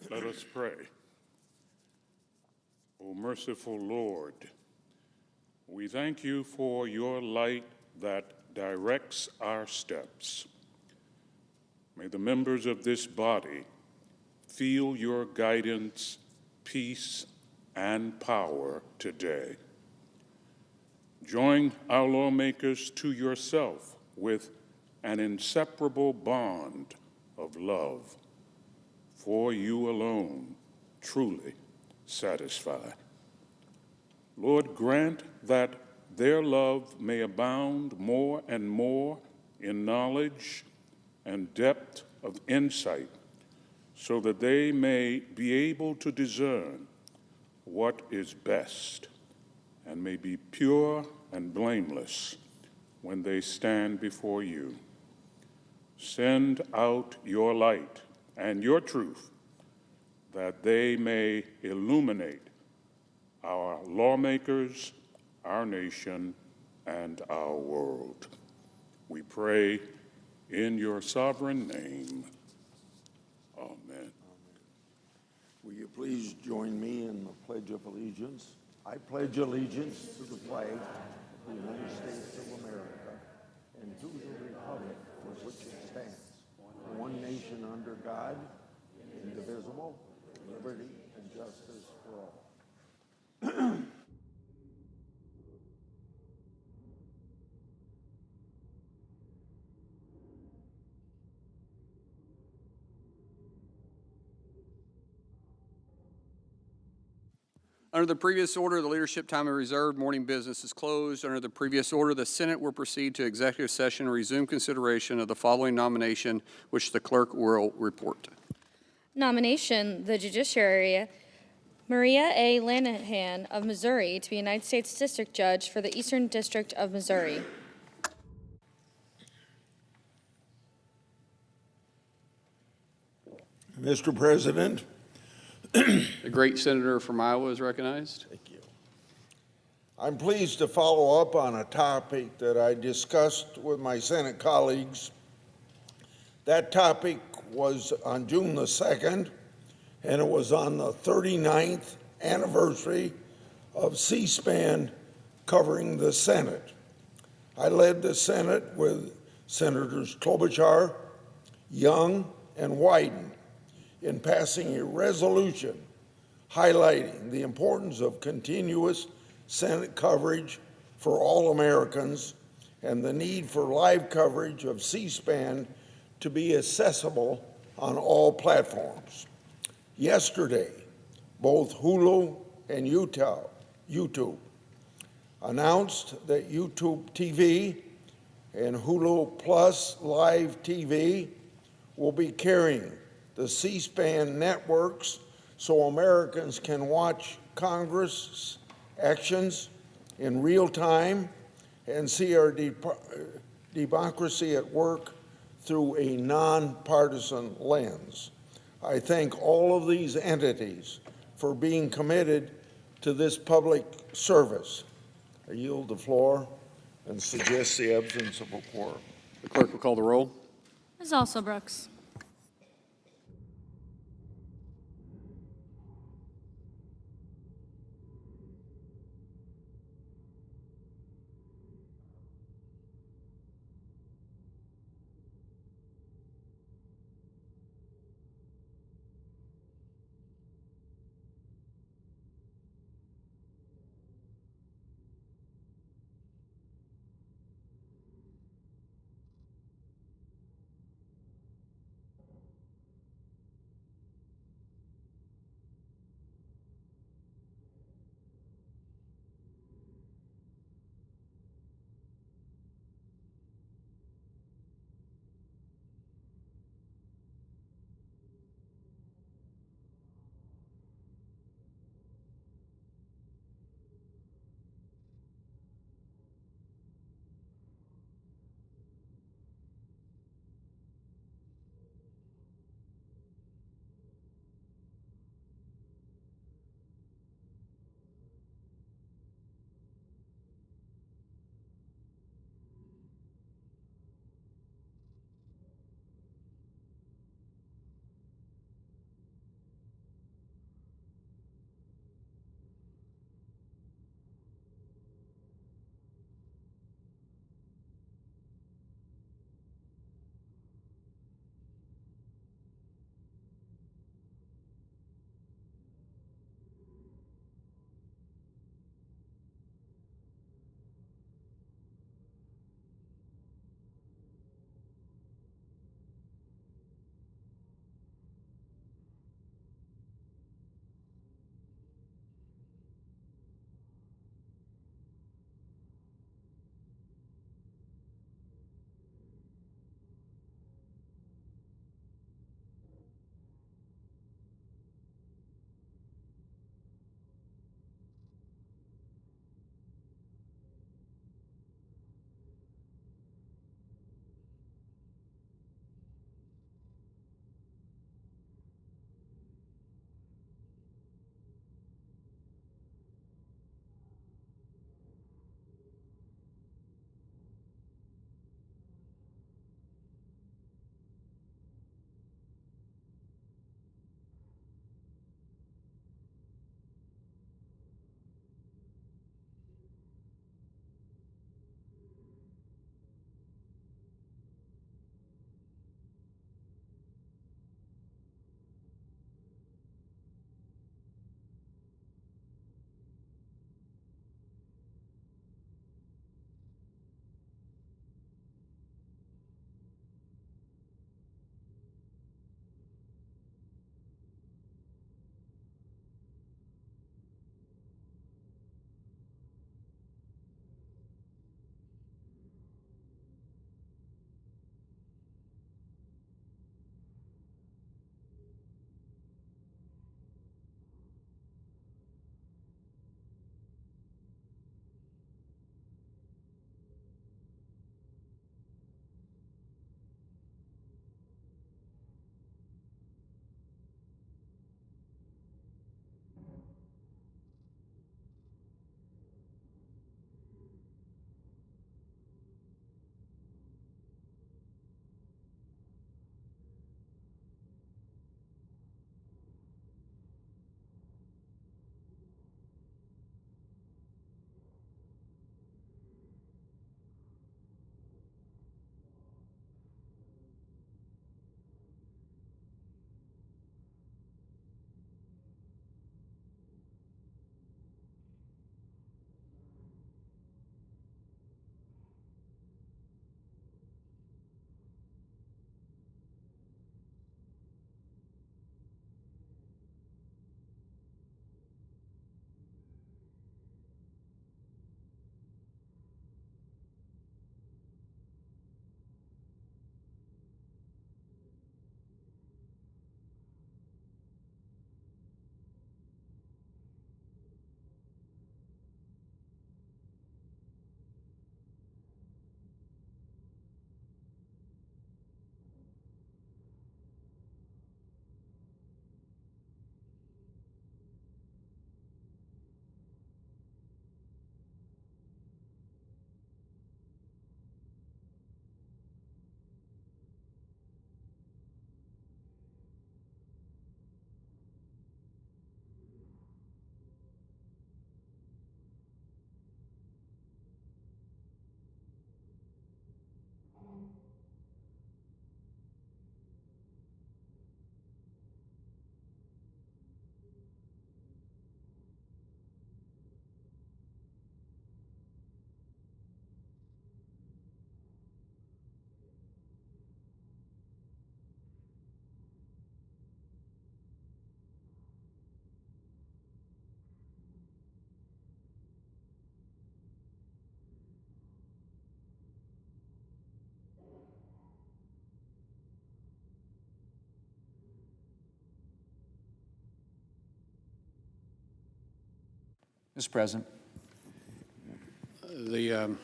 Let us pray. O merciful Lord, we thank you for your light that directs our steps. May the members of this body feel your guidance, peace, and power today. Join our lawmakers to yourself with an inseparable bond of love, for you alone truly satisfy. Lord, grant that their love may abound more and more in knowledge and depth of insight, so that they may be able to discern what is best and may be pure and blameless when they stand before you. Send out your light and your truth, that they may illuminate our lawmakers, our nation, and our world. We pray in your sovereign name. Amen. Will you please join me in the Pledge of Allegiance? I pledge allegiance to the flag of the United States of America and to the republic for which it stands, one nation under God, indivisible, liberty and justice for all. Under the previous order, the leadership time is reserved. Morning business is closed. Under the previous order, the Senate will proceed to executive session and resume consideration of the following nomination, which the clerk will report. Nomination, the Judiciary, Maria A. Lanahan of Missouri to be United States District Judge for the Eastern District of Missouri. Mr. President. The great senator from Iowa is recognized. Thank you. I'm pleased to follow up on a topic that I discussed with my Senate colleagues. That topic was on June the 2nd, and it was on the 39th anniversary of C-SPAN covering the Senate. I led the Senate with Senators Klobuchar, Young, and Wyden in passing a resolution highlighting the importance of continuous Senate coverage for all Americans and the need for live coverage of C-SPAN to be accessible on all platforms. Yesterday, both Hulu and YouTube announced that YouTube TV and Hulu Plus Live TV will be carrying the C-SPAN networks so Americans can watch Congress actions in real time and see our democracy at work through a nonpartisan lens. I thank all of these entities for being committed to this public service. I yield the floor and suggest the absence of a quorum. The clerk will call the roll. Ms. Alsobrooks. Mr. President. The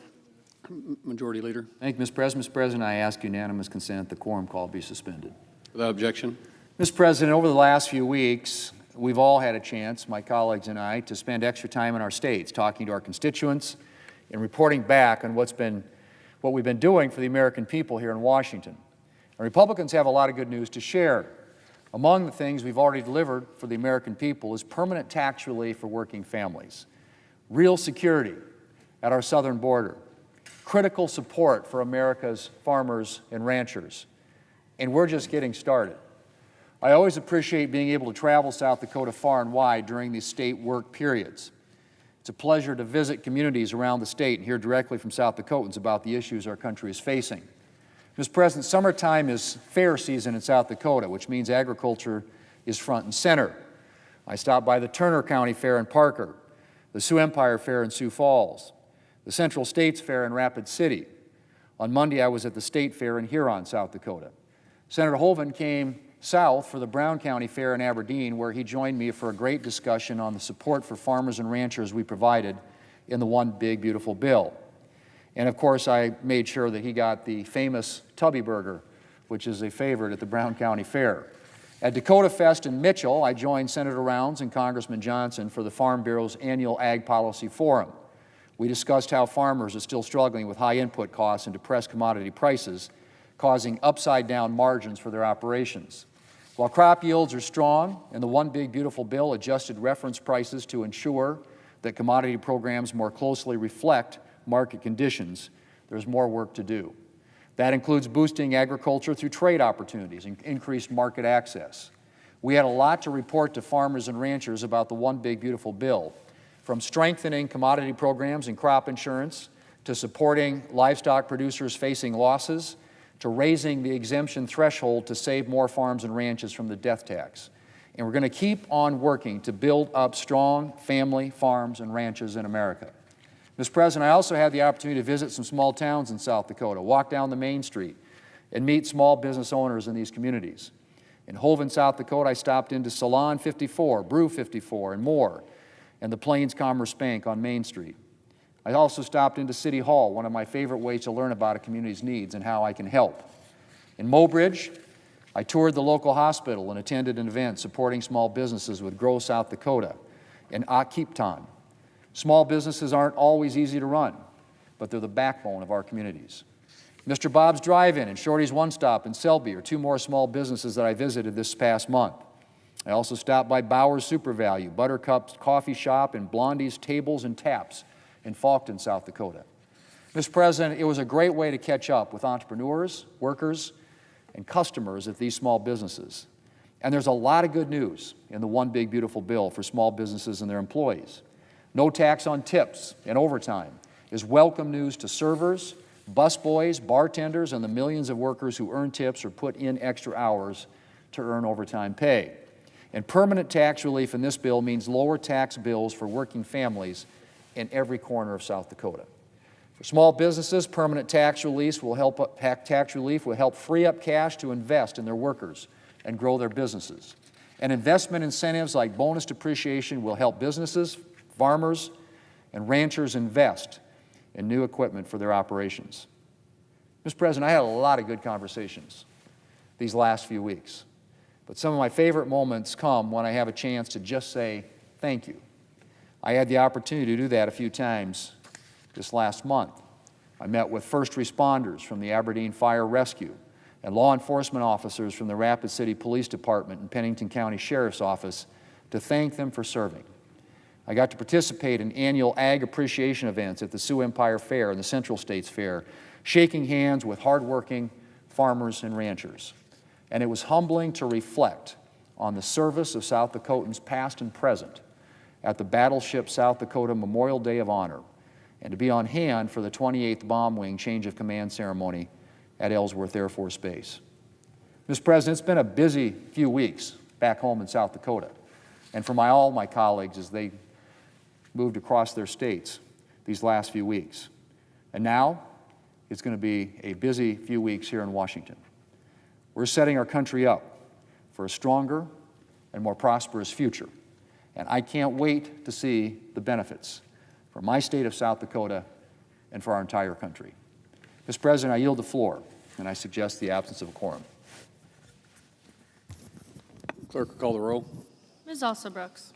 Majority Leader, Thank you, Mr. President. Mr. President, I ask unanimous consent that the quorum call be suspended. without objection. Mr. President, over the last few weeks, we've all had a chance, my colleagues and I, to spend extra time in our states talking to our constituents and reporting back on what we've been doing for the American people here in Washington. And Republicans have a lot of good news to share. Among the things we've already delivered for the American people is permanent tax relief for working families, real security at our southern border, critical support for America's farmers and ranchers, and we're just getting started. I always appreciate being able to travel South Dakota far and wide during these state work periods. It's a pleasure to visit communities around the state and hear directly from South Dakotans about the issues our country is facing. Mr. President, summertime is fair season in South Dakota, which means agriculture is front and center. I stopped by the Turner County Fair in Parker, the Sioux Empire Fair in Sioux Falls, the Central States Fair in Rapid City. On Monday, I was at the State Fair in Huron, South Dakota. Senator Hoeven came south for the Brown County Fair in Aberdeen, where he joined me for a great discussion on the support for farmers and ranchers we provided in the One Big Beautiful Bill. And of course, I made sure that he got the famous Tubby Burger, which is a favorite at the Brown County Fair. At Dakota Fest in Mitchell, I joined Senator Rounds and Congressman Johnson for the Farm Bureau's annual Ag Policy Forum. We discussed how farmers are still struggling with high input costs and depressed commodity prices, causing upside-down margins for their operations. While crop yields are strong and the One Big Beautiful Bill adjusted reference prices to ensure that commodity programs more closely reflect market conditions, there's more work to do. That includes boosting agriculture through trade opportunities and increased market access. We had a lot to report to farmers and ranchers about the One Big Beautiful Bill, from strengthening commodity programs and crop insurance to supporting livestock producers facing losses to raising the exemption threshold to save more farms and ranches from the death tax. And we're going to keep on working to build up strong family farms and ranches in America. Mr. President, I also had the opportunity to visit some small towns in South Dakota, walk down the Main Street, and meet small business owners in these communities. In Hovind, South Dakota, I stopped into Salon 54, Brew 54, and more, and the Plains Commerce Bank on Main Street. I also stopped into City Hall, one of my favorite ways to learn about a community's needs and how I can help. In Mobridge, I toured the local hospital and attended an event supporting small businesses with Grow South Dakota and Akipton. Small businesses aren't always easy to run, but they're the backbone of our communities. Mr. Bob's Drive-In and Shorty's One Stop in Selby are two more small businesses that I visited this past month. I also stopped by Bauer's Super Value, Buttercup's Coffee Shop, and Blondie's Tables and Taps in Faulkton, South Dakota. Mr. President, it was a great way to catch up with entrepreneurs, workers, and customers at these small businesses. And there's a lot of good news in the One Big Beautiful Bill for small businesses and their employees. No tax on tips and overtime is welcome news to servers, busboys, bartenders, and the millions of workers who earn tips or put in extra hours to earn overtime pay. And permanent tax relief in this bill means lower tax bills for working families in every corner of South Dakota. For small businesses, permanent tax relief will help free up cash to invest in their workers and grow their businesses. And investment incentives like bonus depreciation will help businesses, farmers, and ranchers invest in new equipment for their operations. Mr. President, I had a lot of good conversations these last few weeks, but some of my favorite moments come when I have a chance to just say thank you. I had the opportunity to do that a few times this last month. I met with first responders from the Aberdeen Fire Rescue and law enforcement officers from the Rapid City Police Department and Pennington County Sheriff's Office to thank them for serving. I got to participate in annual ag appreciation events at the Sioux Empire Fair and the Central States Fair, shaking hands with hardworking farmers and ranchers. And it was humbling to reflect on the service of South Dakotans past and present at the Battleship South Dakota Memorial Day of Honor, and to be on hand for the 28th Bomb Wing Change of Command ceremony at Ellsworth Air Force Base. Mr. President, it's been a busy few weeks back home in South Dakota, and for all my colleagues as they moved across their states these last few weeks. And now, it's going to be a busy few weeks here in Washington. We're setting our country up for a stronger and more prosperous future. And I can't wait to see the benefits for my state of South Dakota and for our entire country. Mr. President, I yield the floor, and I suggest the absence of a quorum. Clerk will call the roll. Ms. Alsobrooks.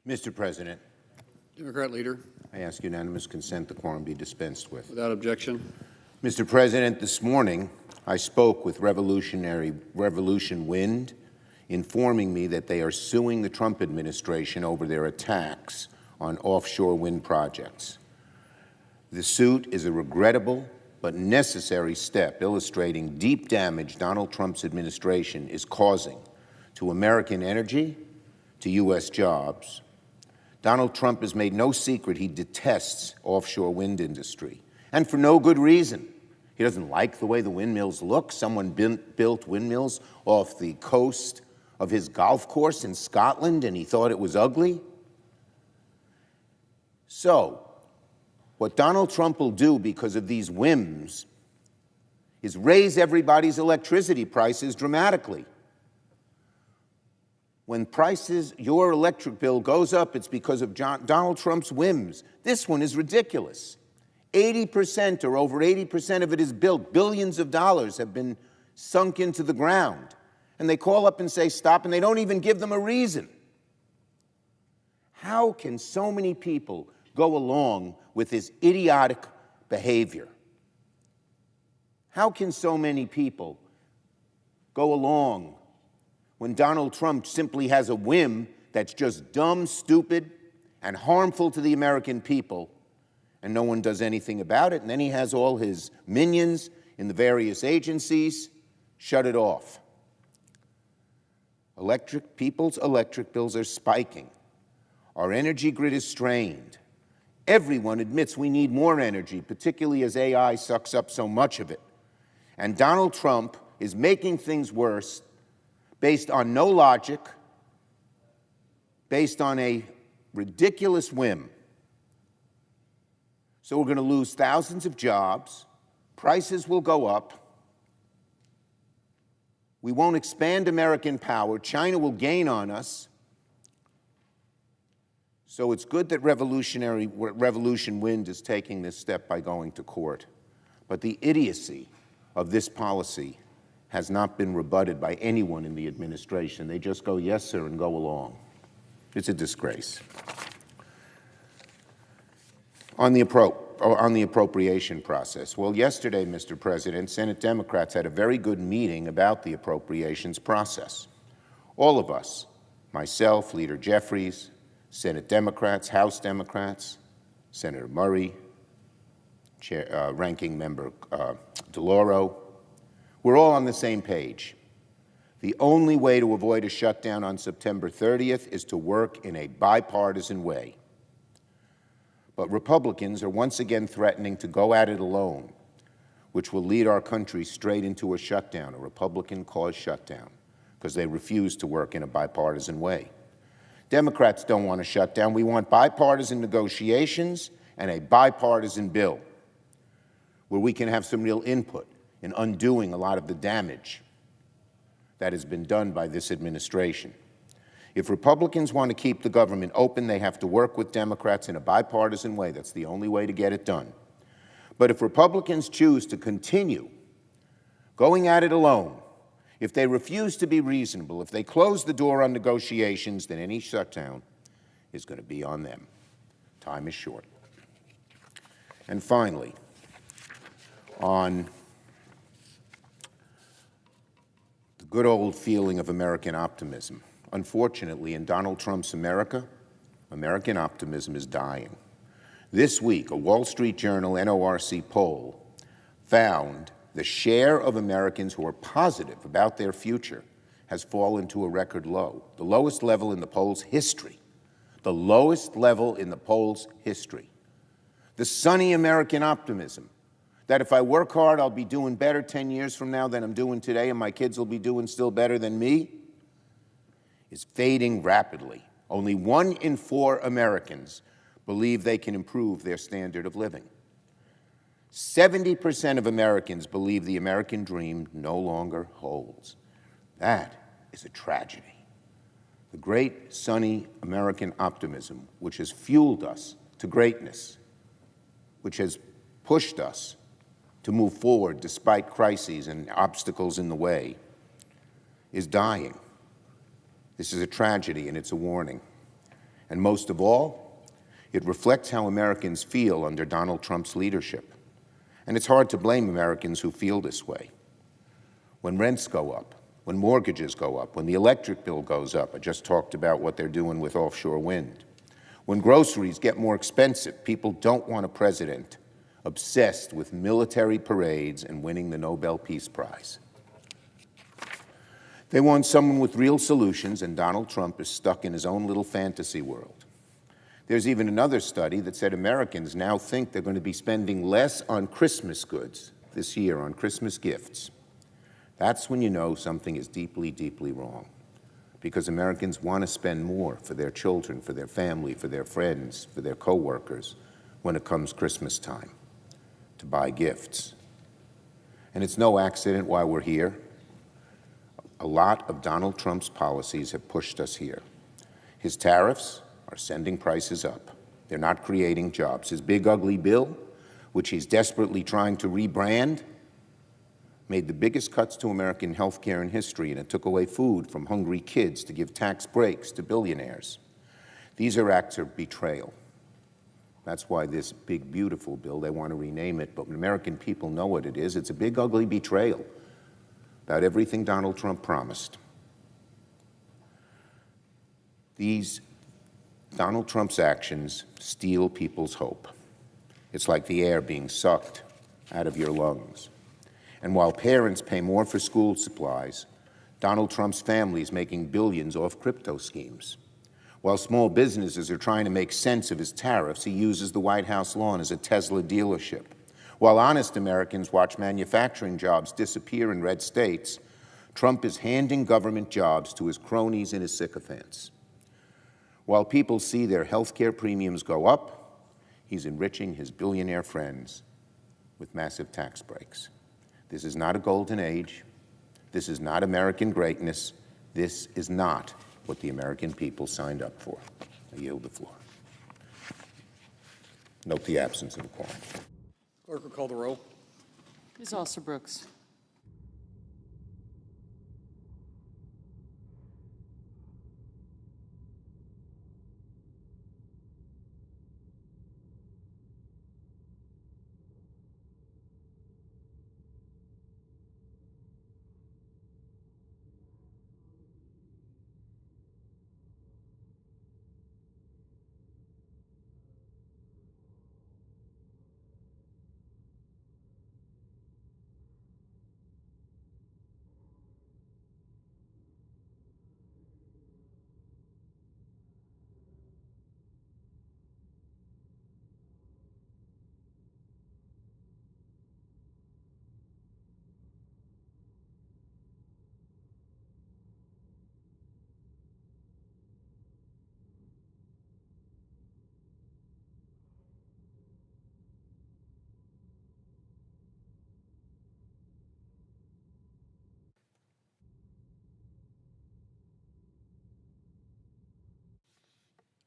Mr. President, Democrat Leader, I ask unanimous consent the quorum be dispensed with. without objection. Mr. President, this morning I spoke with Revolution Wind, informing me that they are suing the Trump administration over their attacks on offshore wind projects. The suit is a regrettable but necessary step illustrating deep damage Donald Trump's administration is causing to American energy, to U.S. jobs. Donald Trump has made no secret he detests offshore wind industry, and for no good reason. He doesn't like the way the windmills look. Someone built windmills off the coast of his golf course in Scotland, and he thought it was ugly. So, what Donald Trump will do because of these whims is raise everybody's electricity prices dramatically. When your electric bill goes up, it's because of Donald Trump's whims. This one is ridiculous. 80% or over 80% of it is built. Billions of dollars have been sunk into the ground. And they call up and say stop, and they don't even give them a reason. How can so many people go along with this idiotic behavior? How can so many people go along when Donald Trump simply has a whim that's just dumb, stupid, and harmful to the American people, and no one does anything about it? And then he has all his minions in the various agencies shut it off. People's electric bills are spiking. Our energy grid is strained. Everyone admits we need more energy, particularly as AI sucks up so much of it. And Donald Trump is making things worse based on no logic, based on a ridiculous whim. So we're going to lose thousands of jobs, prices will go up, we won't expand American power, China will gain on us. So it's good that Revolution Wind is taking this step by going to court. But the idiocy of this policy has not been rebutted by anyone in the administration. They just go, yes, sir, and go along. It's a disgrace. On the appropriation process, well, yesterday, Mr. President, Senate Democrats had a very good meeting about the appropriations process. All of us, myself, Leader Jeffries, Senate Democrats, House Democrats, Senator Murray, Ranking Member DeLauro, we're all on the same page. The only way to avoid a shutdown on September 30th is to work in a bipartisan way. But Republicans are once again threatening to go at it alone, which will lead our country straight into a shutdown, a Republican-caused shutdown, because they refuse to work in a bipartisan way. Democrats don't want a shutdown. We want bipartisan negotiations and a bipartisan bill where we can have some real input in undoing a lot of the damage that has been done by this administration. If Republicans want to keep the government open, they have to work with Democrats in a bipartisan way. That's the only way to get it done. But if Republicans choose to continue going at it alone, if they refuse to be reasonable, if they close the door on negotiations, then any shutdown is going to be on them. Time is short. And finally, on the good old feeling of American optimism. Unfortunately, in Donald Trump's America, American optimism is dying. This week, a Wall Street Journal NORC poll found the share of Americans who are positive about their future has fallen to a record low, the lowest level in the poll's history. The lowest level in the poll's history. The sunny American optimism that if I work hard, I'll be doing better 10 years from now than I'm doing today, and my kids will be doing still better than me, is fading rapidly. Only 1 in 4 Americans believe they can improve their standard of living. 70% of Americans believe the American dream no longer holds. That is a tragedy. The great, sunny American optimism, which has fueled us to greatness, which has pushed us to move forward despite crises and obstacles in the way, is dying. This is a tragedy, and it's a warning. And most of all, it reflects how Americans feel under Donald Trump's leadership. And it's hard to blame Americans who feel this way. When rents go up, when mortgages go up, when the electric bill goes up, I just talked about what they're doing with offshore wind. When groceries get more expensive, people don't want a president obsessed with military parades and winning the Nobel Peace Prize. They want someone with real solutions, and Donald Trump is stuck in his own little fantasy world. There's even another study that said Americans now think they're going to be spending less on Christmas goods this year, on Christmas gifts. That's when you know something is deeply, deeply wrong, because Americans want to spend more for their children, for their family, for their friends, for their coworkers when it comes Christmas time, to buy gifts. And it's no accident why we're here. A lot of Donald Trump's policies have pushed us here. His tariffs are sending prices up. They're not creating jobs. His big, ugly bill, which he's desperately trying to rebrand, made the biggest cuts to American health care in history, and it took away food from hungry kids to give tax breaks to billionaires. These are acts of betrayal. That's why this big, beautiful bill, they want to rename it, but when American people know what it is, it's a big, ugly betrayal about everything Donald Trump promised. Donald Trump's actions steal people's hope. It's like the air being sucked out of your lungs. And while parents pay more for school supplies, Donald Trump's family is making billions off crypto schemes. While small businesses are trying to make sense of his tariffs, he uses the White House lawn as a Tesla dealership. While honest Americans watch manufacturing jobs disappear in red states, Trump is handing government jobs to his cronies and his sycophants. While people see their health care premiums go up, he's enriching his billionaire friends with massive tax breaks. This is not a golden age. This is not American greatness. This is not what the American people signed up for. I yield the floor. Note the absence of a quorum. Clerk will call the roll. Ms. Alston-Brooks.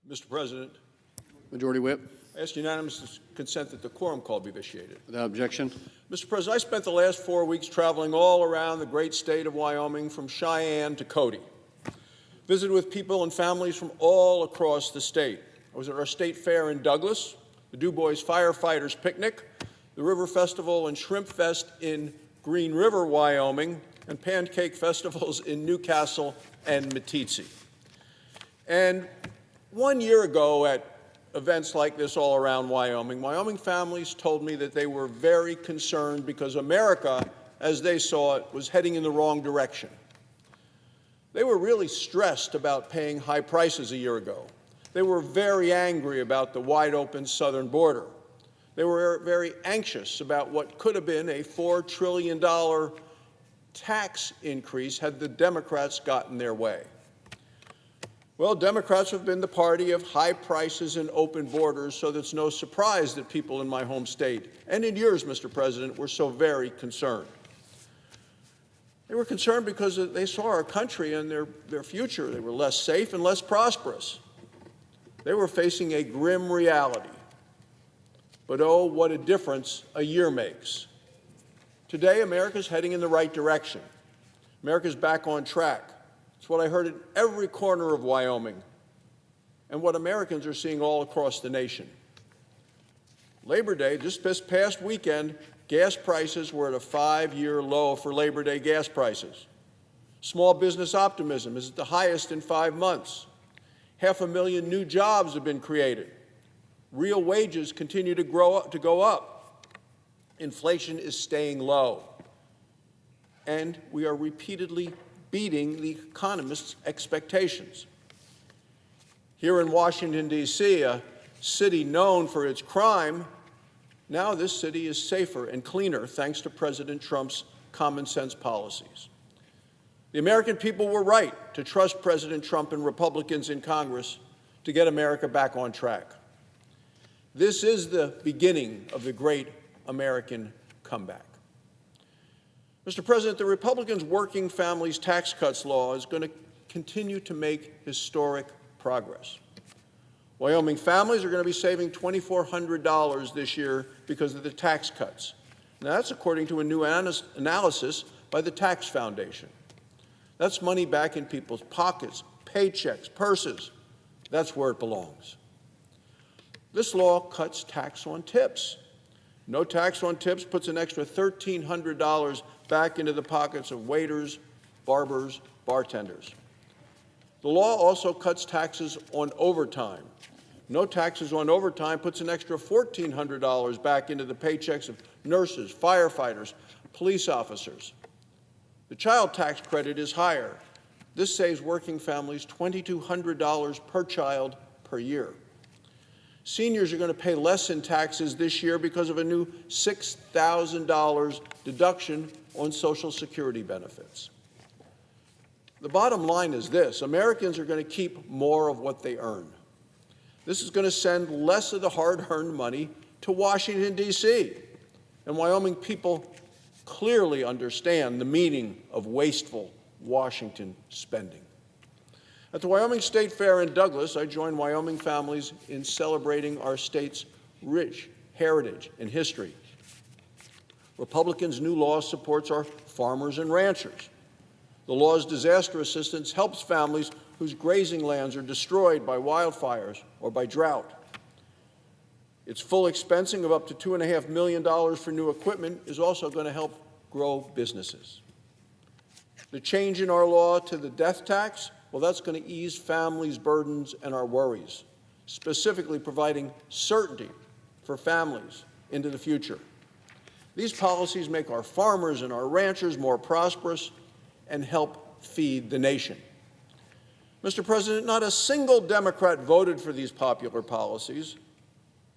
Mr. President, Majority Whip. I ask unanimous consent that the quorum call be vitiated. Without objection. Mr. President, I spent the last 4 weeks traveling all around the great state of Wyoming, from Cheyenne to Cody. Visited with people and families from all across the state. I was at our state fair in Douglas, the Du Bois Firefighters Picnic, the River Festival and Shrimp Fest in Green River, Wyoming, and pancake festivals in Newcastle and Meeteetse. And 1 year ago, at events like this all around Wyoming families told me that they were very concerned because America, as they saw it, was heading in the wrong direction. They were really stressed about paying high prices a year ago. They were very angry about the wide-open southern border. They were very anxious about what could have been a $4 trillion tax increase had the Democrats gotten their way. Well, Democrats have been the party of high prices and open borders, so it's no surprise that people in my home state, and in yours, Mr. President, were so very concerned. They were concerned because they saw our country and their future. They were less safe and less prosperous. They were facing a grim reality. But oh, what a difference a year makes. Today, America's heading in the right direction. America's back on track. It's what I heard in every corner of Wyoming. and what Americans are seeing all across the nation. Labor Day, just this past weekend, gas prices were at a 5-year low for Labor Day gas prices. Small business optimism is at the highest in 5 months. 500,000 new jobs have been created. Real wages continue to go up. Inflation is staying low. And we are repeatedly beating the economists' expectations. Here in Washington, D.C., a city known for its crime, now this city is safer and cleaner thanks to President Trump's common sense policies. The American people were right to trust President Trump and Republicans in Congress to get America back on track. This is the beginning of the great American comeback. Mr. President, the Republicans' Working Families Tax Cuts law is going to continue to make historic progress. Wyoming families are going to be saving $2,400 this year because of the tax cuts. Now, that's according to a new analysis by the Tax Foundation. That's money back in people's pockets, paychecks, purses. That's where it belongs. This law cuts tax on tips. No tax on tips puts an extra $1,300 back into the pockets of waiters, barbers, bartenders. The law also cuts taxes on overtime. No taxes on overtime puts an extra $1,400 back into the paychecks of nurses, firefighters, police officers. The child tax credit is higher. This saves working families $2,200 per child per year. Seniors are going to pay less in taxes this year because of a new $6,000 deduction on Social Security benefits. The bottom line is this: Americans are going to keep more of what they earn. This is going to send less of the hard-earned money to Washington, D.C. And Wyoming people clearly understand the meaning of wasteful Washington spending. At the Wyoming State Fair in Douglas, I joined Wyoming families in celebrating our state's rich heritage and history. Republicans' new law supports our farmers and ranchers. The law's disaster assistance helps families whose grazing lands are destroyed by wildfires or by drought. Its full expensing of up to $2.5 million for new equipment is also going to help grow businesses. The change in our law to the death tax, well, that's going to ease families' burdens and our worries, specifically providing certainty for families into the future. These policies make our farmers and our ranchers more prosperous and help feed the nation. Mr. President, not a single Democrat voted for these popular policies,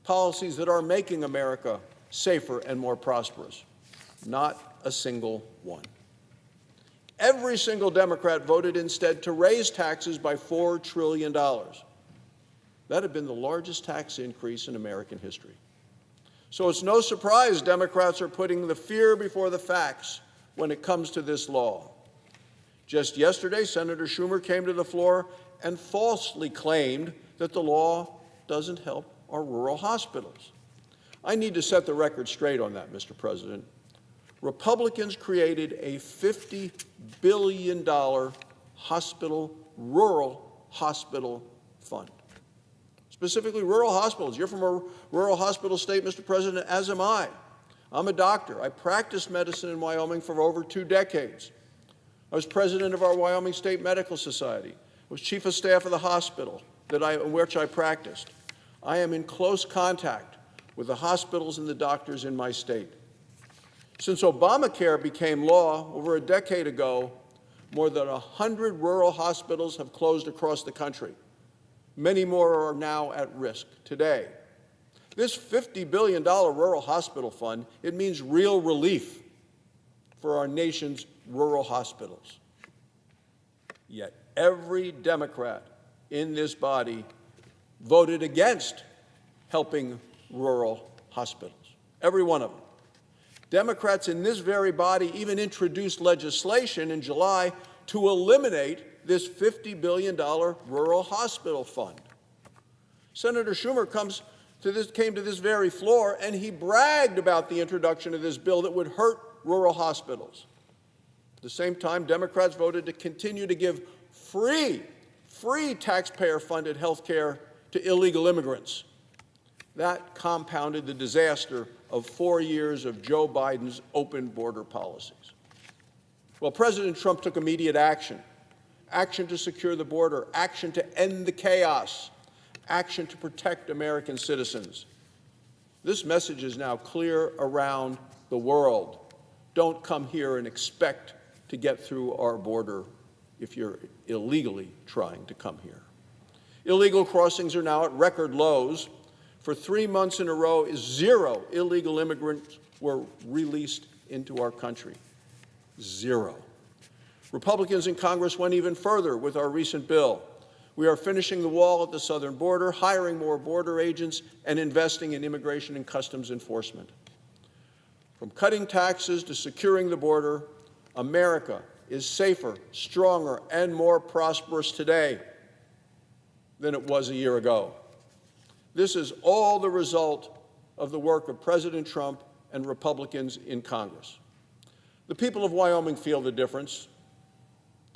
policies that are making America safer and more prosperous. Not a single one. Every single Democrat voted instead to raise taxes by $4 trillion. That had been the largest tax increase in American history. So it's no surprise Democrats are putting the fear before the facts when it comes to this law. Just yesterday, Senator Schumer came to the floor and falsely claimed that the law doesn't help our rural hospitals. I need to set the record straight on that, Mr. President. Republicans created a $50 billion rural hospital fund. Specifically, rural hospitals. You're from a rural hospital state, Mr. President, as am I. I'm a doctor. I practiced medicine in Wyoming for over 2 decades. I was president of our Wyoming State Medical Society. I was chief of staff of the hospital in which I practiced. I am in close contact with the hospitals and the doctors in my state. Since Obamacare became law over a decade ago, more than 100 rural hospitals have closed across the country. Many more are now at risk today. This $50 billion rural hospital fund, it means real relief for our nation's rural hospitals. Yet every Democrat in this body voted against helping rural hospitals. Every one of them. Democrats in this very body even introduced legislation in July to eliminate this $50 billion rural hospital fund. Senator Schumer came to this very floor and he bragged about the introduction of this bill that would hurt rural hospitals. At the same time, Democrats voted to continue to give free free taxpayer-funded health care to illegal immigrants. That compounded the disaster of 4 years of Joe Biden's open border policies. Well, President Trump took immediate action. Action to secure the border, action to end the chaos, action to protect American citizens. This message is now clear around the world. Don't come here and expect to get through our border if you're illegally trying to come here. Illegal crossings are now at record lows. For 3 months in a row, 0 illegal immigrants were released into our country. 0. Republicans in Congress went even further with our recent bill. We are finishing the wall at the southern border, hiring more border agents, and investing in immigration and customs enforcement. From cutting taxes to securing the border, America is safer, stronger, and more prosperous today than it was a year ago. This is all the result of the work of President Trump and Republicans in Congress. The people of Wyoming feel the difference,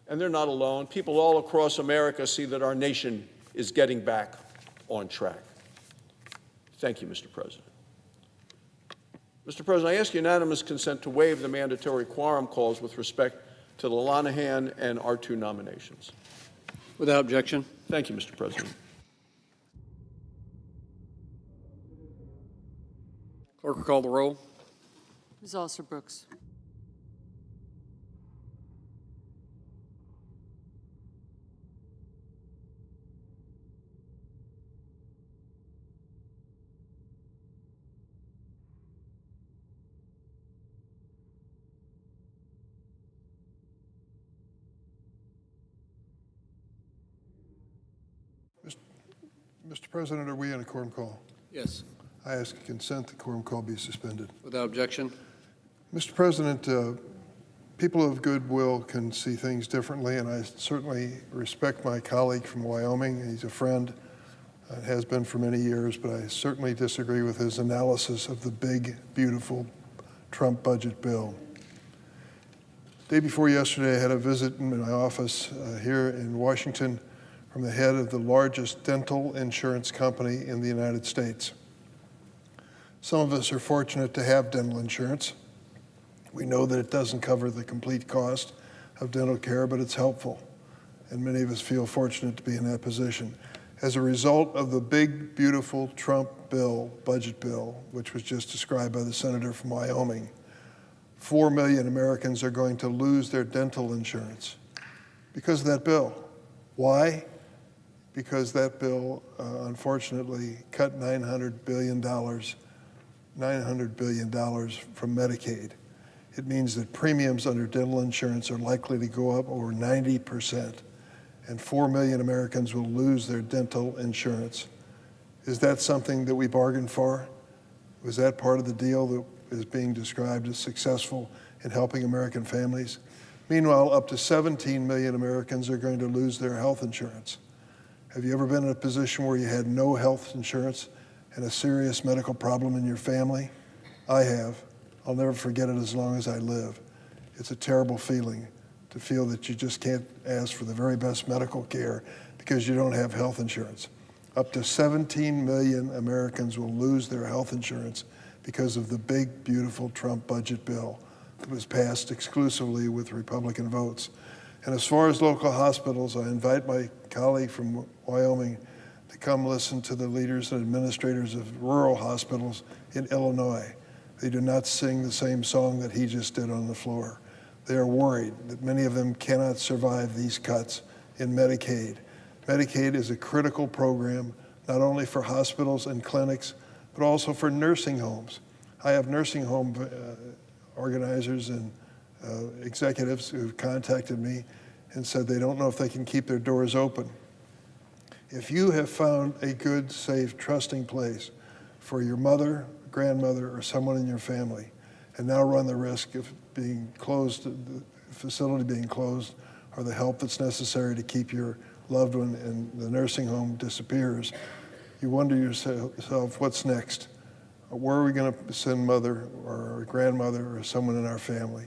and they're not alone. People all across America see that our nation is getting back on track. Thank you, Mr. President. Mr. President, I ask unanimous consent to waive the mandatory quorum calls with respect to the Lanahan and R2 nominations. Without objection. Thank you, Mr. President. Clerk will call the roll. Ms. Alter-Brooks. Mr. President, are we in a quorum call? Yes. I ask consent the quorum call be suspended. Without objection. Mr. President, people of goodwill can see things differently, and I certainly respect my colleague from Wyoming. He's a friend, has been for many years, but I certainly disagree with his analysis of the big, beautiful Trump budget bill. Day before yesterday, I had a visit in my office here in Washington from the head of the largest dental insurance company in the United States. Some of us are fortunate to have dental insurance. We know that it doesn't cover the complete cost of dental care, but it's helpful. And many of us feel fortunate to be in that position. As a result of the big, beautiful Trump bill, budget bill, which was just described by the senator from Wyoming, 4 million Americans are going to lose their dental insurance because of that bill. Why? Because that bill, unfortunately, cut $900 billion from Medicaid. It means that premiums under dental insurance are likely to go up over 90%, and 4 million Americans will lose their dental insurance. Is that something that we bargained for? Was that part of the deal that is being described as successful in helping American families? Meanwhile, up to 17 million Americans are going to lose their health insurance. Have you ever been in a position where you had no health insurance and a serious medical problem in your family? I have. I'll never forget it as long as I live. It's a terrible feeling to feel that you just can't ask for the very best medical care because you don't have health insurance. Up to 17 million Americans will lose their health insurance because of the big, beautiful Trump budget bill that was passed exclusively with Republican votes. And as far as local hospitals, I invite my colleague from Wyoming to come listen to the leaders and administrators of rural hospitals in Illinois. They do not sing the same song that he just did on the floor. They are worried that many of them cannot survive these cuts in Medicaid. Medicaid is a critical program, not only for hospitals and clinics, but also for nursing homes. I have nursing home organizers and executives who've contacted me and said they don't know if they can keep their doors open. If you have found a good, safe, trusting place for your mother, grandmother, or someone in your family, and now run the risk of being closed, the facility being closed, or the help that's necessary to keep your loved one in the nursing home disappears, you wonder yourself, what's next? Where are we going to send mother or grandmother or someone in our family?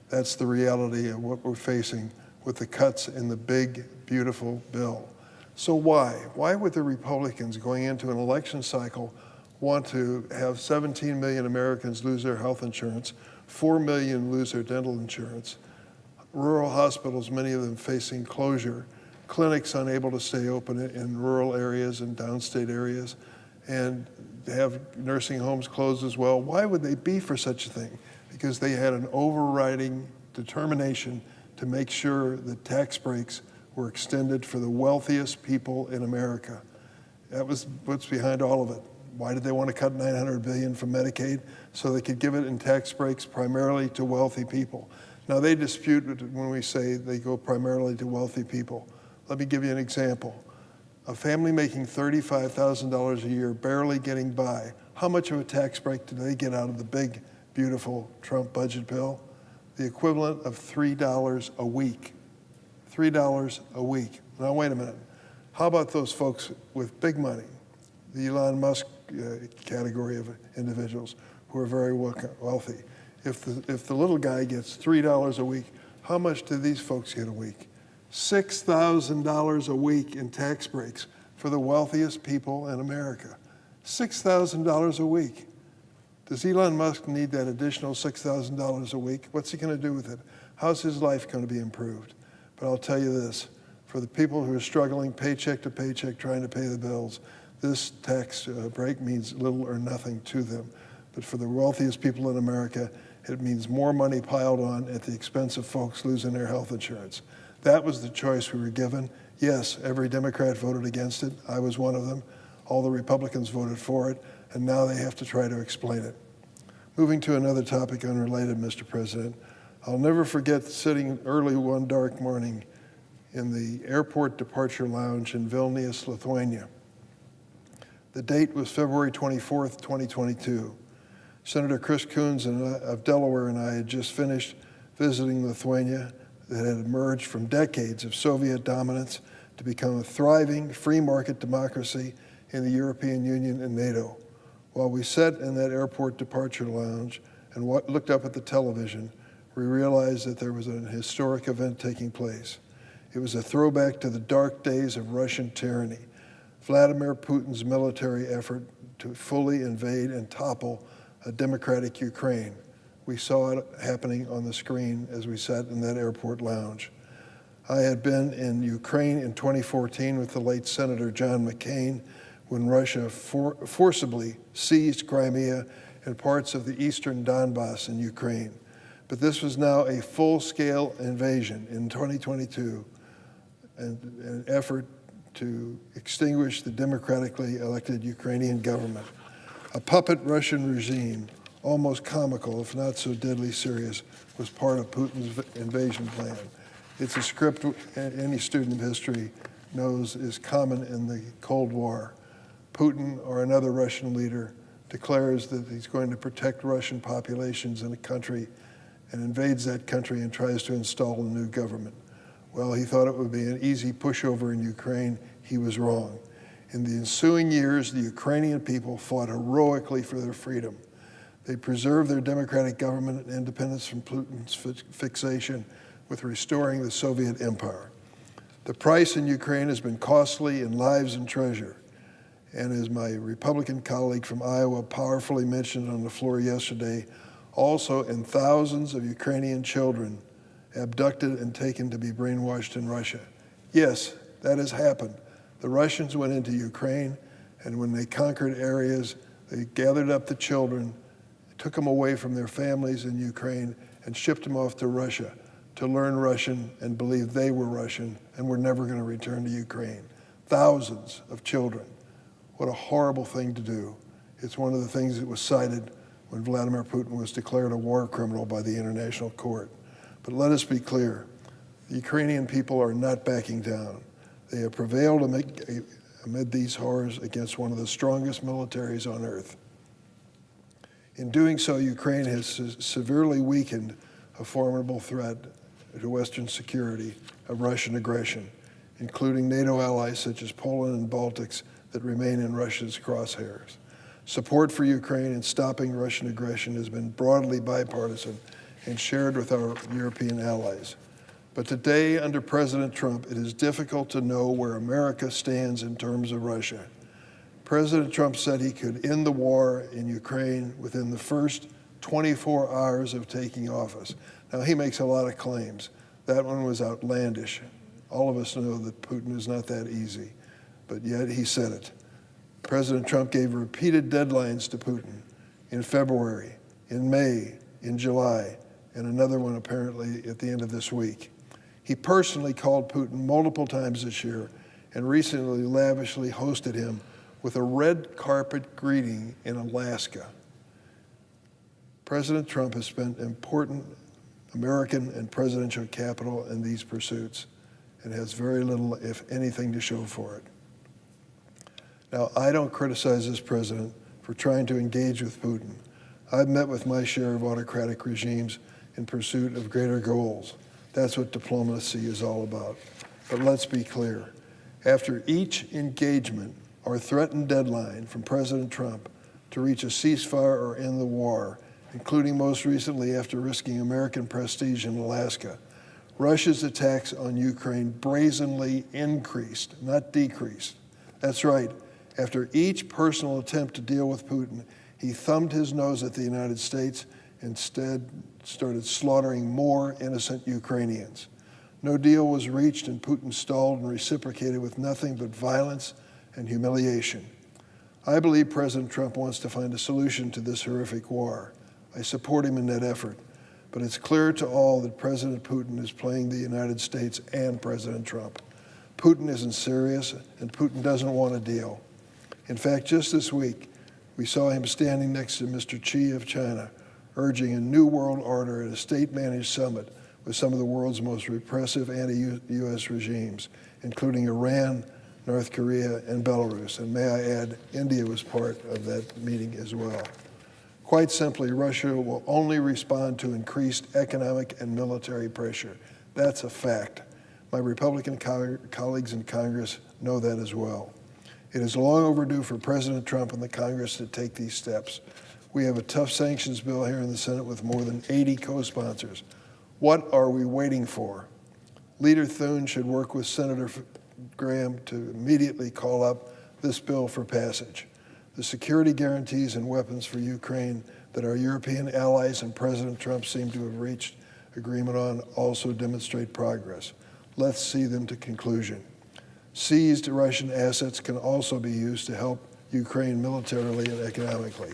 That's the reality of what we're facing with the cuts in the big, beautiful bill. So why? Why would the Republicans going into an election cycle want to have 17 million Americans lose their health insurance, 4 million lose their dental insurance, rural hospitals, many of them facing closure, clinics unable to stay open in rural areas and downstate areas, and have nursing homes closed as well? Why would they be for such a thing? Because they had an overriding determination to make sure that tax breaks were extended for the wealthiest people in America. That was what's behind all of it. Why did they want to cut $900 billion from Medicaid? So they could give it in tax breaks primarily to wealthy people. Now, they dispute when we say they go primarily to wealthy people. Let me give you an example. A family making $35,000 a year, barely getting by, how much of a tax break do they get out of the big, beautiful Trump budget bill? The equivalent of $3 a week. $3 a week. Now, wait a minute. How about those folks with big money, the Elon Musk category of individuals who are very wealthy? If the little guy gets $3 a week, how much do these folks get a week? $6,000 a week in tax breaks for the wealthiest people in America. $6,000 a week. Does Elon Musk need that additional $6,000 a week? What's he going to do with it? How's his life going to be improved? But I'll tell you this, for the people who are struggling paycheck to paycheck trying to pay the bills, this tax break means little or nothing to them. But for the wealthiest people in America, it means more money piled on at the expense of folks losing their health insurance. That was the choice we were given. Yes, every Democrat voted against it. I was one of them. All the Republicans voted for it, and now they have to try to explain it. Moving to another topic unrelated, Mr. President, I'll never forget sitting early one dark morning in the airport departure lounge in Vilnius, Lithuania. The date was February 24th, 2022. Senator Chris Coons of Delaware and I had just finished visiting Lithuania that had emerged from decades of Soviet dominance to become a thriving free market democracy in the European Union and NATO. While we sat in that airport departure lounge and looked up at the television, we realized that there was an historic event taking place. It was a throwback to the dark days of Russian tyranny, Vladimir Putin's military effort to fully invade and topple a democratic Ukraine. We saw it happening on the screen as we sat in that airport lounge. I had been in Ukraine in 2014 with the late Senator John McCain when Russia forcibly seized Crimea and parts of the eastern Donbass in Ukraine. But this was now a full-scale invasion in 2022, and an effort to extinguish the democratically elected Ukrainian government. A puppet Russian regime, almost comical, if not so deadly serious, was part of Putin's invasion plan. It's a script any student of history knows is common in the Cold War. Putin, or another Russian leader, declares that he's going to protect Russian populations in a country and invades that country and tries to install a new government. Well, he thought it would be an easy pushover in Ukraine. He was wrong. In the ensuing years, the Ukrainian people fought heroically for their freedom. They preserved their democratic government and independence from Putin's fixation with restoring the Soviet empire. The price in Ukraine has been costly in lives and treasure. And as my Republican colleague from Iowa powerfully mentioned on the floor yesterday, also in thousands of Ukrainian children abducted and taken to be brainwashed in Russia. Yes, that has happened. The Russians went into Ukraine, and when they conquered areas, they gathered up the children, took them away from their families in Ukraine, and shipped them off to Russia to learn Russian and believe they were Russian and were never going to return to Ukraine. Thousands of children. What a horrible thing to do. It's one of the things that was cited when Vladimir Putin was declared a war criminal by the International Court. But let us be clear, the Ukrainian people are not backing down. They have prevailed amid these horrors against one of the strongest militaries on earth. In doing so, Ukraine has severely weakened a formidable threat to Western security of Russian aggression, including NATO allies such as Poland and Baltics that remain in Russia's crosshairs. Support for Ukraine in stopping Russian aggression has been broadly bipartisan and shared with our European allies. But today, under President Trump, it is difficult to know where America stands in terms of Russia. President Trump said he could end the war in Ukraine within the first 24 hours of taking office. Now, he makes a lot of claims. That one was outlandish. All of us know that Putin is not that easy, but yet he said it. President Trump gave repeated deadlines to Putin in February, in May, in July, and another one apparently at the end of this week. He personally called Putin multiple times this year and recently lavishly hosted him with a red carpet greeting in Alaska. President Trump has spent important American and presidential capital in these pursuits and has very little, if anything, to show for it. Now, I don't criticize this president for trying to engage with Putin. I've met with my share of autocratic regimes in pursuit of greater goals. That's what diplomacy is all about. But let's be clear. After each engagement or threatened deadline from President Trump to reach a ceasefire or end the war, including most recently after risking American prestige in Alaska, Russia's attacks on Ukraine brazenly increased, not decreased. That's right. After each personal attempt to deal with Putin, he thumbed his nose at the United States, instead started slaughtering more innocent Ukrainians. No deal was reached, and Putin stalled and reciprocated with nothing but violence and humiliation. I believe President Trump wants to find a solution to this horrific war. I support him in that effort, but it's clear to all that President Putin is playing the United States and President Trump. Putin isn't serious, and Putin doesn't want a deal. In fact, just this week, we saw him standing next to Mr. Xi of China, urging a new world order at a state-managed summit with some of the world's most repressive anti-U.S. regimes, including Iran, North Korea, and Belarus. And may I add, India was part of that meeting as well. Quite simply, Russia will only respond to increased economic and military pressure. That's a fact. My Republican colleagues in Congress know that as well. It is long overdue for President Trump and the Congress to take these steps. We have a tough sanctions bill here in the Senate with more than 80 co-sponsors. What are we waiting for? Leader Thune should work with Senator Graham to immediately call up this bill for passage. The security guarantees and weapons for Ukraine that our European allies and President Trump seem to have reached agreement on also demonstrate progress. Let's see them to conclusion. Seized Russian assets can also be used to help Ukraine militarily and economically.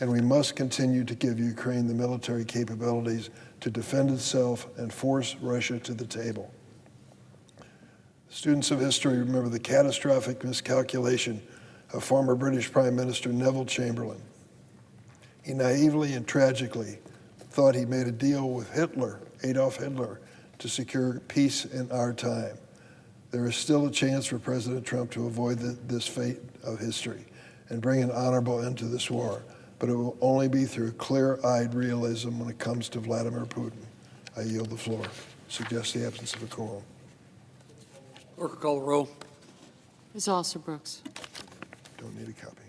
And we must continue to give Ukraine the military capabilities to defend itself and force Russia to the table. Students of history remember the catastrophic miscalculation of former British Prime Minister Neville Chamberlain. He naively and tragically thought he made a deal with Hitler, Adolf Hitler, to secure peace in our time. There is still a chance for President Trump to avoid this fate of history and bring an honorable end to this war, but it will only be through clear-eyed realism when it comes to Vladimir Putin. I yield the floor. Suggest the absence of a quorum. Clerk will call the roll. Ms. Alston-Brooks. Don't need a copy.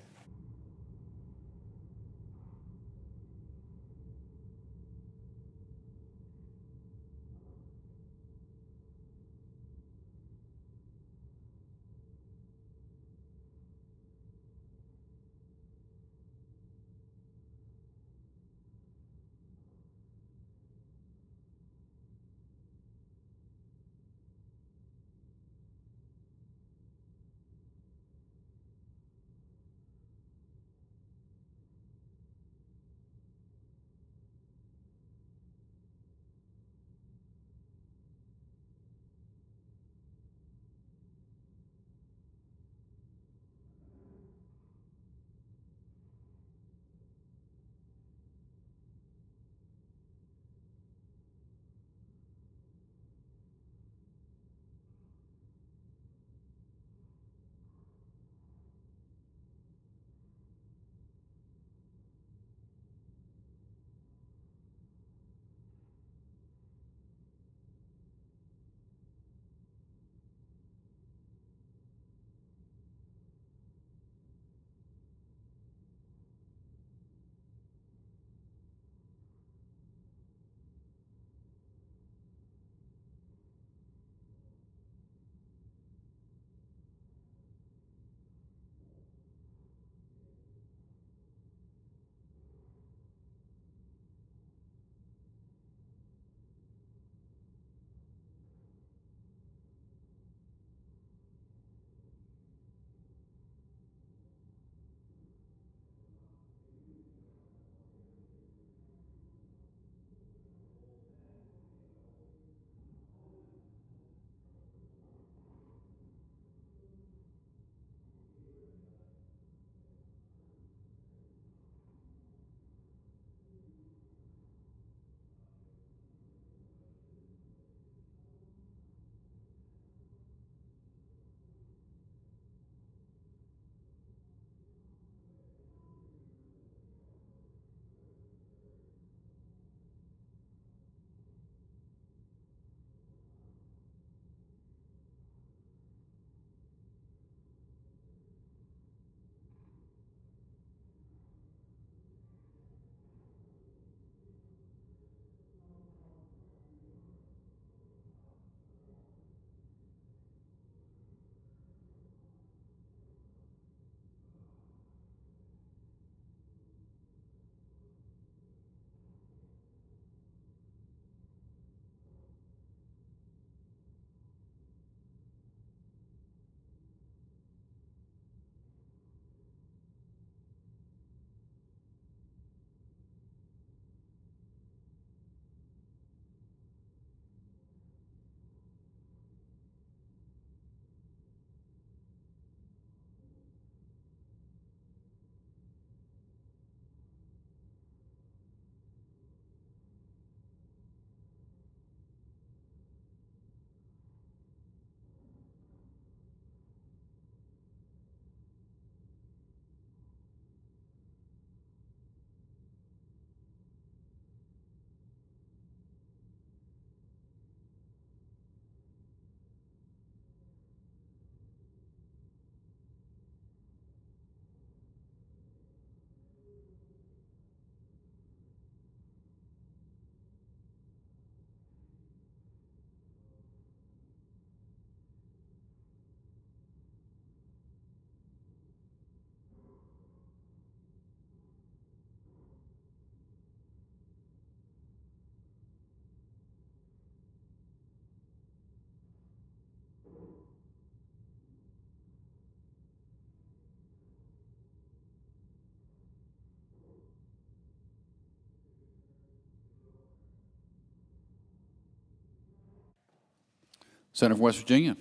Senator from West Virginia.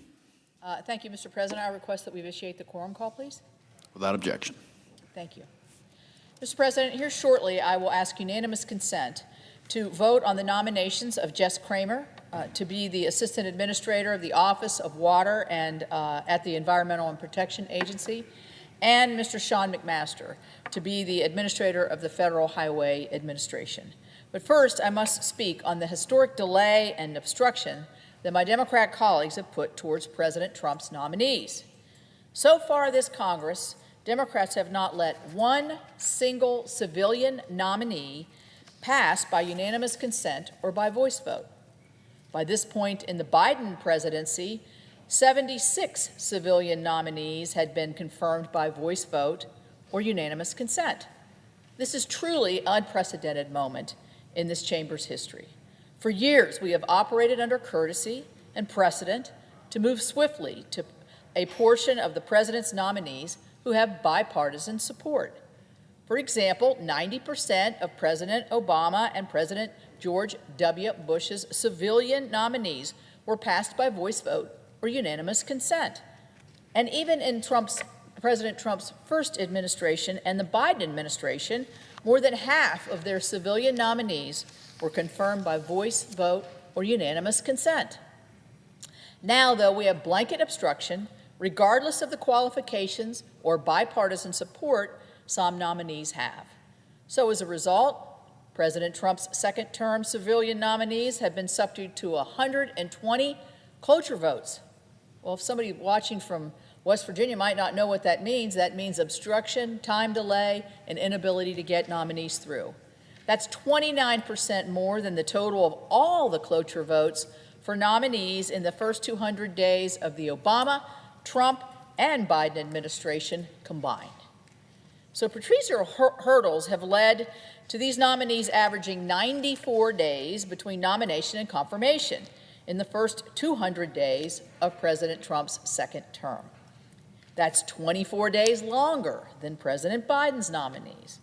Thank you, Mr. President. I request that we vitiate the quorum call, please. Without objection. Thank you. Mr. President, here shortly I will ask unanimous consent to vote on the nominations of Jess Kramer to be the Assistant Administrator of the Office of Water and at the Environmental and Protection Agency, and Mr. Sean McMaster to be the Administrator of the Federal Highway Administration. But first, I must speak on the historic delay and obstruction that my Democrat colleagues have put towards President Trump's nominees. So far this Congress, Democrats have not let one single civilian nominee pass by unanimous consent or by voice vote. By this point in the Biden presidency, 76 civilian nominees had been confirmed by voice vote or unanimous consent. This is truly an unprecedented moment in this chamber's history. For years, we have operated under courtesy and precedent to move swiftly to a portion of the president's nominees who have bipartisan support. For example, 90% of President Obama and President George W. Bush's civilian nominees were passed by voice vote or unanimous consent. And even in President Trump's first administration and the Biden administration, more than half of their civilian nominees were confirmed by voice vote or unanimous consent. Now, though, we have blanket obstruction, regardless of the qualifications or bipartisan support some nominees have. So as a result, President Trump's second-term civilian nominees have been subject to 120 cloture votes. Well, if somebody watching from West Virginia might not know what that means obstruction, time delay, and inability to get nominees through. That's 29% more than the total of all the cloture votes for nominees in the first 200 days of the Obama, Trump, and Biden administration combined. So procedural hurdles have led to these nominees averaging 94 days between nomination and confirmation in the first 200 days of President Trump's second term. That's 24 days longer than President Biden's nominees,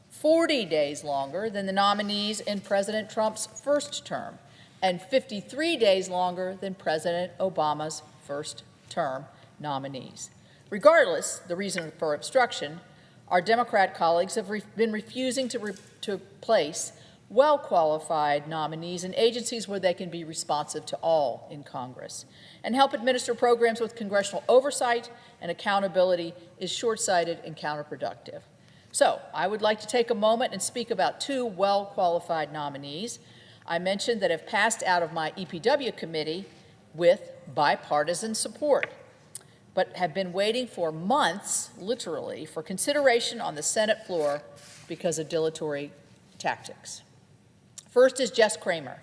40 days longer than the nominees in President Trump's first term, and 53 days longer than President Obama's first term nominees. Regardless the reason for obstruction, our Democrat colleagues have been refusing to place well-qualified nominees in agencies where they can be responsive to all in Congress and help administer programs with congressional oversight and accountability is short-sighted and counterproductive. So I would like to take a moment and speak about two well-qualified nominees I mentioned that have passed out of my EPW committee with bipartisan support, but have been waiting for months, literally, for consideration on the Senate floor because of dilatory tactics. First is Jess Kramer.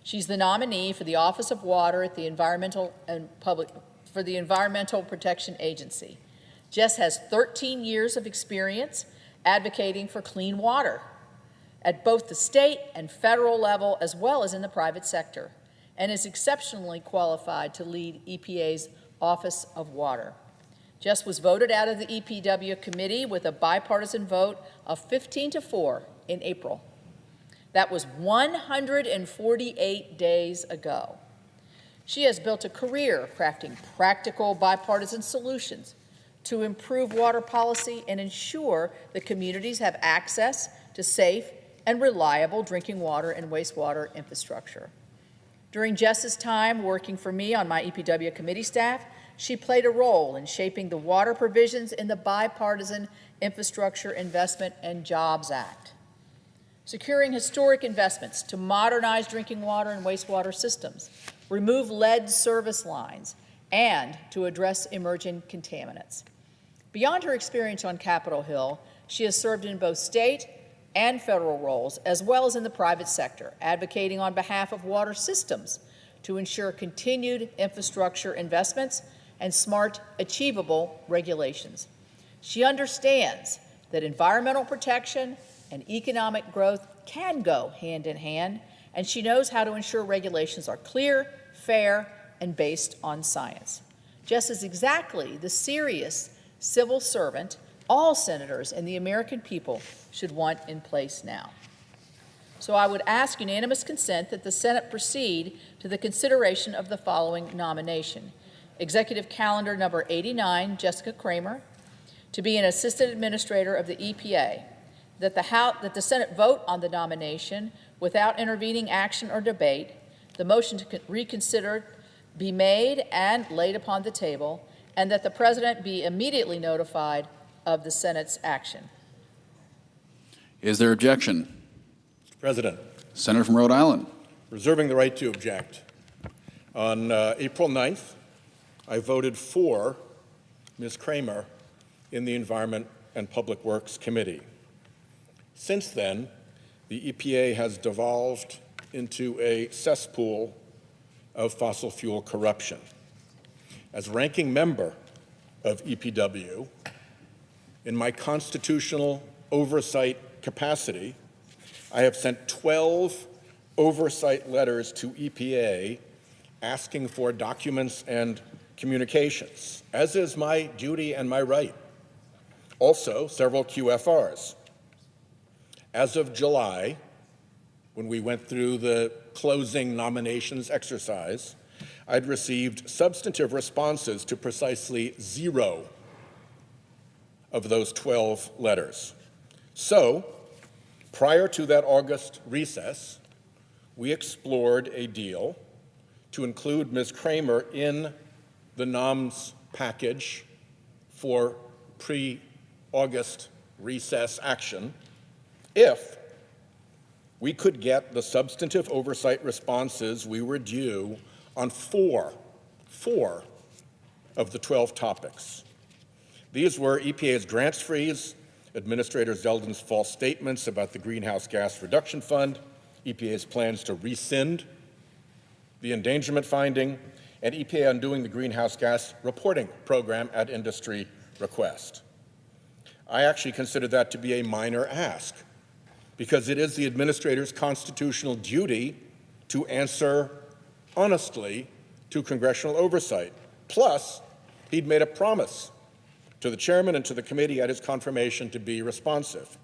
She's the nominee for the Office of Water at the Environmental Protection Agency. Jess has 13 years of experience advocating for clean water at both the state and federal level, as well as in the private sector, and is exceptionally qualified to lead EPA's Office of Water. Jess was voted out of the EPW committee with a bipartisan vote of 15-4 in April. That was 148 days ago. She has built a career crafting practical bipartisan solutions to improve water policy and ensure that communities have access to safe and reliable drinking water and wastewater infrastructure. During Jess's time working for me on my EPW committee staff, she played a role in shaping the water provisions in the Bipartisan Infrastructure Investment and Jobs Act, securing historic investments to modernize drinking water and wastewater systems, remove lead service lines, and to address emerging contaminants. Beyond her experience on Capitol Hill, she has served in both state and federal roles, as well as in the private sector, advocating on behalf of water systems to ensure continued infrastructure investments and smart, achievable regulations. She understands that environmental protection and economic growth can go hand in hand, and she knows how to ensure regulations are clear, fair, and based on science. Jess is exactly the serious civil servant all senators and the American people should want in place now. So I would ask unanimous consent that the Senate proceed to the consideration of the following nomination. Executive Calendar Number 89, Jessica Kramer, to be an Assistant Administrator of the EPA, that the Senate vote on the nomination without intervening action or debate, the motion to reconsider be made and laid upon the table, and that the President be immediately notified of the Senate's action. Is there objection? Mr. President, Senator from Rhode Island. reserving the right to object. On April 9th, I voted for Ms. Kramer in the Environment and Public Works Committee. Since then, the EPA has devolved into a cesspool of fossil fuel corruption. As ranking member of EPW, in my constitutional oversight capacity, I have sent 12 oversight letters to EPA asking for documents and communications, as is my duty and my right. Also, several QFRs. As of July, when we went through the closing nominations exercise, I'd received substantive responses to precisely 0 of those 12 letters. So, prior to that August recess, we explored a deal to include Ms. Kramer in the NOMS package for pre-August recess action if we could get the substantive oversight responses we were due on four of the 12 topics. These were EPA's grants freeze, Administrator Zeldin's false statements about the Greenhouse Gas Reduction Fund, EPA's plans to rescind the endangerment finding, and EPA undoing the greenhouse gas reporting program at industry request. I actually consider that to be a minor ask, because it is the administrator's constitutional duty to answer honestly to congressional oversight. Plus, he'd made a promise to the chairman and to the committee at his confirmation to be responsive.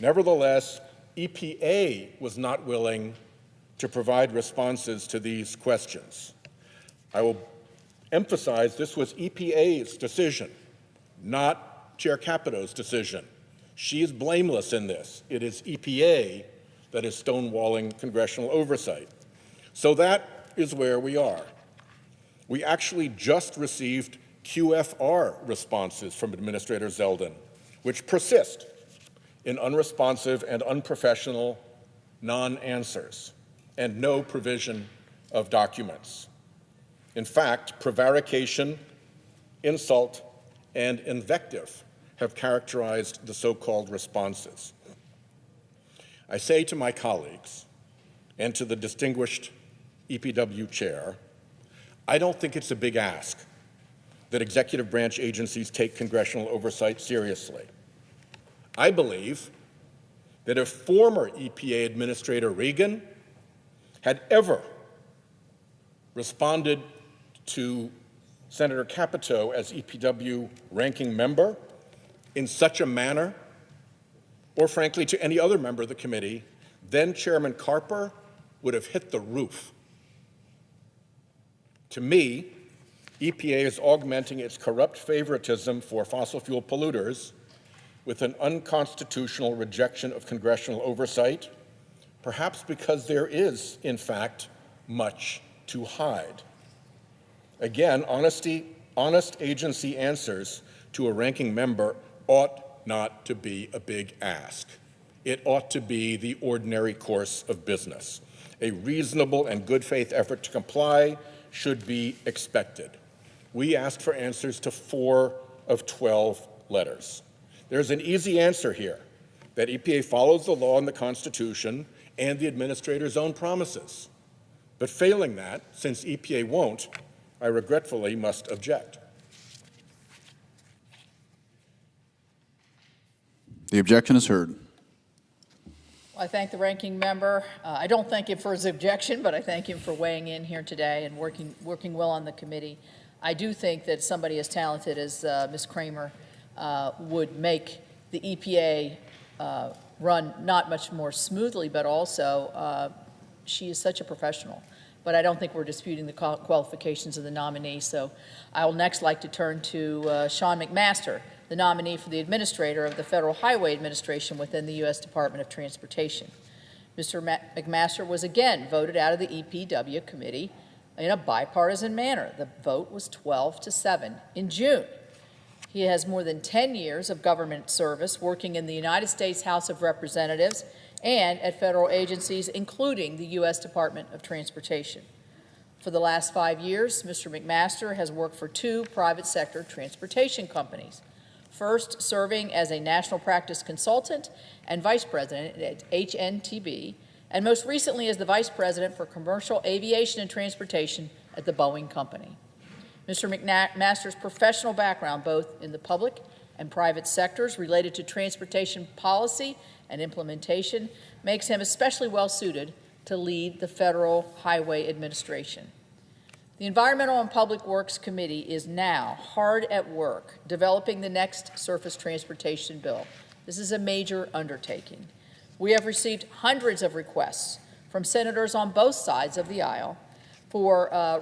Nevertheless, EPA was not willing to provide responses to these questions. I will emphasize this was EPA's decision, not Chair Capito's decision. She is blameless in this. It is EPA that is stonewalling congressional oversight. So that is where we are. We actually just received QFR responses from Administrator Zeldin, which persist in unresponsive and unprofessional non-answers and no provision of documents. In fact, prevarication, insult, and invective have characterized the so-called responses. I say to my colleagues and to the distinguished EPW chair, I don't think it's a big ask that executive branch agencies take congressional oversight seriously. I believe that if former EPA Administrator Regan had ever responded to Senator Capito as EPW ranking member in such a manner, or frankly to any other member of the committee, then Chairman Carper would have hit the roof. To me, EPA is augmenting its corrupt favoritism for fossil fuel polluters with an unconstitutional rejection of congressional oversight, perhaps because there is, in fact, much to hide. Again, honest agency answers to a ranking member ought not to be a big ask. It ought to be the ordinary course of business. A reasonable and good faith effort to comply should be expected. We asked for answers to 4 of 12 letters. There's an easy answer here, that EPA follows the law and the Constitution and the administrator's own promises. But failing that, since EPA won't, I regretfully must object. The objection is heard. Well, I thank the ranking member. I don't thank him for his objection, but I thank him for weighing in here today and working well on the committee. I do think that somebody as talented as Ms. Kramer would make the EPA run not much more smoothly, but also she is such a professional. But I don't think we're disputing the qualifications of the nominee. So I will next like to turn to Sean McMaster, the nominee for the administrator of the Federal Highway Administration within the U.S. Department of Transportation. Mr. McMaster was again voted out of the EPW committee in a bipartisan manner. The vote was 12-7 in June. He has more than 10 years of government service working in the United States House of Representatives and at federal agencies, including the U.S. Department of Transportation. For the last 5 years, Mr. McMaster has worked for 2 private sector transportation companies, first serving as a national practice consultant and vice president at HNTB, and most recently as the vice president for commercial aviation and transportation at the Boeing Company. Mr. McMaster's professional background, both in the public and private sectors related to transportation policy and implementation, makes him especially well suited to lead the Federal Highway Administration. The Environmental and Public Works Committee is now hard at work developing the next surface transportation bill. This is a major undertaking. We have received hundreds of requests from senators on both sides of the aisle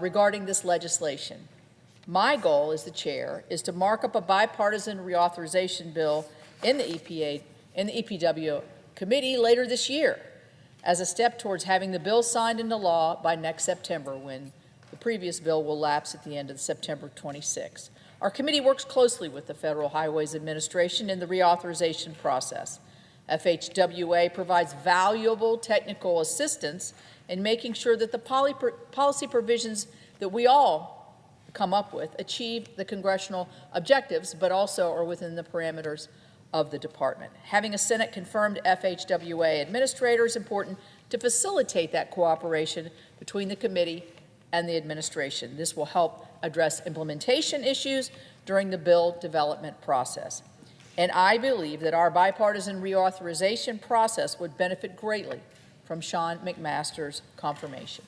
regarding this legislation. My goal as the chair is to mark up a bipartisan reauthorization bill in the EPW committee later this year as a step towards having the bill signed into law by next September, when the previous bill will lapse at the end of September 26. Our committee works closely with the Federal Highways Administration in the reauthorization process. FHWA provides valuable technical assistance in making sure that the policy provisions that we all come up with achieve the congressional objectives, but also are within the parameters of the department. Having a Senate-confirmed FHWA administrator is important to facilitate that cooperation between the committee and the administration. This will help address implementation issues during the bill development process. And I believe that our bipartisan reauthorization process would benefit greatly from Sean McMaster's confirmation.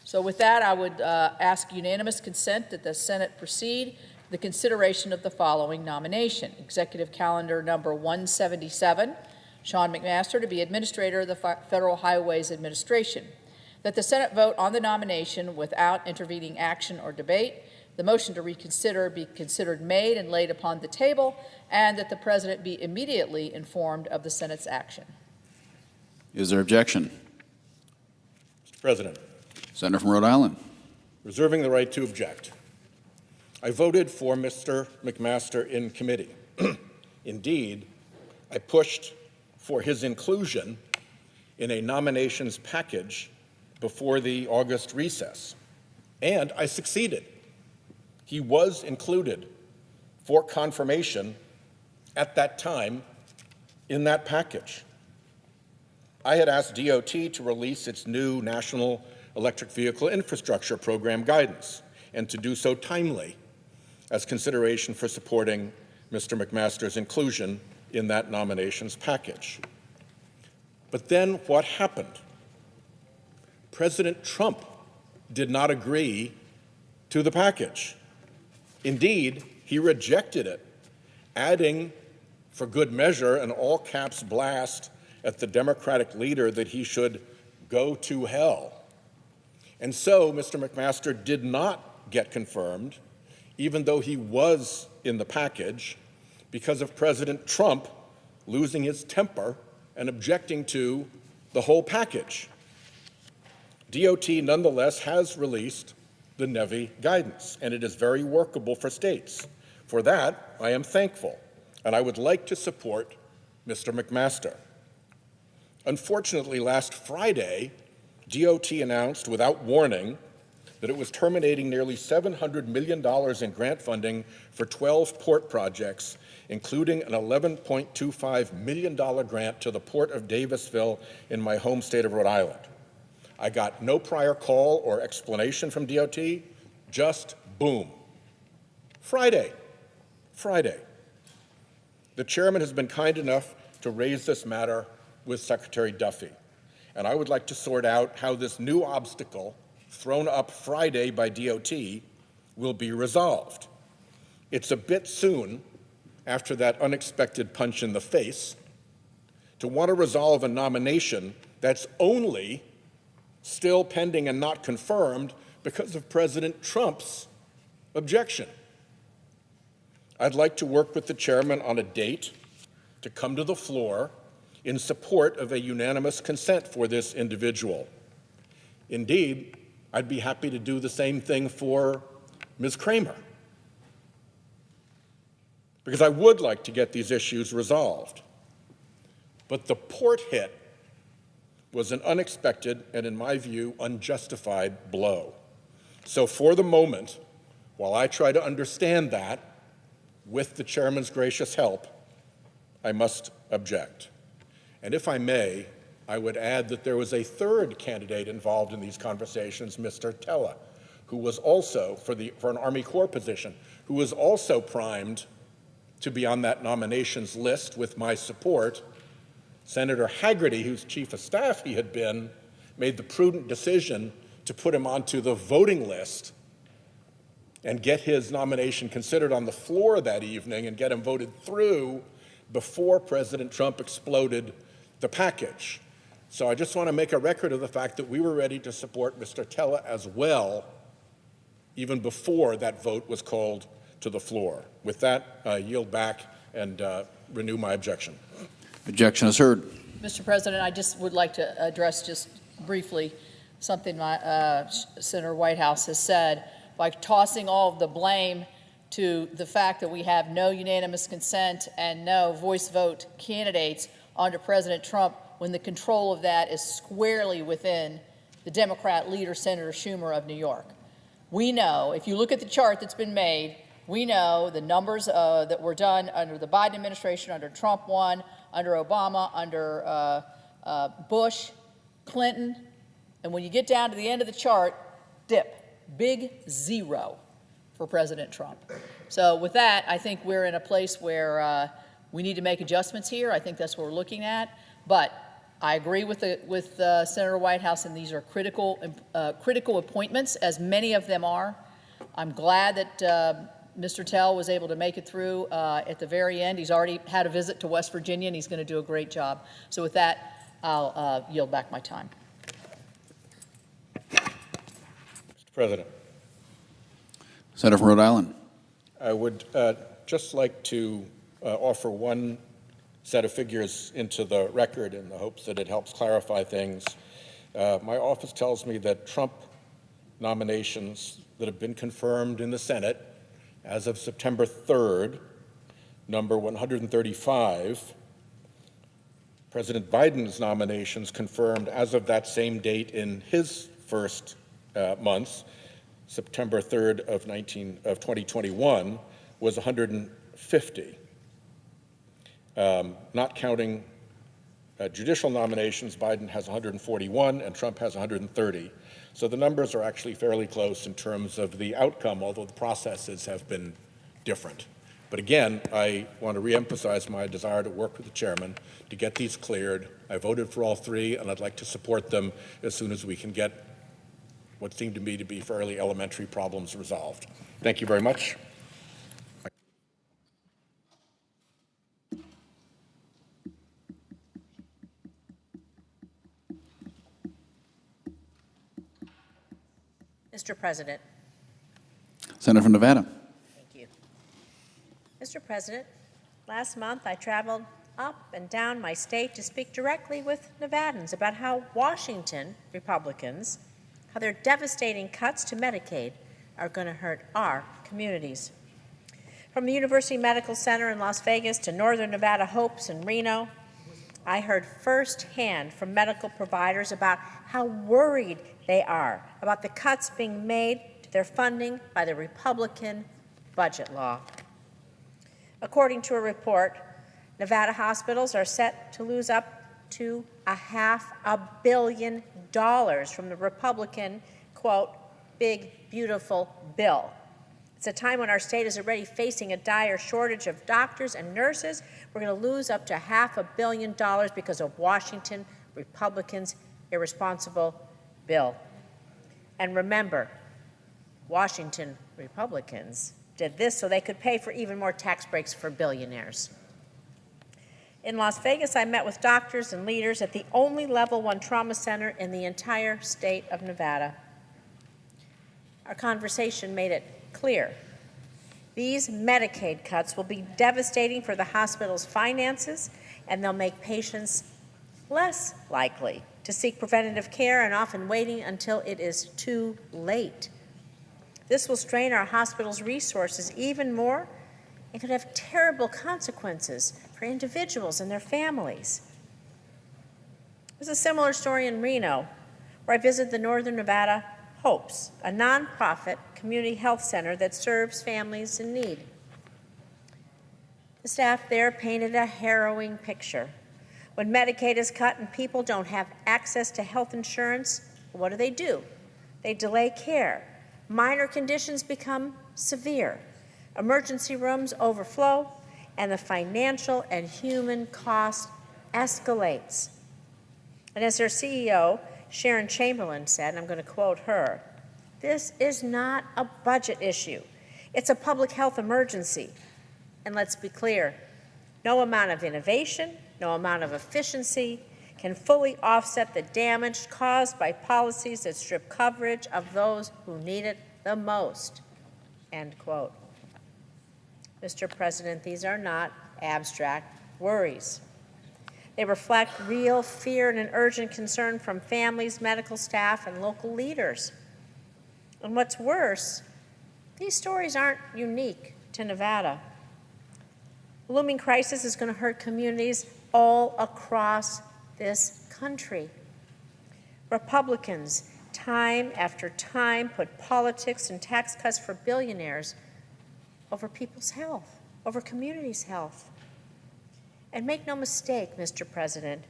So with that, I would ask unanimous consent that the Senate proceed the consideration of the following nomination. Executive Calendar Number 177, Sean McMaster to be Administrator of the Federal Highways Administration. That the Senate vote on the nomination without intervening action or debate. The motion to reconsider be considered made and laid upon the table, and that the President be immediately informed of the Senate's action. Is there objection? Mr. President. Senator from Rhode Island. Reserving the right to object. I voted for Mr. McMaster in committee. Indeed, I pushed for his inclusion in a nominations package before the August recess, and I succeeded. He was included for confirmation at that time in that package. I had asked DOT to release its new National Electric Vehicle Infrastructure Program guidance, and to do so timely as consideration for supporting Mr. McMaster's inclusion in that nominations package. But then what happened? President Trump did not agree to the package. Indeed, he rejected it, adding, for good measure, an all-caps blast at the Democratic leader that he should go to hell. And so Mr. McMaster did not get confirmed, even though he was in the package, because of President Trump losing his temper and objecting to the whole package. DOT nonetheless has released the NEVI guidance, and it is very workable for states. For that, I am thankful, and I would like to support Mr. McMaster. Unfortunately, last Friday, DOT announced without warning that it was terminating nearly $700 million in grant funding for 12 port projects, including an $11.25 million grant to the Port of Davisville in my home state of Rhode Island. I got no prior call or explanation from DOT, just boom. Friday. The chairman has been kind enough to raise this matter with Secretary Duffy, and I would like to sort out how this new obstacle thrown up Friday by DOT will be resolved. It's a bit soon after that unexpected punch in the face to want to resolve a nomination that's only still pending and not confirmed because of President Trump's objection. I'd like to work with the chairman on a date to come to the floor in support of a unanimous consent for this individual. Indeed, I'd be happy to do the same thing for Ms. Kramer, because I would like to get these issues resolved. But the port hit was an unexpected and, in my view, unjustified blow. So for the moment, while I try to understand that, with the chairman's gracious help, I must object. And if I may, I would add that there was a third candidate involved in these conversations, Mr. Tella, who was also, for an Army Corps position, who was also primed to be on that nominations list with my support. Senator Hagerty, whose chief of staff he had been, made the prudent decision to put him onto the voting list and get his nomination considered on the floor that evening and get him voted through before President Trump exploded the package. So I just want to make a record of the fact that we were ready to support Mr. Tella as well, even before that vote was called to the floor. With that, I yield back and renew my objection. Objection is heard. Mr. President, I just would like to address just briefly something Senator Whitehouse has said by tossing all of the blame to the fact that we have no unanimous consent and no voice vote candidates under President Trump, when the control of that is squarely within the Democrat leader, Senator Schumer of New York. We know, if you look at the chart that's been made, we know the numbers that were done under the Biden administration, under Trump 1, under Obama, under Bush, Clinton, and when you get down to the end of the chart, dip, big zero for President Trump. So with that, I think we're in a place where we need to make adjustments here. I think that's what we're looking at. But I agree with Senator Whitehouse, and these are critical appointments, as many of them are. I'm glad that Mr. Tell was able to make it through at the very end. He's already had a visit to West Virginia, and he's going to do a great job. So with that, I'll yield back my time. Mr. President. Senator from Rhode Island. I would just like to offer one set of figures into the record in the hopes that it helps clarify things. My office tells me that Trump nominations that have been confirmed in the Senate as of September 3rd, number 135. President Biden's nominations confirmed as of that same date in his first months, September 3rd of 2021, was 150. Not counting judicial nominations, Biden has 141 and Trump has 130. So the numbers are actually fairly close in terms of the outcome, although the processes have been different. But again, I want to reemphasize my desire to work with the chairman to get these cleared. I voted for all three, and I'd like to support them as soon as we can get what seem to me to be fairly elementary problems resolved. Thank you very much. Mr. President. Senator from Nevada. Thank you. Mr. President, last month I traveled up and down my state to speak directly with Nevadans about how Washington Republicans, how their devastating cuts to Medicaid are going to hurt our communities. From the University Medical Center in Las Vegas to Northern Nevada Hopes in Reno, I heard firsthand from medical providers about how worried they are about the cuts being made to their funding by the Republican budget law. According to a report, Nevada hospitals are set to lose up to $500 million from the Republican, quote, big, beautiful bill. It's a time when our state is already facing a dire shortage of doctors and nurses. We're going to lose up to $500 million because of Washington Republicans' irresponsible bill. And remember, Washington Republicans did this so they could pay for even more tax breaks for billionaires. In Las Vegas, I met with doctors and leaders at the only Level 1 trauma center in the entire state of Nevada. Our conversation made it clear. These Medicaid cuts will be devastating for the hospital's finances, and they'll make patients less likely to seek preventative care and often waiting until it is too late. This will strain our hospital's resources even more and could have terrible consequences for individuals and their families. There's a similar story in Reno, where I visited the Northern Nevada Hopes, a nonprofit community health center that serves families in need. The staff there painted a harrowing picture. When Medicaid is cut and people don't have access to health insurance, what do? They delay care. Minor conditions become severe. Emergency rooms overflow, and the financial and human cost escalates. And as their CEO, Sharon Chamberlain, said, and I'm going to quote her, "This is not a budget issue. It's a public health emergency." And let's be clear, no amount of innovation, no amount of efficiency can fully offset the damage caused by policies that strip coverage of those who need it the most, end quote. Mr. President, these are not abstract worries. They reflect real fear and an urgent concern from families, medical staff, and local leaders. And what's worse, these stories aren't unique to Nevada. The looming crisis is going to hurt communities all across this country. Republicans, time after time, put politics and tax cuts for billionaires over people's health, over communities' health. And make no mistake, Mr. President,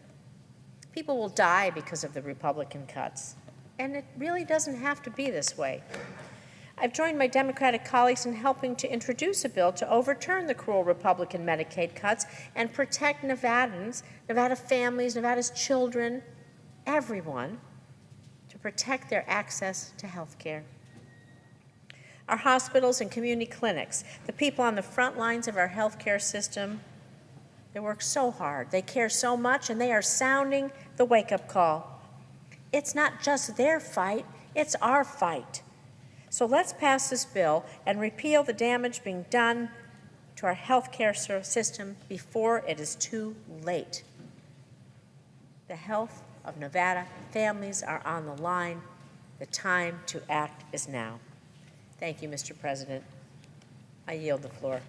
people will die because of the Republican cuts. And it really doesn't have to be this way. I've joined my Democratic colleagues in helping to introduce a bill to overturn the cruel Republican Medicaid cuts and protect Nevadans, Nevada families, Nevada's children, everyone, to protect their access to health care. Our hospitals and community clinics, the people on the front lines of our health care system, they work so hard, they care so much, and they are sounding the wake-up call. It's not just their fight, it's our fight. So let's pass this bill and repeal the damage being done to our health care system before it is too late. The health of Nevada families are on the line. The time to act is now. Thank you, Mr. President. I yield the floor.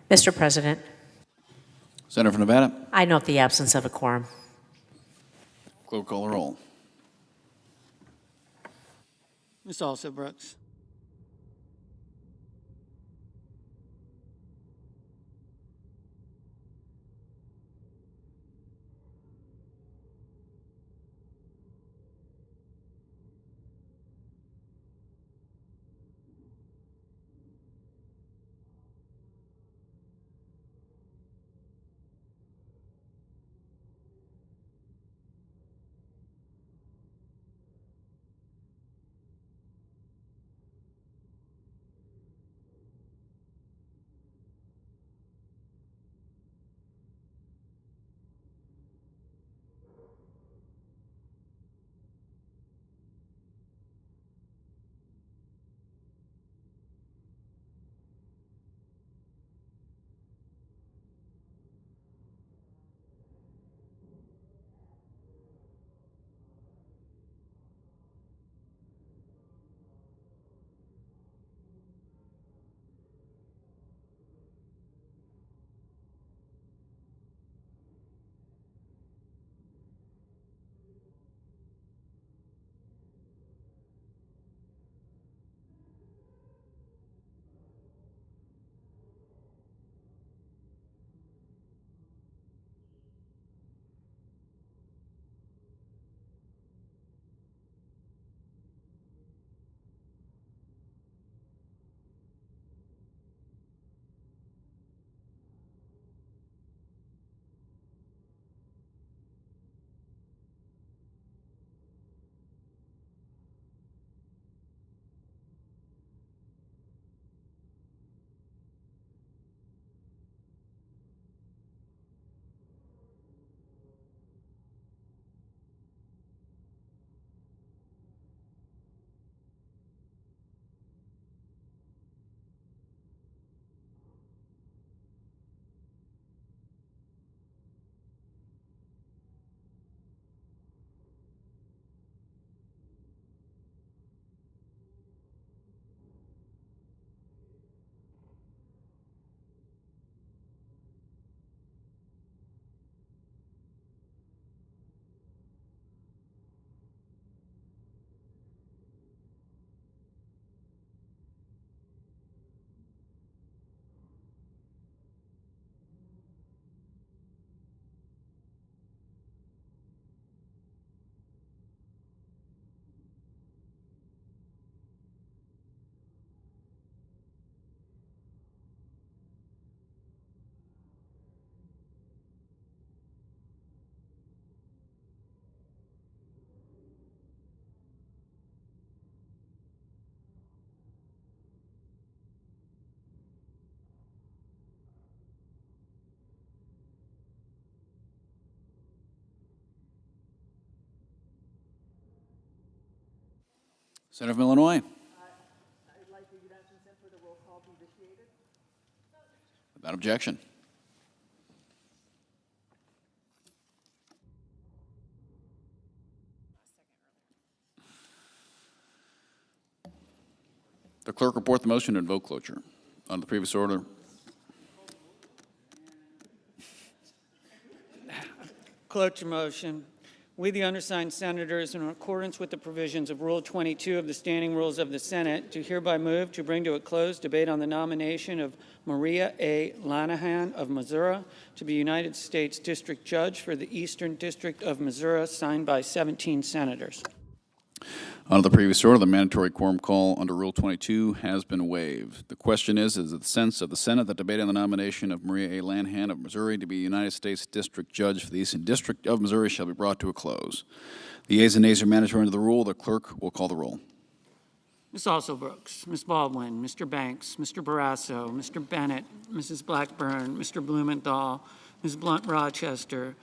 Mr. President, Senator from Nevada. I note the absence of a quorum. Clerk call the roll. Ms. Also Brooks. Senator from Illinois. Without objection. The clerk report the motion and vote cloture. On the previous order, Cloture motion. We, the undersigned senators, in accordance with the provisions of Rule 22 of the Standing Rules of the Senate, do hereby move to bring to a close debate on the nomination of Maria A. Lanahan of Missouri to be United States District Judge for the Eastern District of Missouri, signed by 17 senators. under the previous order, the mandatory quorum call under Rule 22 has been waived. The question is it the sense of the Senate that debate on the nomination of Maria A. Lanahan of Missouri to be United States District Judge for the Eastern District of Missouri shall be brought to a close. The yeas and nays are mandatory under the rule. The clerk will call the roll. Ms. Alsobrooks, Ms. Baldwin, Mr. Banks, Mr. Barrasso, Mr. Bennett, Mrs. Blackburn, Mr. Blumenthal, Ms. Blunt-Rochester,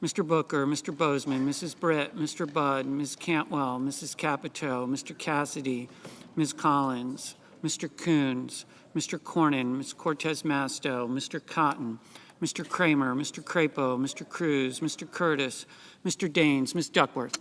Mr. Booker, Mr. Bozeman, Mrs. Britt, Mr. Budd, Ms. Cantwell, Mrs. Capito, Mr. Cassidy, Ms. Collins, Mr. Coons, Mr. Cornyn, Ms. Cortez Masto, Mr. Cotton, Mr. Kramer, Mr. Crapo, Mr. Cruz, Mr. Curtis, Mr. Daines, Ms. Duckworth.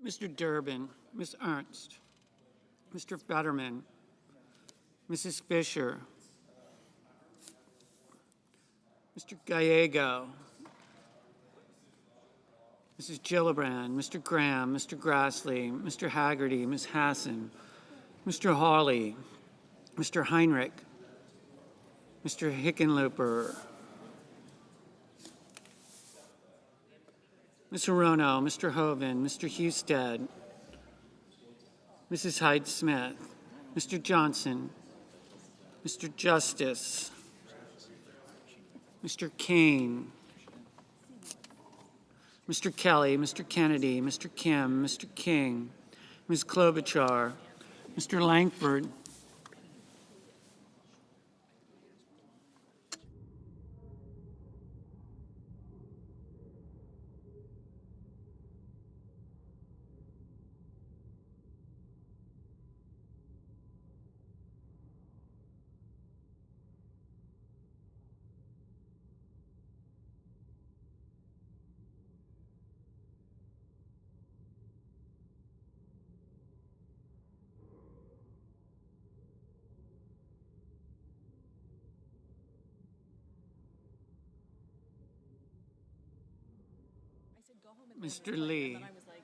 Mr. Durbin, Ms. Ernst, Mr. Fetterman, Mrs. Fisher, Mr. Gallego, Mrs. Gillibrand, Mr. Graham, Mr. Grassley, Mr. Haggerty, Ms. Hassan, Mr. Hawley, Mr. Heinrich, Mr. Hickenlooper, Ms. Hirono, Mr. Hoven, Mr. Husted, Mrs. Hyde-Smith, Mr. Johnson, Mr. Justice, Mr. Kane, Mr. Kelly, Mr. Kennedy, Mr. Kim, Mr. King, Ms. Klobuchar, Mr. Langford, Mr. Lee. I was like,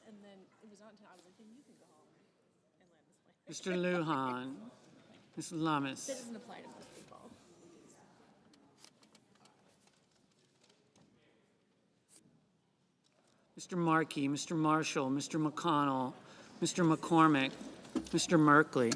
and then it was on until I was like, then you can go home and land this Mr. plane. Lujan. Ms. That Lummis. doesn't apply to most people. Mr. Markey, Mr. Marshall, Mr. McConnell, Mr. McCormick, Mr. Merkley.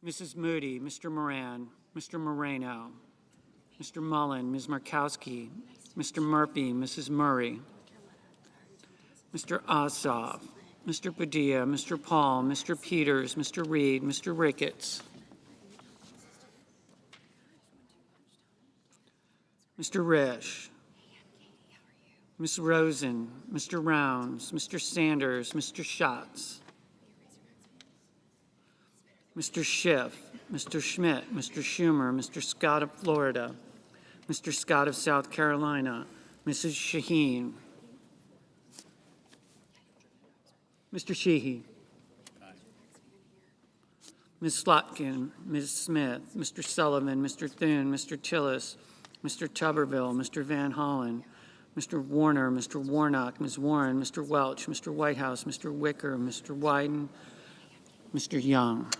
Mrs. Moody, Mr. Moran, Mr. Moreno, Mr. Mullen, Ms. Markowski, Mr. Murphy, Mrs. Murray, Mr. Ossoff, Mr. Padilla, Mr. Paul, Mr. Peters, Mr. Reed, Mr. Ricketts, Mr. Risch, Ms. Rosen, Mr. Rounds, Mr. Sanders, Mr. Schatz, Mr. Schiff, Mr. Schmidt, Mr. Schumer, Mr. Scott of Florida, Mr. Scott of South Carolina, Mrs. Shaheen, Mr. Sheehy, Ms. Slotkin, Ms. Smith, Mr. Sullivan, Mr. Thune, Mr. Tillis, Mr. Tuberville, Mr. Van Hollen, Mr. Warner, Mr. Warnock, Ms. Warren, Mr. Welch, Mr. Whitehouse, Mr. Wicker, Mr. Wyden, Mr. Young.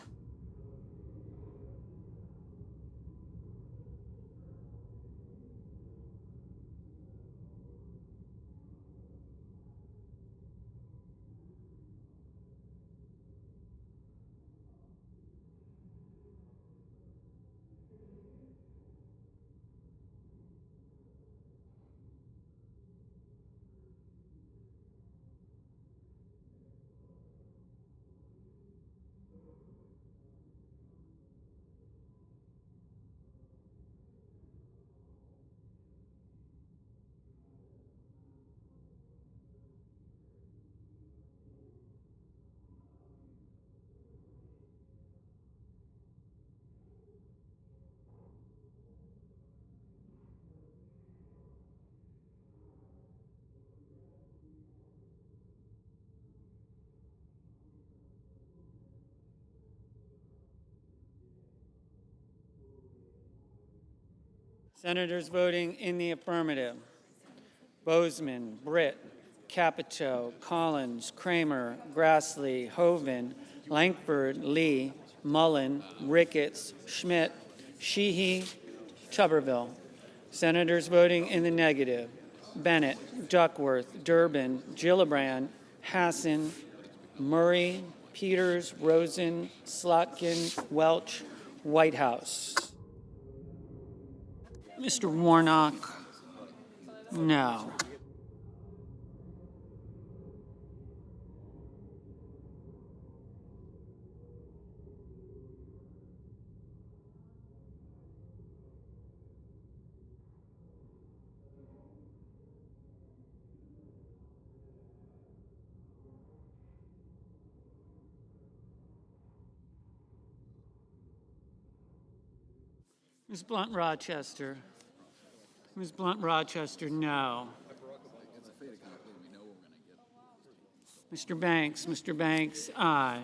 Senators voting in the affirmative: Bozeman, Britt, Capito, Collins, Kramer, Grassley, Hoven, Lankford, Lee, Mullen, Ricketts, Schmidt, Sheehy, Tuberville. Senators voting in the negative: Bennett, Duckworth, Durbin, Gillibrand, Hassan, Murray, Peters, Rosen, Slotkin, Welch, Whitehouse. Mr. Warnock, no. Ms. Blunt Rochester. Ms. Blunt Rochester, no. Mr. Banks, aye.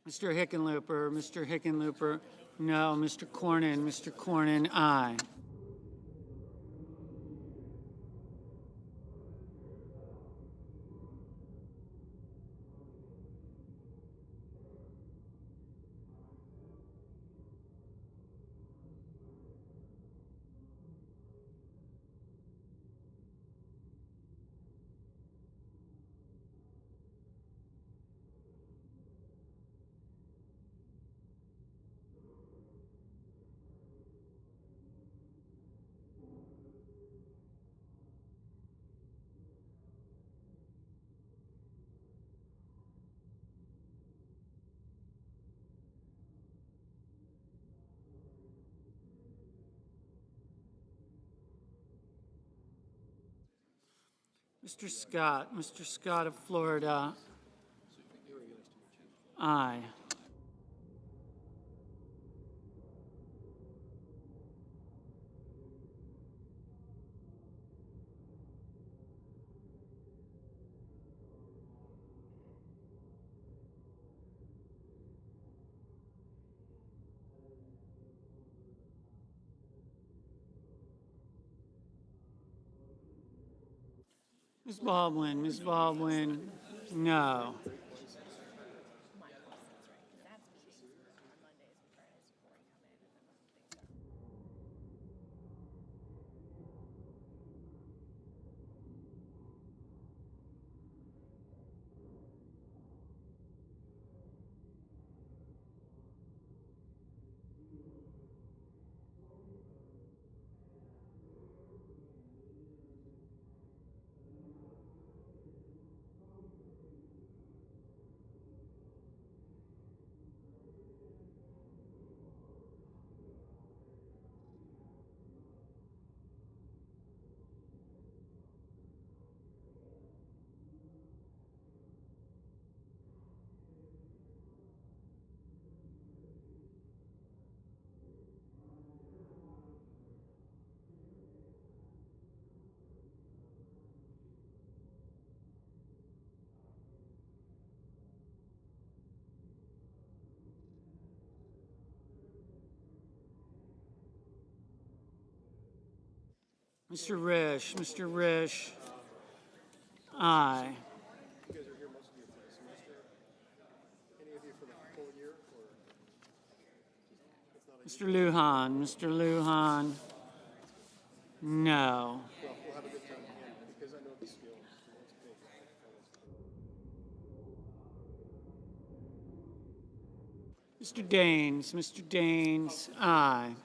Mr. Hickenlooper, no. Mr. Cornyn, aye. Mr. Scott of Florida, aye. Ms. Baldwin, no. Mr. Risch, aye. Mr. Lujan, no. Mr. Daines, aye.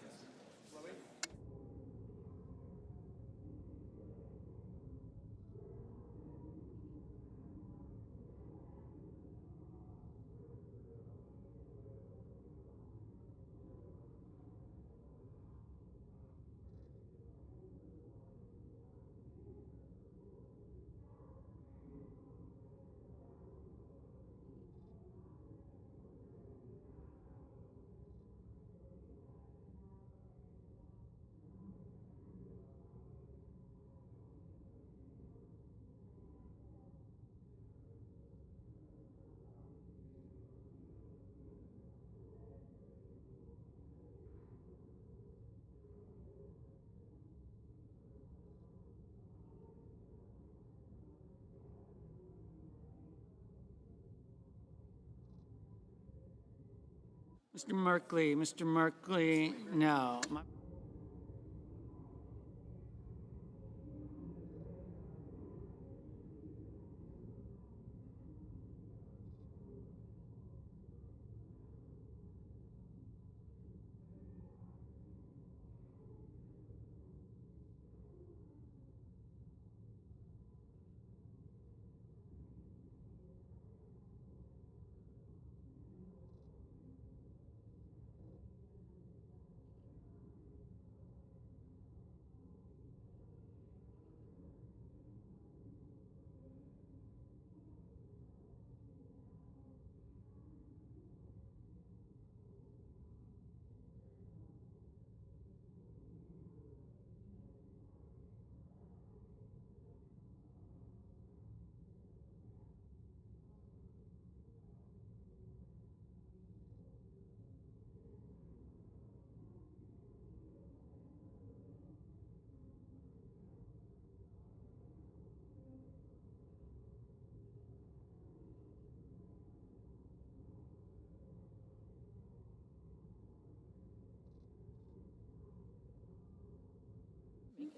Mr. Merkley, no.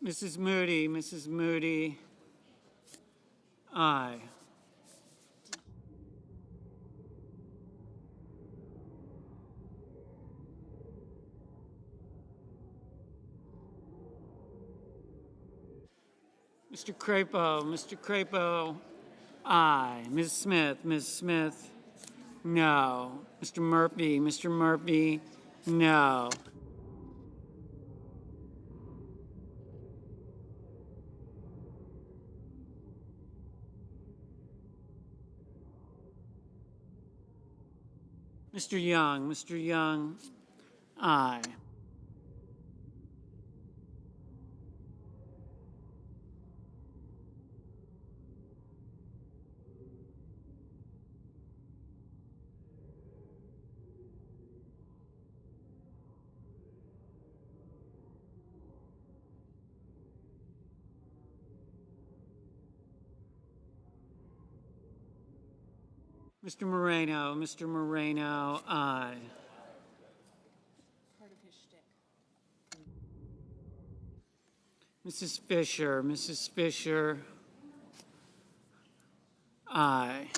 Mrs. Moody, aye. Mr. Crapo, aye. Ms. Smith, no. Mr. Murphy, no. Mr. Young, aye. Mr. Moreno, aye. Part of his shtick. Mrs. Fisher, aye.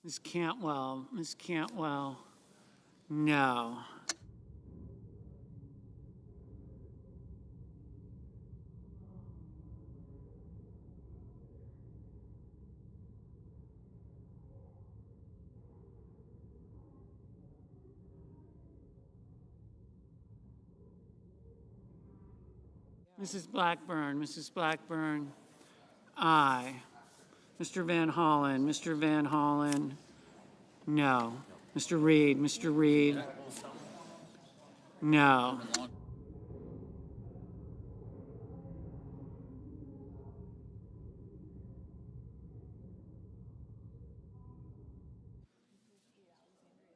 Ms. Cantwell, no. Mrs. Blackburn, aye. Mr. Van Hollen, no. Mr. Reed, no.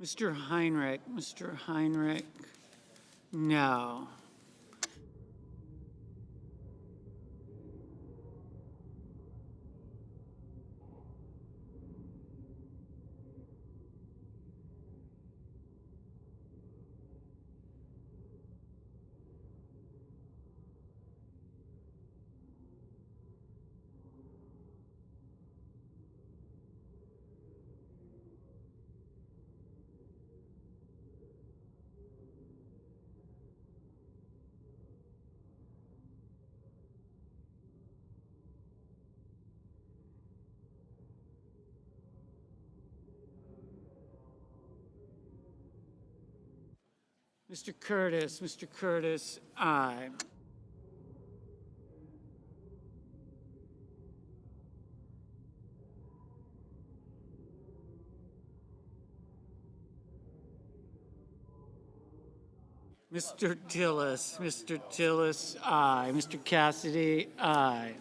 Mr. Heinrich, no. Mr. Curtis, aye. Mr. Tillis, aye. Mr. Cassidy, aye.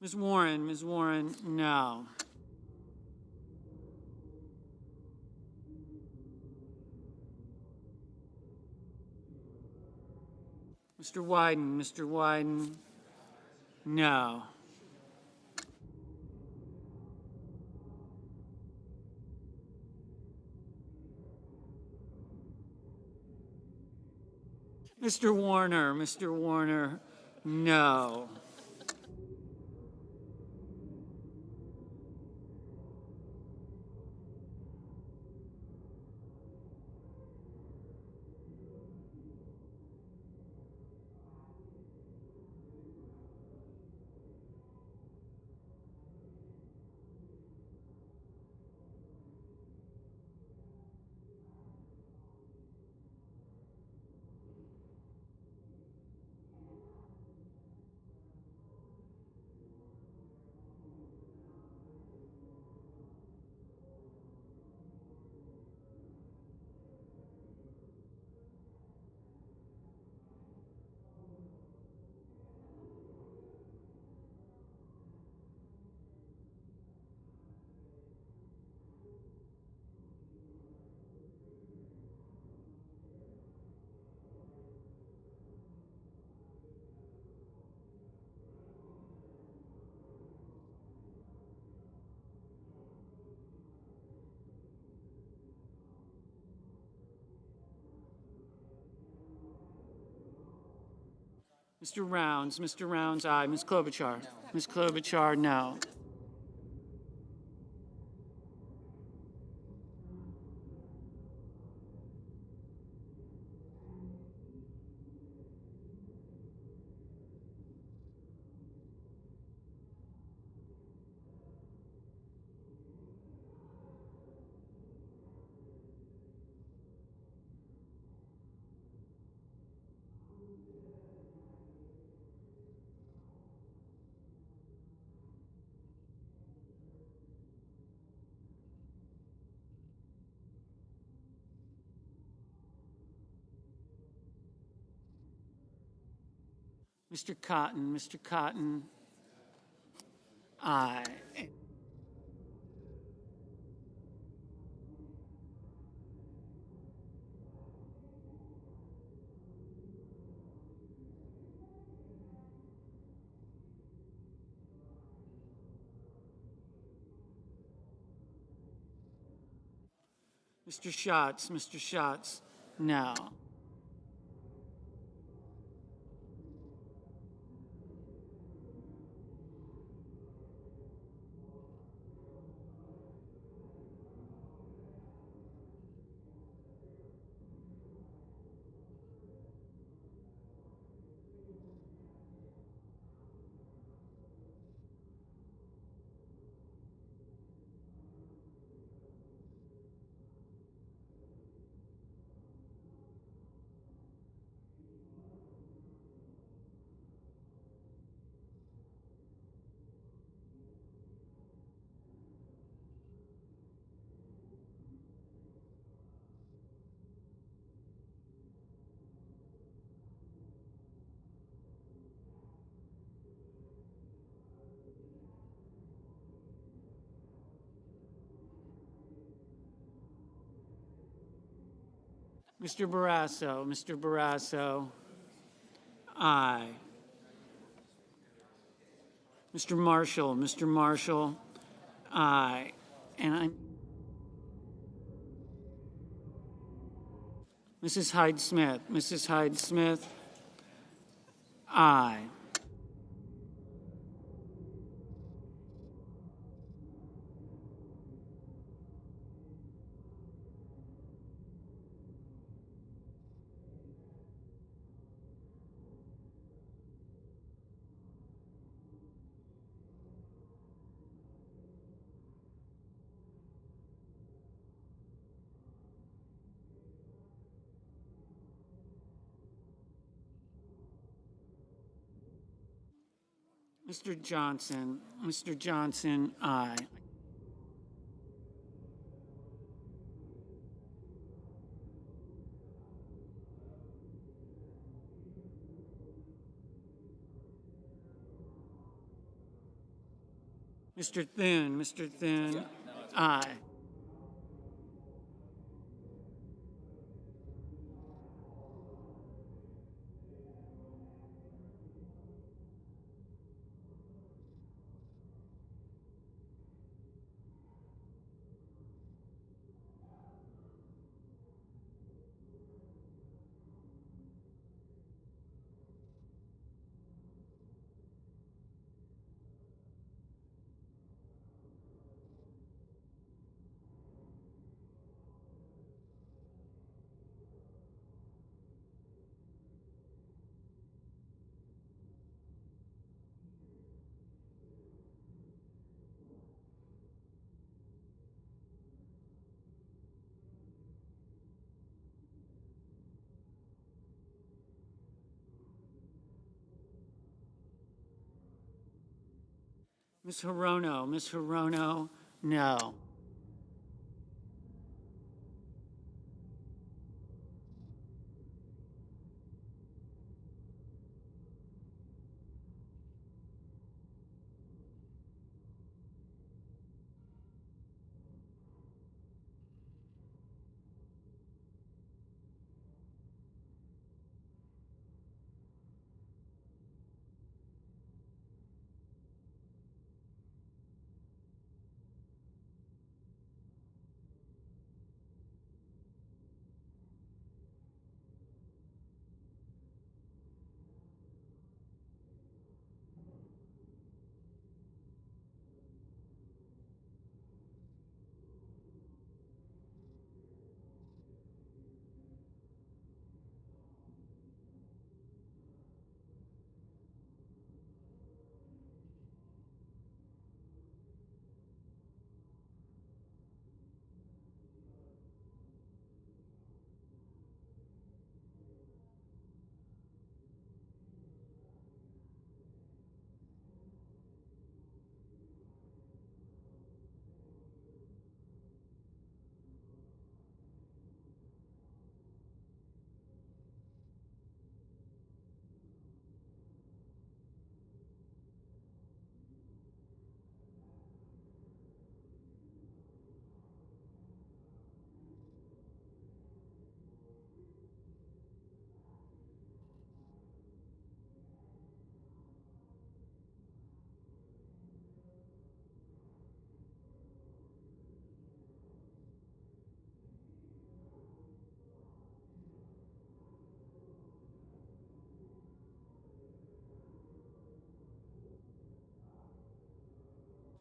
Ms. Warren, no. Mr. Wyden, no. Mr. Warner, no. Mr. Rounds, aye. Ms. Klobuchar? Ms. Klobuchar, no. Mr. Cotton, aye. Mr. Schatz, no. Mr. Barrasso, aye. Mr. Marshall, aye. And I'm Mrs. Hyde Smith, aye. Mr. Johnson, aye. Mr. Thune, aye. Ms. Hirono, no.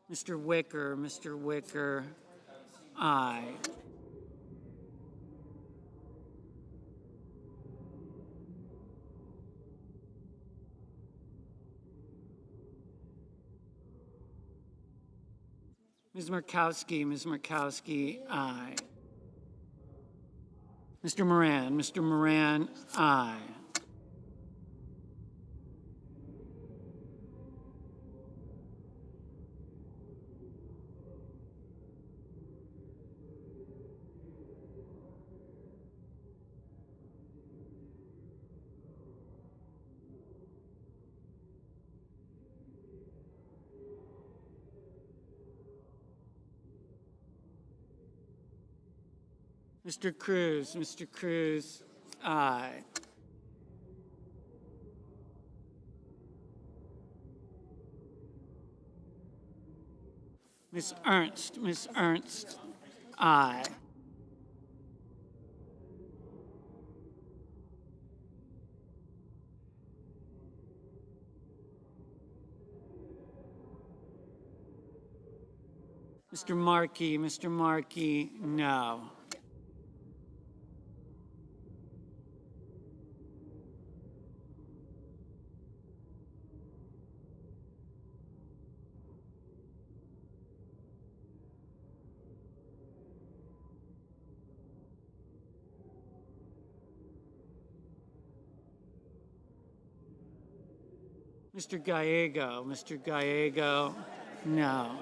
Mr. Wicker, aye. Ms. Murkowski, aye. Mr. Moran, aye. Mr. Cruz, aye. Ms. Ernst, aye. Mr. Markey, no. Mr. Gallego, no.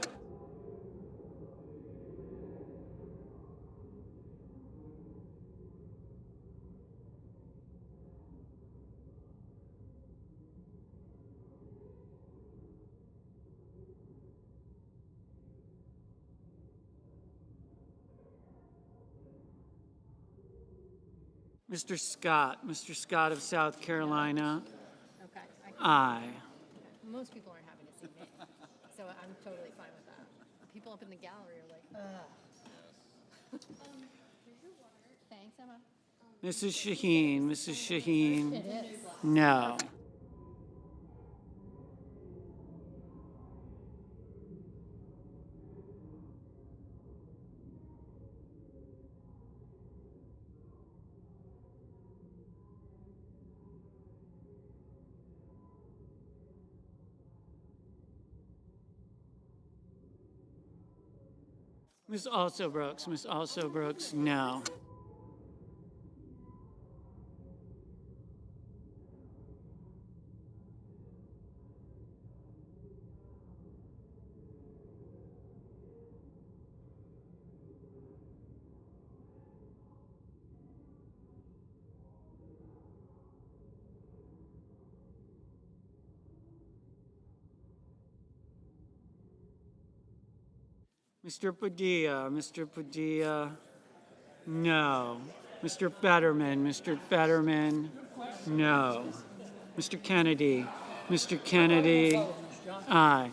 Mr. Scott of South Carolina, Okay. aye. Most people aren't having to see me, so I'm totally fine with that. People up in the gallery are like, ugh. Thanks, Emma. Mrs. Shaheen, It is. no. Ms. Also Brooks, no. Mr. Padilla, no. Mr. Fetterman, no. Mr. Kennedy, aye.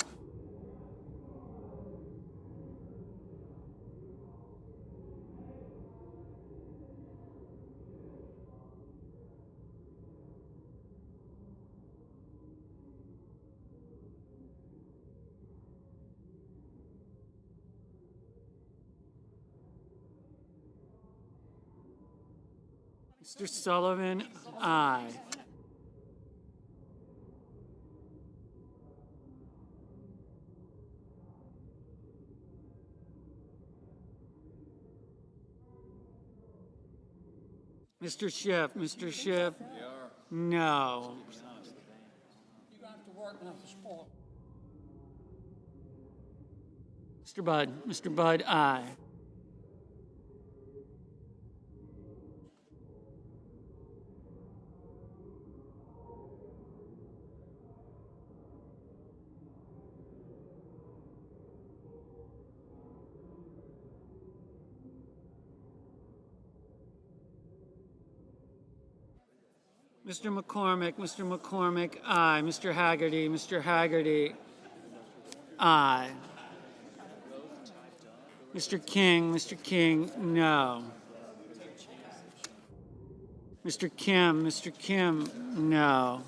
Mr. Sullivan, aye. Mr. Schiff, no. Mr. Budd, aye. Mr. McCormick, aye. Mr. Haggerty, aye. Mr. King, no. Mr. Kim, no.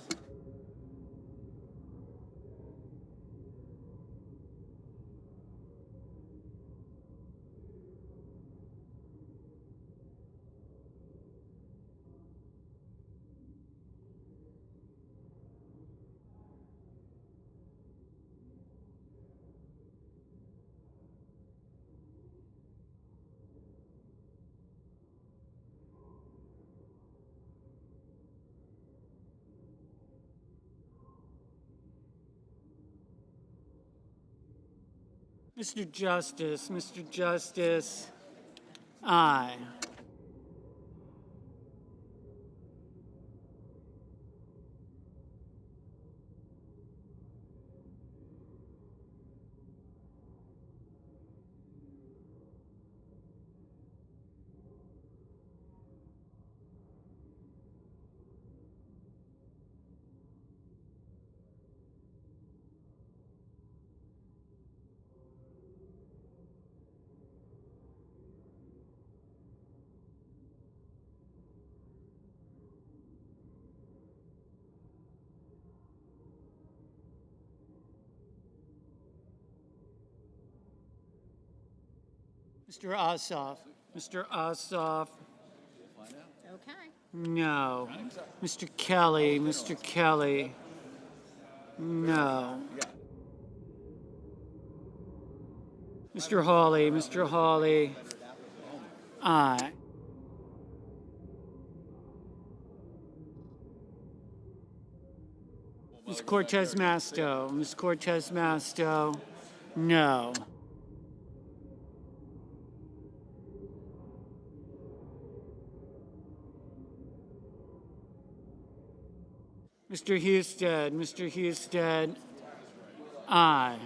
Mr. Justice, aye. Mr. Ossoff. Mr. Ossoff. Okay. No. Mr. Kelly. Mr. Kelly. No. Mr. Hawley. Mr. Hawley. Aye. Ms. Cortez Masto. Ms. Cortez Masto. No. Mr. Husted. Mr. Husted. Aye.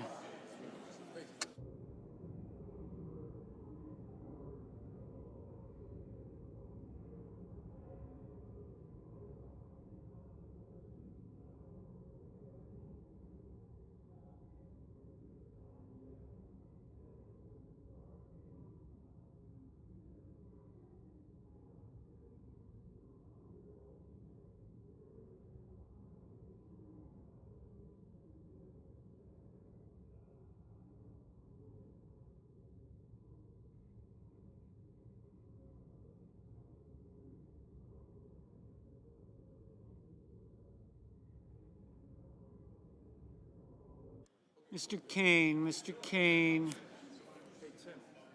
Mr. Kane. Mr. Kane.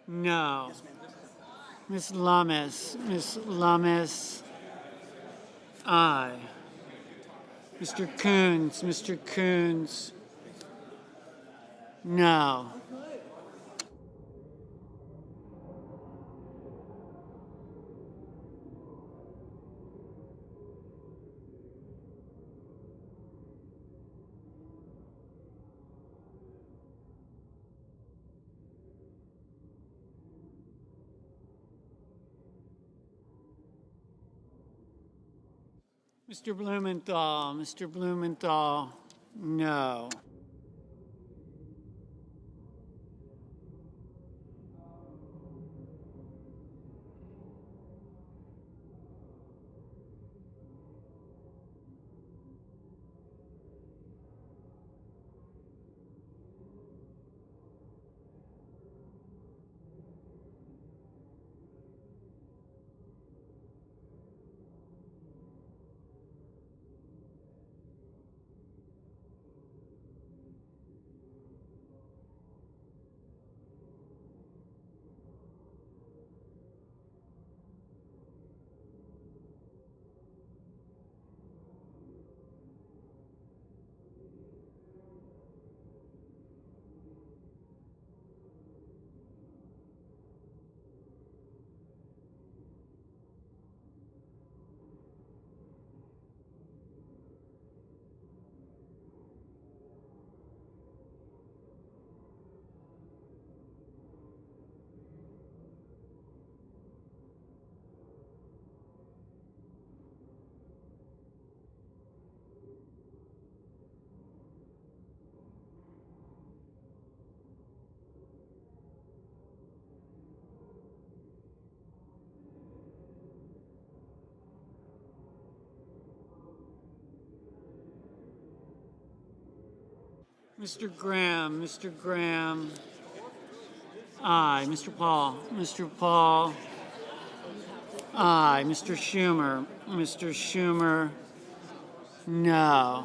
No. Ms. Lummis. Ms. Lummis. Aye. Mr. Coons. Mr. Coons. No. Mr. Blumenthal. Mr. Blumenthal. No. Mr. Graham. Mr. Graham. Aye. Mr. Paul. Mr. Paul. Aye. Mr. Schumer. Mr. Schumer. No.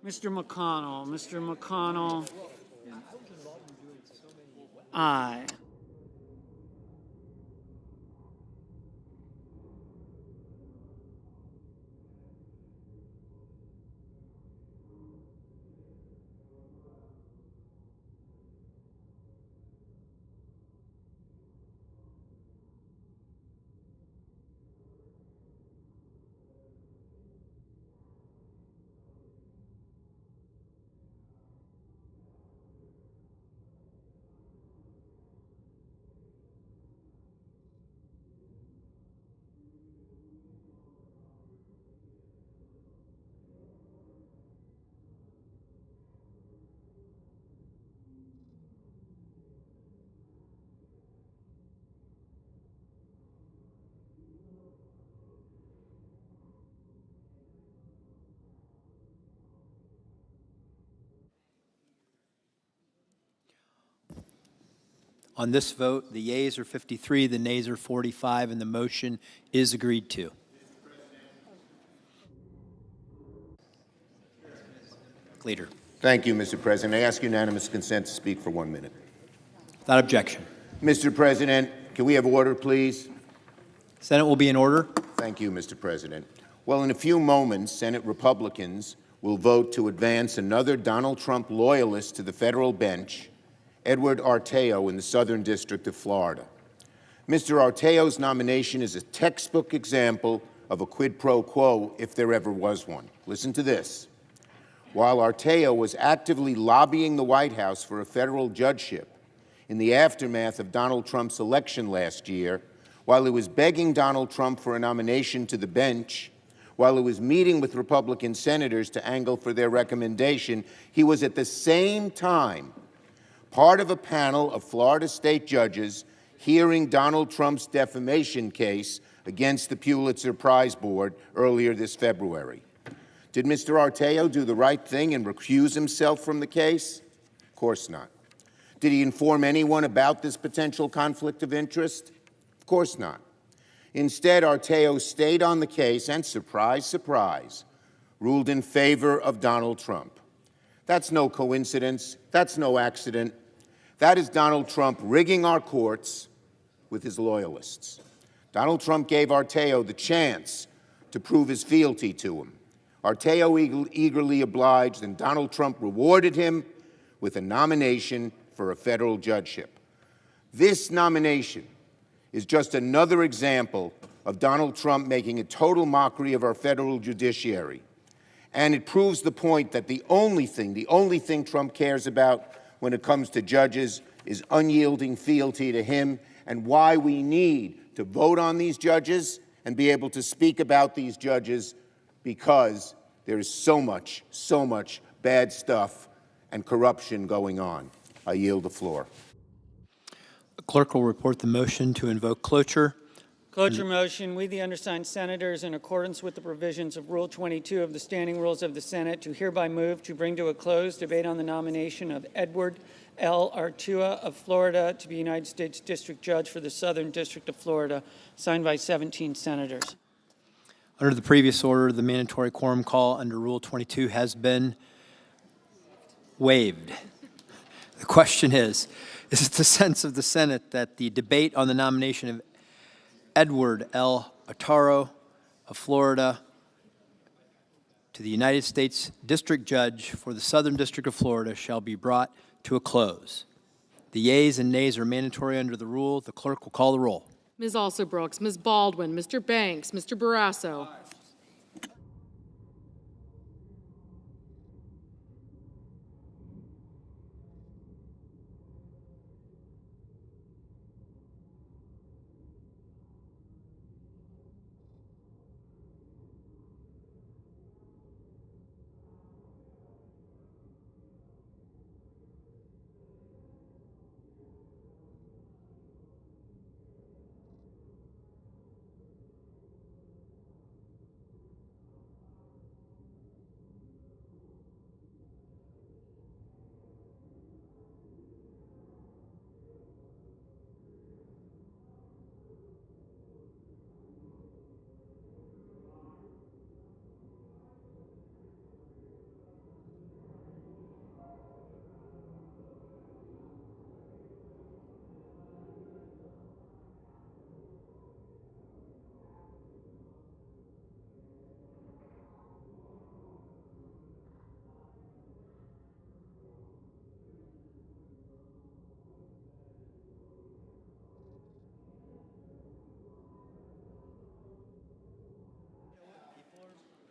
Mr. McConnell. Mr. McConnell. Aye. On this vote, the yeas are 53, the nays are 45, and the motion is agreed to. Leader. Thank you, Mr. President. I ask unanimous consent to speak for 1 minute. Without objection. Mr. President, can we have order, please? Senate will be in order. Thank you, Mr. President. Well, in a few moments, Senate Republicans will vote to advance another Donald Trump loyalist to the federal bench, Edward Arteo in the Southern District of Florida. Mr. Arteo's nomination is a textbook example of a quid pro quo, if there ever was one. Listen to this. While Arteo was actively lobbying the White House for a federal judgeship in the aftermath of Donald Trump's election last year, while he was begging Donald Trump for a nomination to the bench, while he was meeting with Republican senators to angle for their recommendation, he was at the same time part of a panel of Florida state judges hearing Donald Trump's defamation case against the Pulitzer Prize Board earlier this February. Did Mr. Arteo do the right thing and recuse himself from the case? Of course not. Did he inform anyone about this potential conflict of interest? Of course not. Instead, Arteo stayed on the case and, surprise, surprise, ruled in favor of Donald Trump. That's no coincidence. That's no accident. That is Donald Trump rigging our courts with his loyalists. Donald Trump gave Arteo the chance to prove his fealty to him. Arteo eagerly obliged, and Donald Trump rewarded him with a nomination for a federal judgeship. This nomination is just another example of Donald Trump making a total mockery of our federal judiciary. And it proves the point that the only thing Trump cares about when it comes to judges is unyielding fealty to him, and why we need to vote on these judges and be able to speak about these judges, because there is so much bad stuff and corruption going on. I yield the floor. The clerk will report the motion to invoke cloture. Cloture motion. We, the undersigned senators, in accordance with the provisions of Rule 22 of the Standing Rules of the Senate, do hereby move to bring to a close debate on the nomination of Edward L. Arteo of Florida to be United States District Judge for the Southern District of Florida, signed by 17 senators. Under the previous order, the mandatory quorum call under Rule 22 has been waived. The question is it the sense of the Senate that the debate on the nomination of Edward L. Arteo of Florida to the United States District Judge for the Southern District of Florida shall be brought to a close? The yeas and nays are mandatory under the rule. The clerk will call the roll. Ms. Alsobrooks, Ms. Baldwin, Mr. Banks, Mr. Barrasso.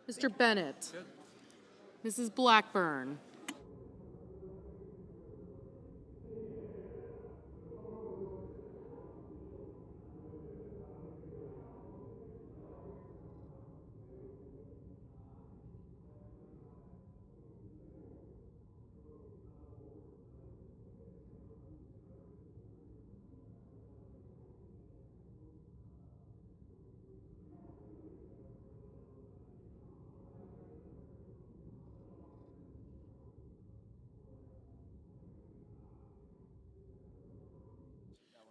Mr. Bennett. Mrs. Blackburn.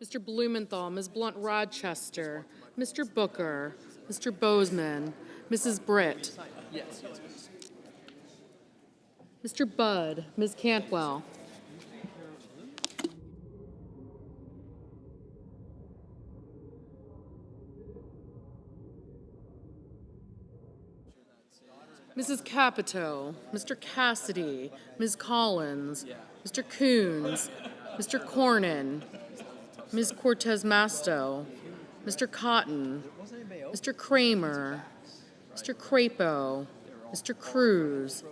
Mr. Blumenthal, Ms. Blunt Rochester, Mr. Booker, Mr. Bozeman, Mrs. Britt. Mr. Budd, Ms. Cantwell. Mrs. Capito, Mr. Cassidy, Ms. Collins, Mr. Coons, Mr. Cornyn, Ms. Cortez Masto, Mr. Cotton, Mr. Kramer, Mr. Crapo, Mr. Cruz,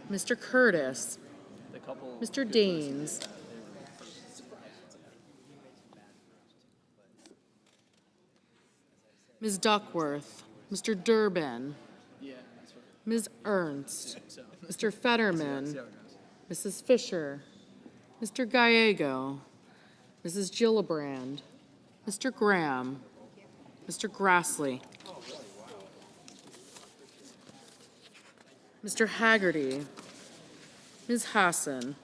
Mr. Curtis, Mr. Daines, Ms. Duckworth, Mr. Durbin, Ms. Ernst, Mr. Fetterman, Mrs. Fisher, Mr. Gallego, Mrs. Gillibrand, Mr. Graham, Mr. Grassley, Mr. Haggerty, Ms. Hassan,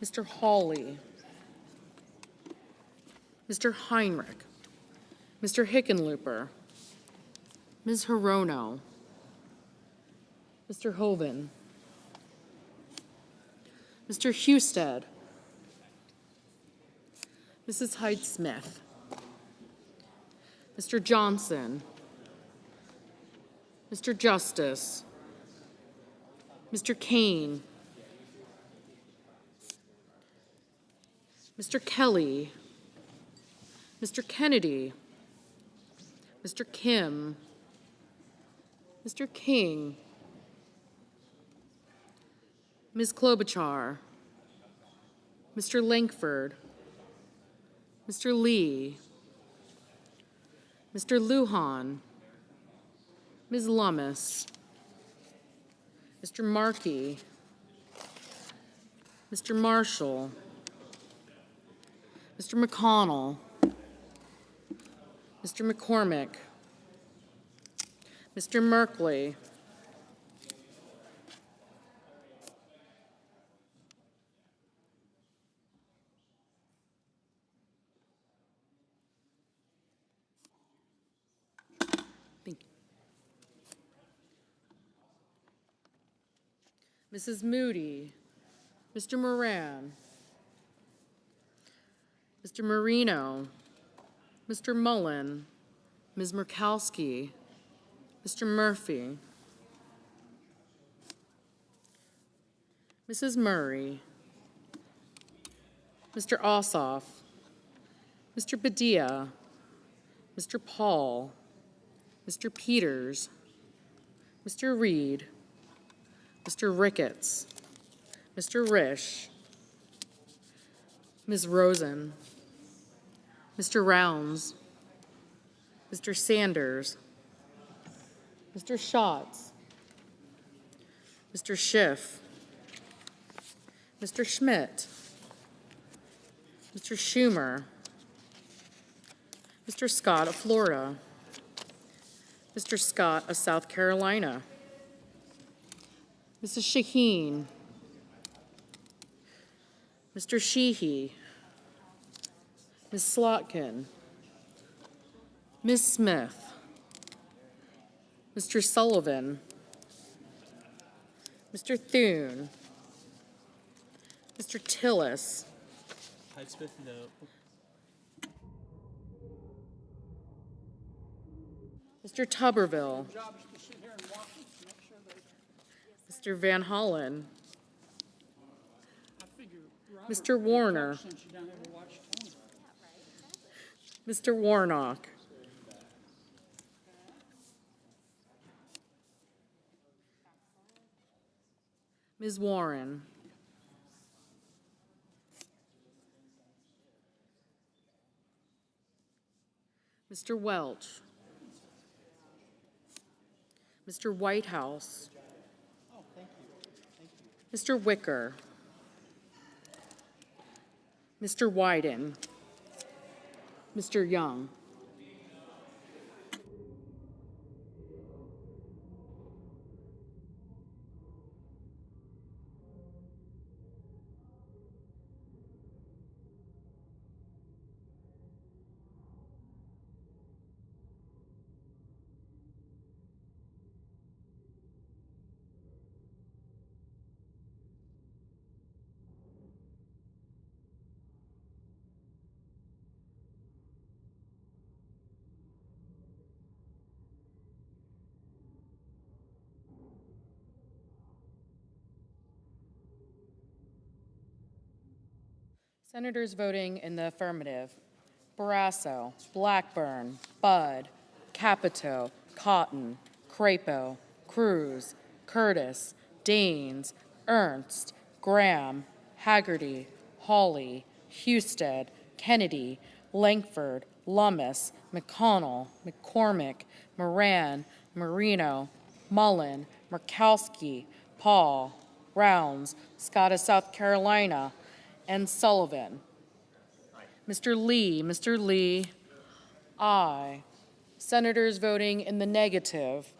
Mr. Hawley, Mr. Heinrich, Mr. Hickenlooper, Ms. Hirono, Mr. Hoven, Mr. Husted, Mrs. Hyde-Smith, Mr. Johnson, Mr. Justice, Mr. Kane, Mr. Kelly, Mr. Kennedy, Mr. Kim, Mr. King, Ms. Klobuchar, Mr. Lankford, Mr. Lee, Mr. Lujan, Ms. Lummis, Mr. Markey, Mr. Marshall, Mr. McConnell, Mr. McCormick, Mr. Merkley, Mrs. Moody, Mr. Moran, Mr. Marino, Mr. Mullen, Ms. Murkowski, Mr. Murphy, Mrs. Murray, Mr. Ossoff, Mr. Padilla, Mr. Paul, Mr. Peters, Mr. Reed, Mr. Ricketts, Mr. Risch, Ms. Rosen, Mr. Rounds, Mr. Sanders, Mr. Schatz, Mr. Schiff, Mr. Schmidt, Mr. Schumer, Mr. Scott of Florida, Mr. Scott of South Carolina, Mrs. Shaheen, Mr. Sheehy, Ms. Slotkin, Ms. Smith, Mr. Sullivan, Mr. Thune, Mr. Tillis, Hyde-Smith, no. Mr. Tuberville, Mr. Van Hollen, Mr. Warner, Mr. Warnock, Ms. Warren. Mr. Welch. Mr. Whitehouse. Mr. Wicker. Mr. Wyden. Mr. Young. Senators voting in the affirmative: Barrasso, Blackburn, Budd, Capito, Cotton, Crapo, Cruz, Curtis, Daines, Ernst, Graham, Haggerty, Hawley, Husted, Kennedy, Langford, Lummis, McConnell, McCormick, Moran, Marino, Mullen, Murkowski, Paul, Rounds, Scott of South Carolina, and Sullivan. Mr. Lee, aye. Senators voting in the negative: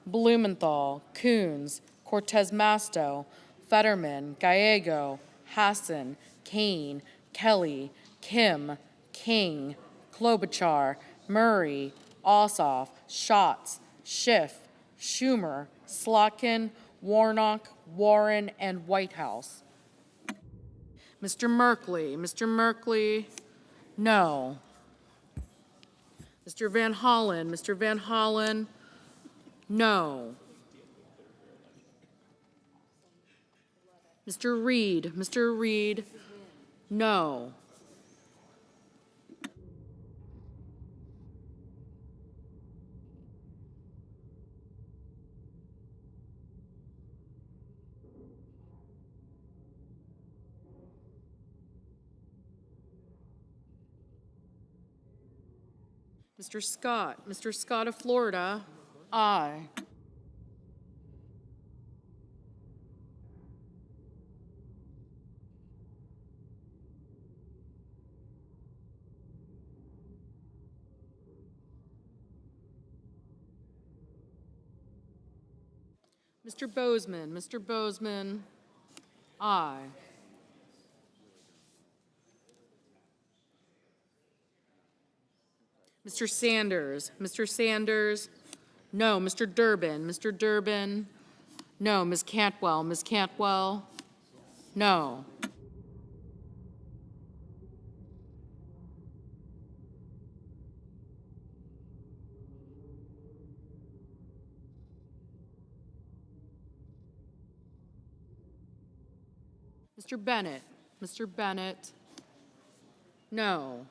Blumenthal, Coons, Cortez Masto, Fetterman, Gallego, Hassan, Kane, Kelly, Kim, King, Klobuchar, Murray, Ossoff, Schatz, Schiff, Schumer, Slotkin, Warnock, Warren, and Whitehouse. Mr. Merkley, no. Mr. Van Hollen, no. Mr. Reed, no. Mr. Scott of Florida, aye. Mr. Bozeman, aye. Mr. Sanders, no. Mr. Durbin, no. Ms. Cantwell, no. Mr. Bennett, no.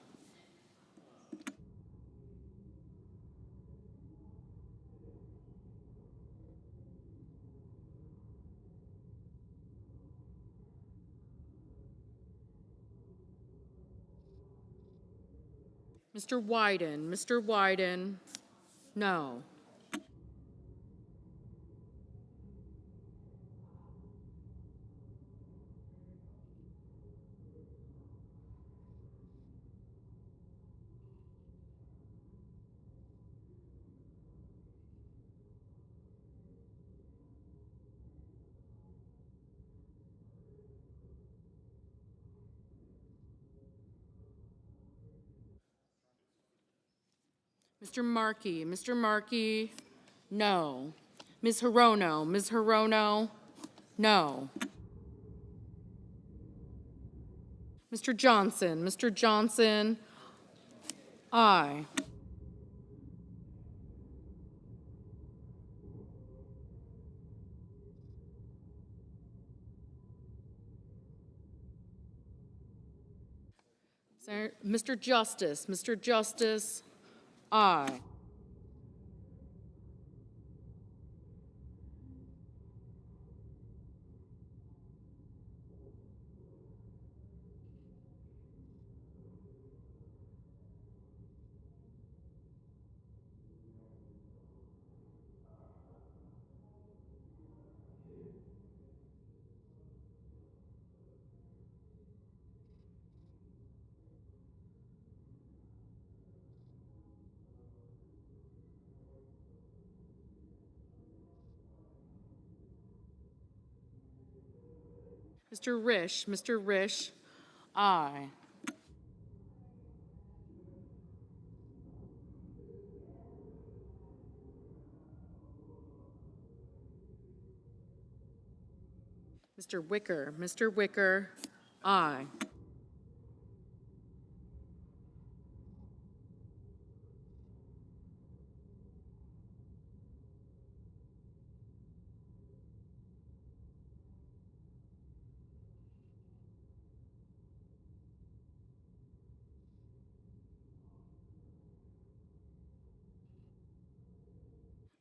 Mr. Wyden, no. Mr. Markey, no. Ms. Hirono, no. Mr. Johnson, aye. Mr. Justice, aye. Mr. Risch, aye. Mr. Wicker, aye.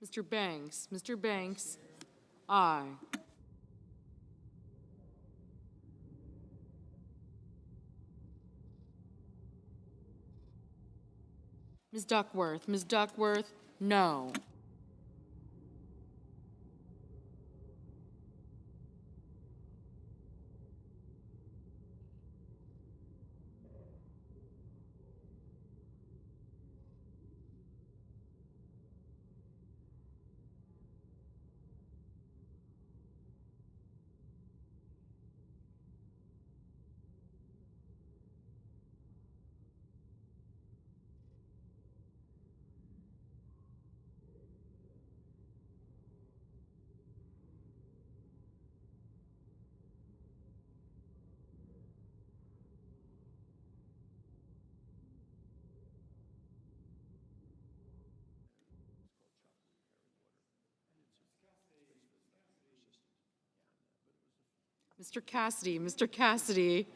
Mr. Banks, aye. Ms. Duckworth, no. Mr. Cassidy.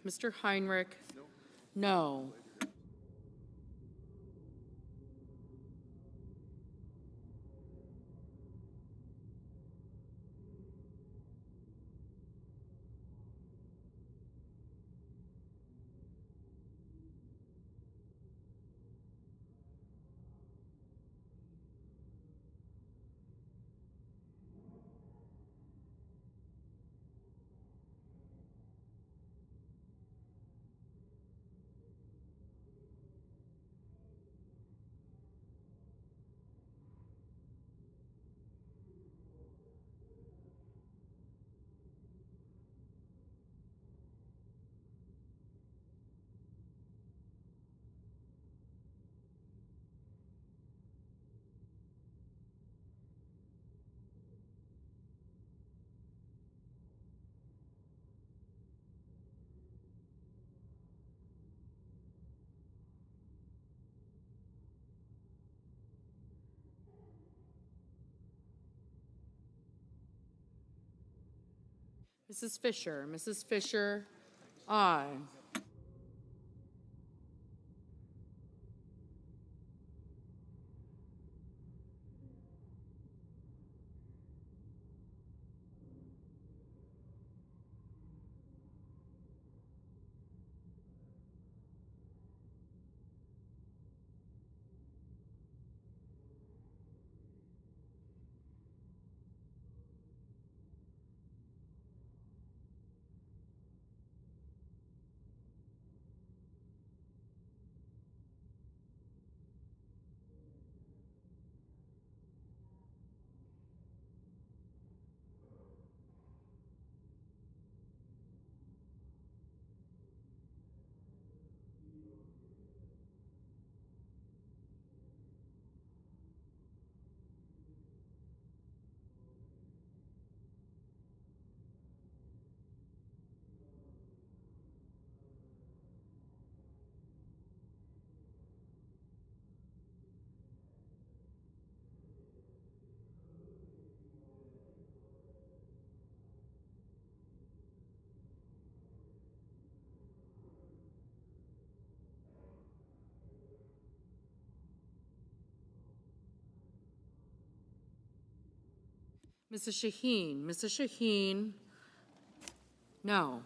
Mr. Heinrich, no. Mrs. Fisher, aye. Mrs. Shaheen. Mrs. Shaheen, no.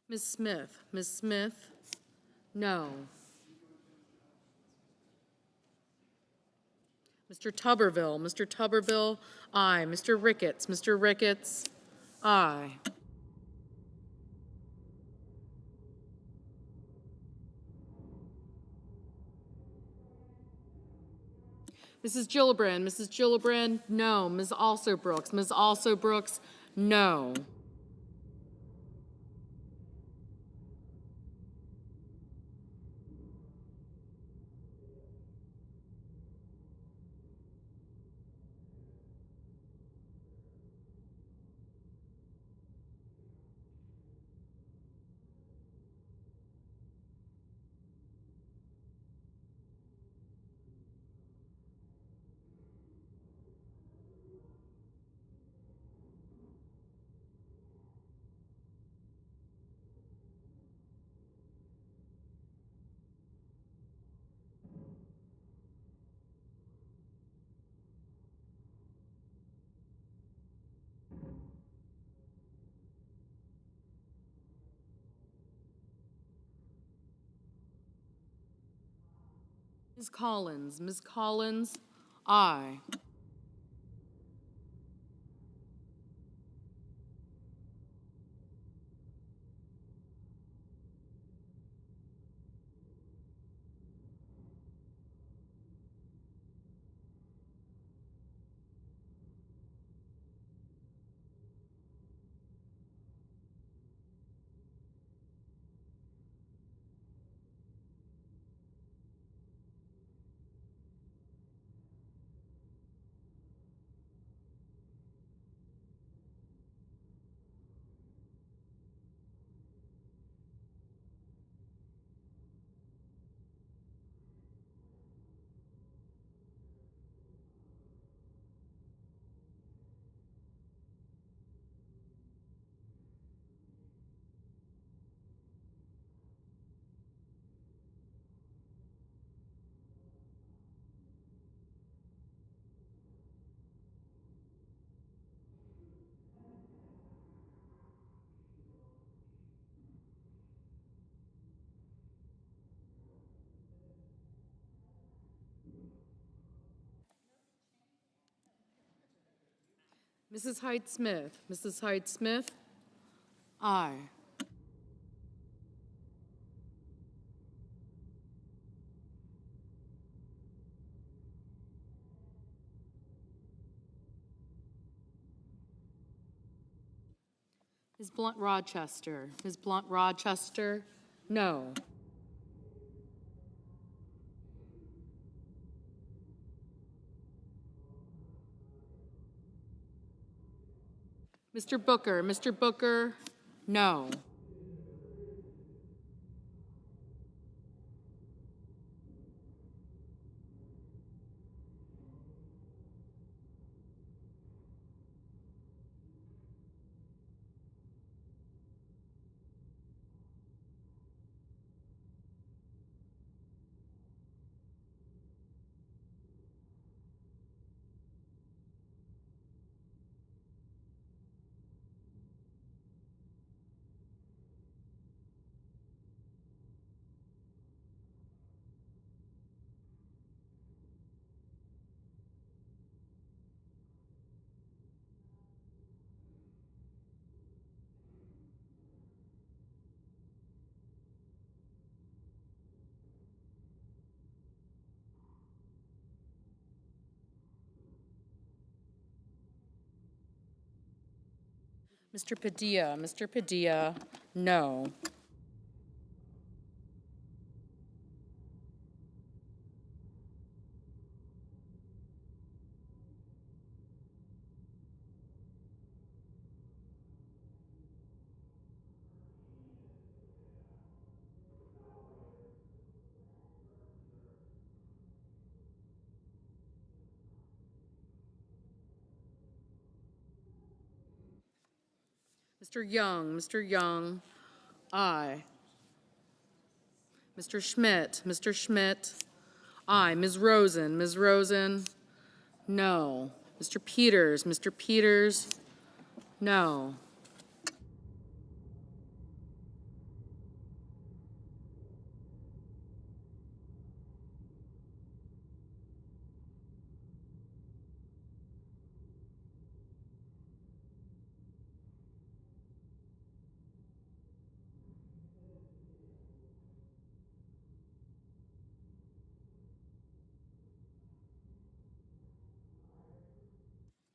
Ms. Smith. Ms. Smith, no. Mr. Tuberville. Mr. Tuberville, aye. Mr. Ricketts. Mr. Ricketts, aye. Mrs. Gillibrand. Mrs. Gillibrand, no. Ms. Also Brooks. Ms. Also Brooks, no. Ms. Collins. Ms. Collins, aye. Mrs. Hyde Smith. Mrs. Hyde Smith, aye. Ms. Blunt Rochester. Ms. Blunt Rochester, no. Mr. Booker. Mr. Booker, no. Mr. Padilla. Mr. Padilla, no. Mr. Young, aye. Mr. Schmidt, aye. Ms. Rosen, no. Mr. Peters, no.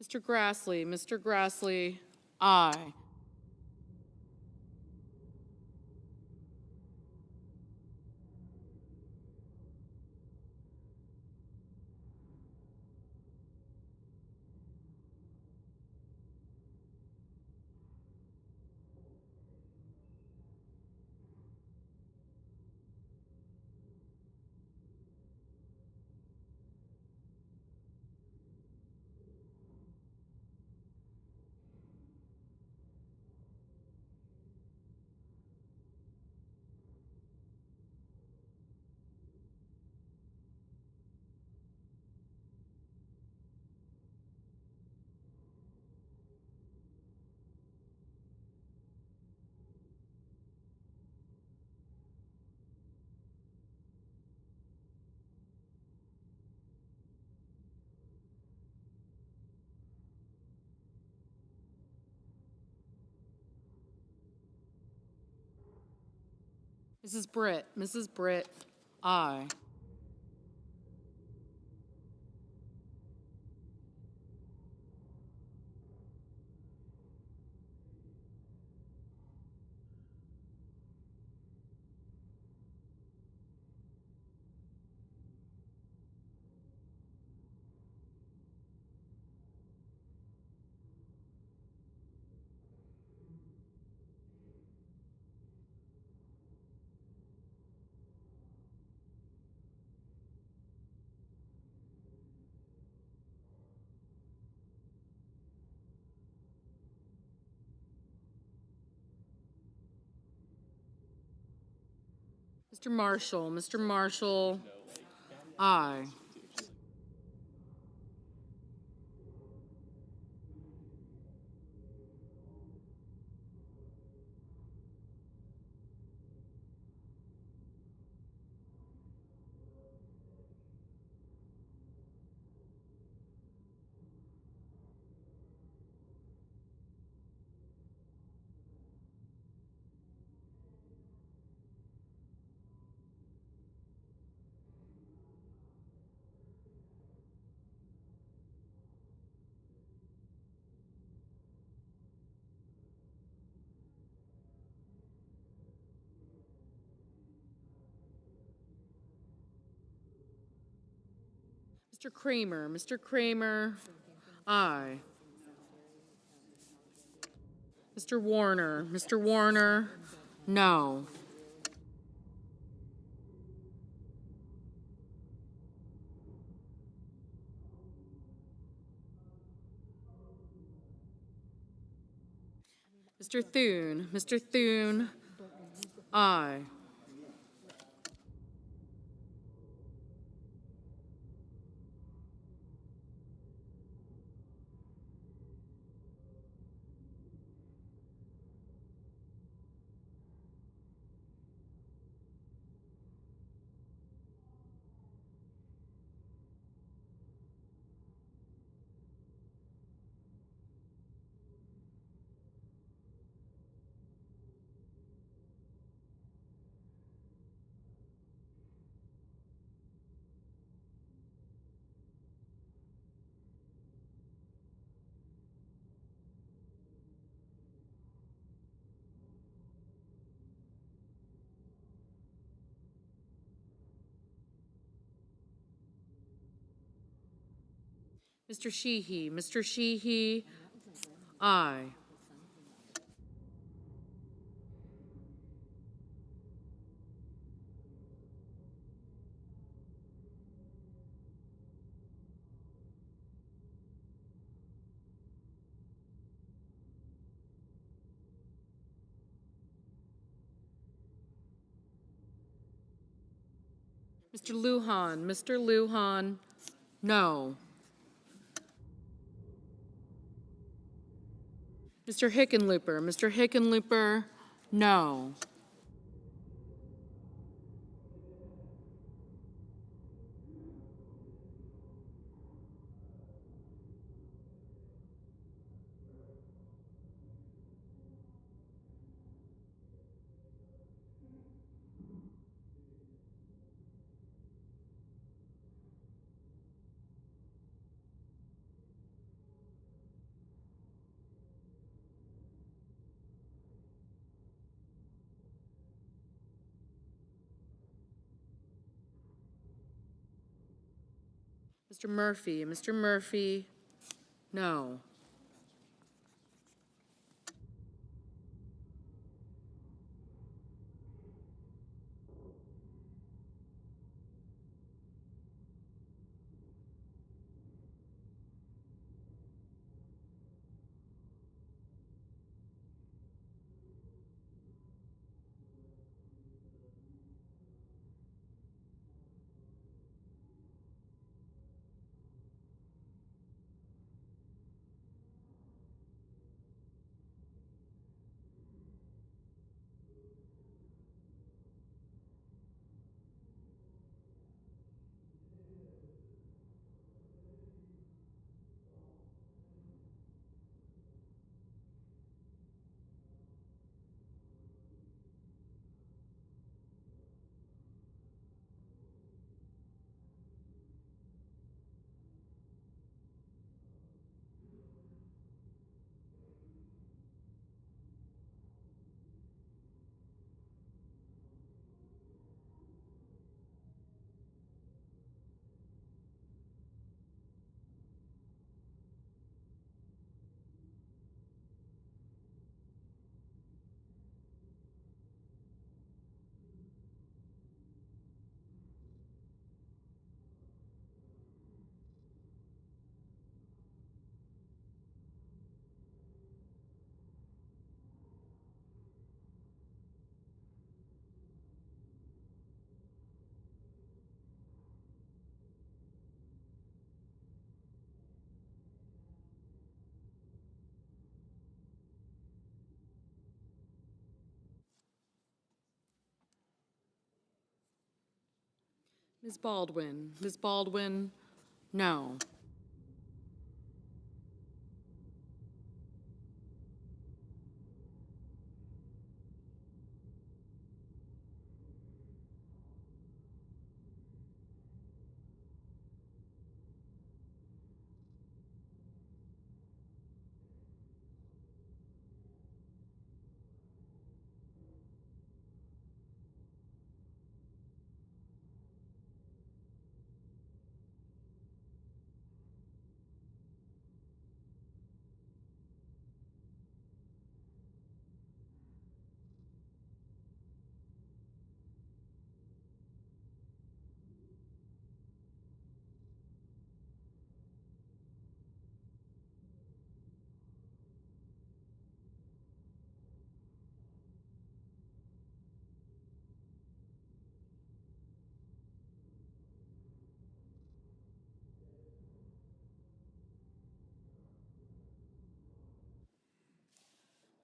Mr. Grassley, aye. Mrs. Britt, aye. Mr. Marshall, aye. Mr. Kramer, aye. Mr. Warner, no. Mr. Thune, aye. Mr. Sheehy, aye. Mr. Lujan, Mr. Lujan, no. Mr. Hickenlooper, no. Mr. Murphy, no. Ms. Baldwin, no.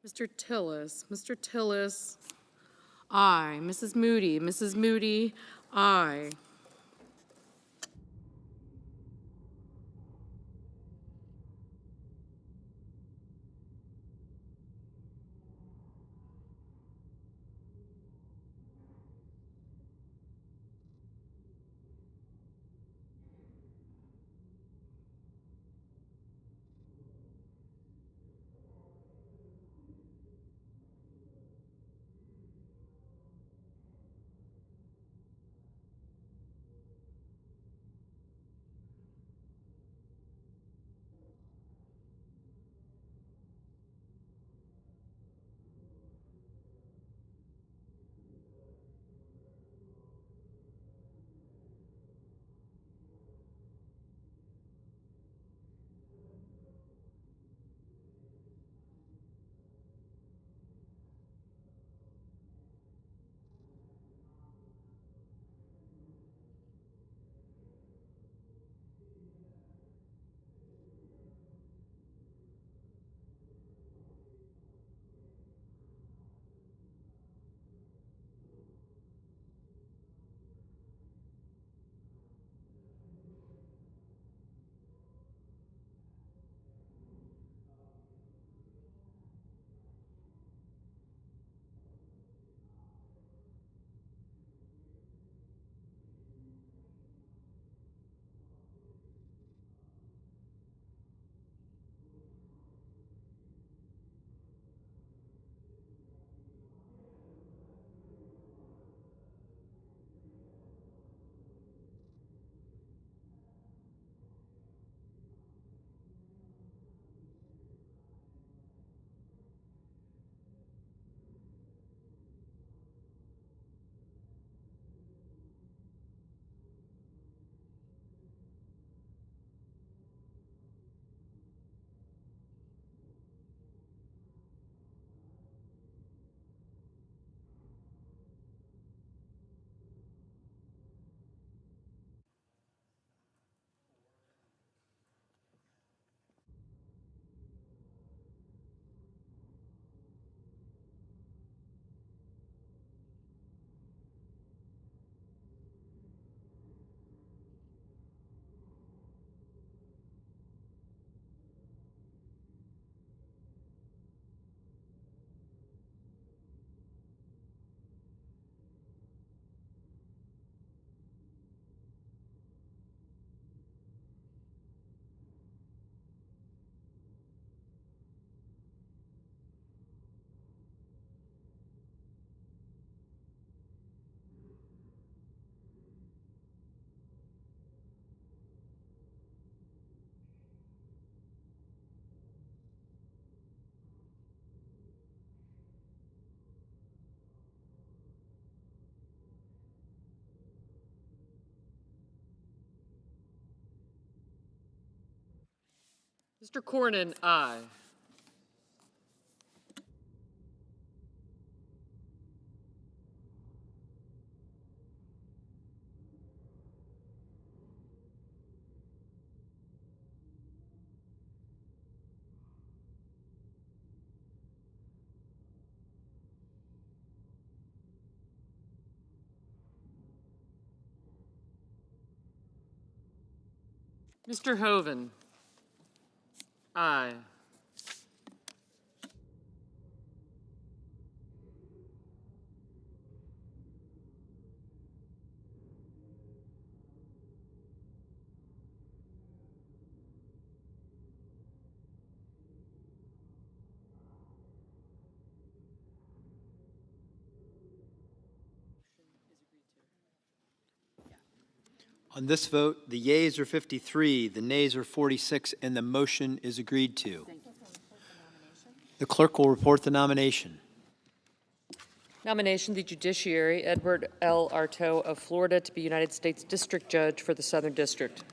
Mr. Tillis, aye. Mrs. Moody, aye. Mr. Cornyn, aye. Mr. Hoven, aye. On this vote, the yeas are 53, the nays are 46, and the motion is agreed to. The clerk will report the nomination. Nomination, the judiciary, Edward L. Arto of Florida to be United States District Judge for the Southern District.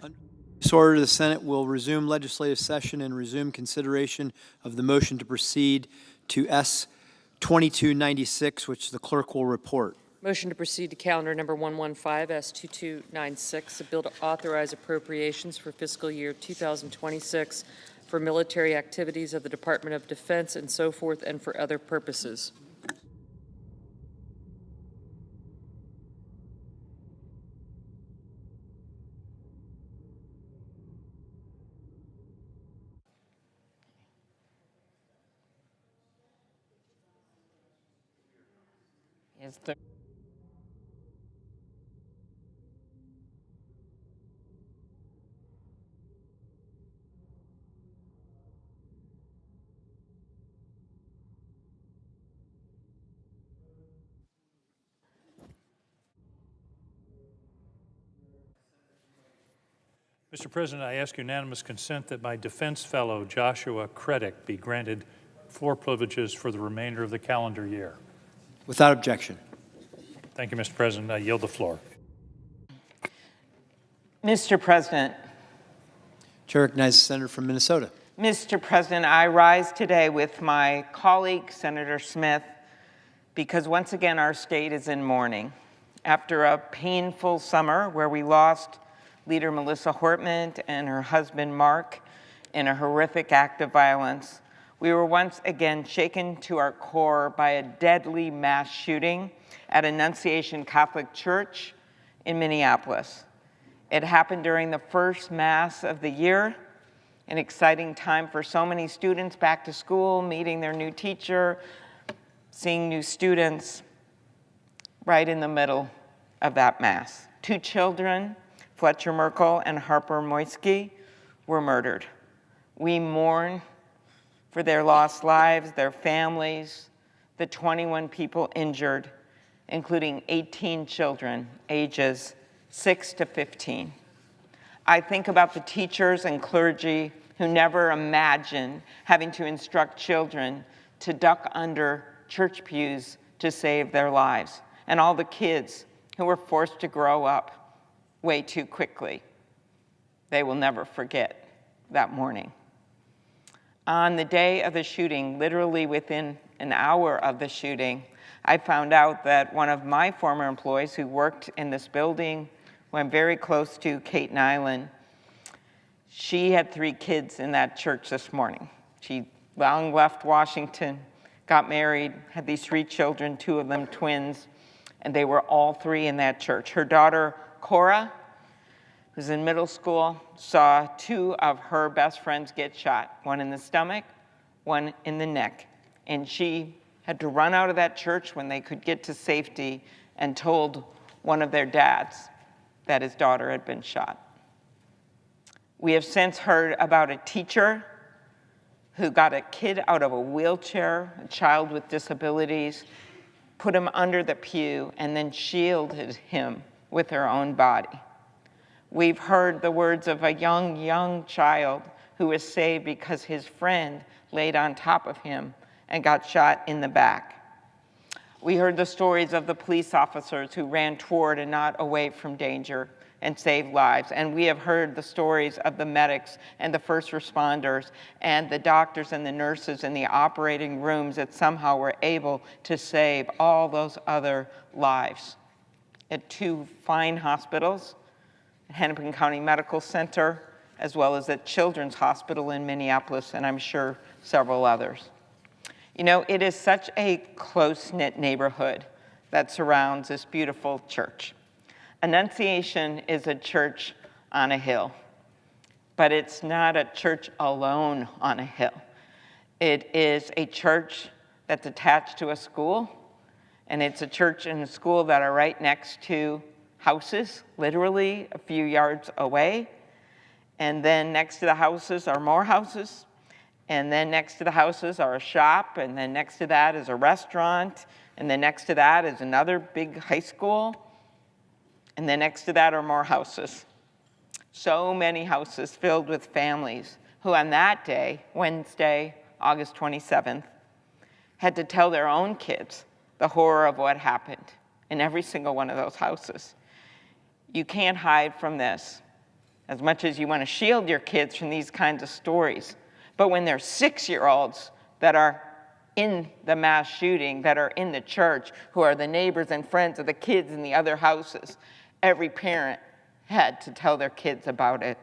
Under this order, the Senate will resume legislative session and resume consideration of the motion to proceed to S. 2296, which the clerk will report. Motion to proceed to calendar number 115, S2296, a bill to authorize appropriations for fiscal year 2026 for military activities of the Department of Defense and so forth and for other purposes. Is there Mr. President, I ask unanimous consent that my defense fellow, Joshua Creddick, be granted floor privileges for the remainder of the calendar year. Without objection. Thank you, Mr. President. I yield the floor. Mr. President. Chair recognizes the senator from Minnesota. Mr. President, I rise today with my colleague, Senator Smith, because once again our state is in mourning. After a painful summer where we lost Leader Melissa Hortman and her husband Mark in a horrific act of violence, we were once again shaken to our core by a deadly mass shooting at Annunciation Catholic Church in Minneapolis. It happened during the first Mass of the year, an exciting time for so many students back to school, meeting their new teacher, seeing new students, right in the middle of that Mass. 2 children, Fletcher Merkel and Harper Moisky, were murdered. We mourn for their lost lives, their families, the 21 people injured, including 18 children, ages 6 to 15. I think about the teachers and clergy who never imagined having to instruct children to duck under church pews to save their lives, and all the kids who were forced to grow up way too quickly. They will never forget that morning. On the day of the shooting, literally within an hour of the shooting, I found out that one of my former employees who worked in this building, who I'm very close to, Kate Nyland, she had 3 kids in that church this morning. She long left Washington, got married, had these 3 children, 2 of them twins, and they were all 3 in that church. Her daughter, Cora, who's in middle school, saw 2 of her best friends get shot, one in the stomach, one in the neck. And she had to run out of that church when they could get to safety and told one of their dads that his daughter had been shot. We have since heard about a teacher who got a kid out of a wheelchair, a child with disabilities, put him under the pew, and then shielded him with her own body. We've heard the words of a young child who was saved because his friend laid on top of him and got shot in the back. We heard the stories of the police officers who ran toward and not away from danger and save lives. And we have heard the stories of the medics and the first responders and the doctors and the nurses in the operating rooms that somehow were able to save all those other lives. At 2 fine hospitals, at Hennepin County Medical Center, as well as at Children's Hospital in Minneapolis, and I'm sure several others. You know, it is such a close-knit neighborhood that surrounds this beautiful church. Annunciation is a church on a hill, but it's not a church alone on a hill. It is a church that's attached to a school, and it's a church and a school that are right next to houses, literally a few yards away. And then next to the houses are more houses. And then next to the houses are a shop. And then next to that is a restaurant. And then next to that is another big high school. And then next to that are more houses. So many houses filled with families who on that day, Wednesday, August 27th, had to tell their own kids the horror of what happened in every single one of those houses. You can't hide from this as much as you want to shield your kids from these kinds of stories. But when they're 6-year-olds that are in the mass shooting, that are in the church, who are the neighbors and friends of the kids in the other houses, every parent had to tell their kids about it.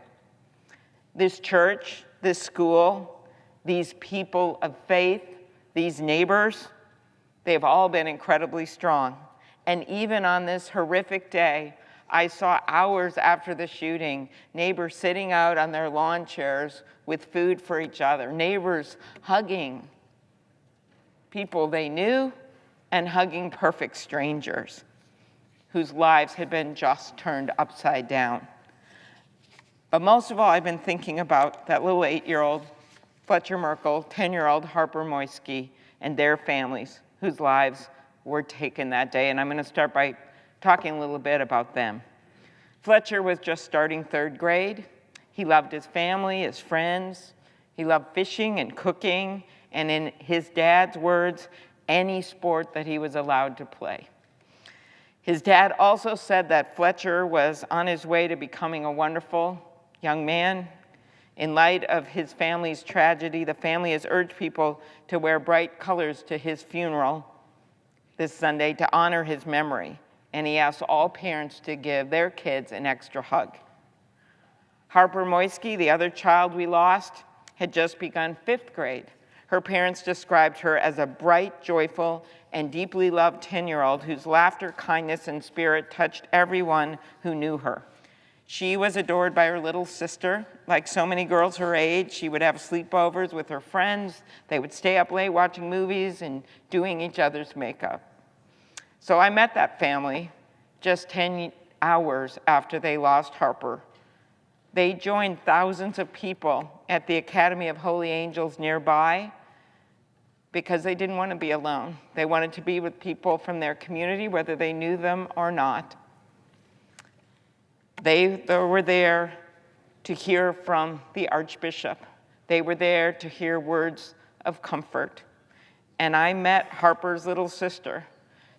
This church, this school, these people of faith, these neighbors, they've all been incredibly strong. And even on this horrific day, I saw hours after the shooting, neighbors sitting out on their lawn chairs with food for each other, neighbors hugging people they knew and hugging perfect strangers whose lives had been just turned upside down. But most of all, I've been thinking about that little 8-year-old Fletcher Merkel, 10-year-old Harper Moisky, and their families whose lives were taken that day. And I'm going to start by talking a little bit about them. Fletcher was just starting 3rd grade. He loved his family, his friends. He loved fishing and cooking, and in his dad's words, any sport that he was allowed to play. His dad also said that Fletcher was on his way to becoming a wonderful young man. In light of his family's tragedy, the family has urged people to wear bright colors to his funeral this Sunday to honor his memory. And he asked all parents to give their kids an extra hug. Harper Moisky, the other child we lost, had just begun 5th grade. Her parents described her as a bright, joyful, and deeply loved 10-year-old whose laughter, kindness, and spirit touched everyone who knew her. She was adored by her little sister. Like so many girls her age, she would have sleepovers with her friends. They would stay up late watching movies and doing each other's makeup. So I met that family just 10 hours after they lost Harper. They joined thousands of people at the Academy of Holy Angels nearby because they didn't want to be alone. They wanted to be with people from their community, whether they knew them or not. They were there to hear from the Archbishop. They were there to hear words of comfort. And I met Harper's little sister,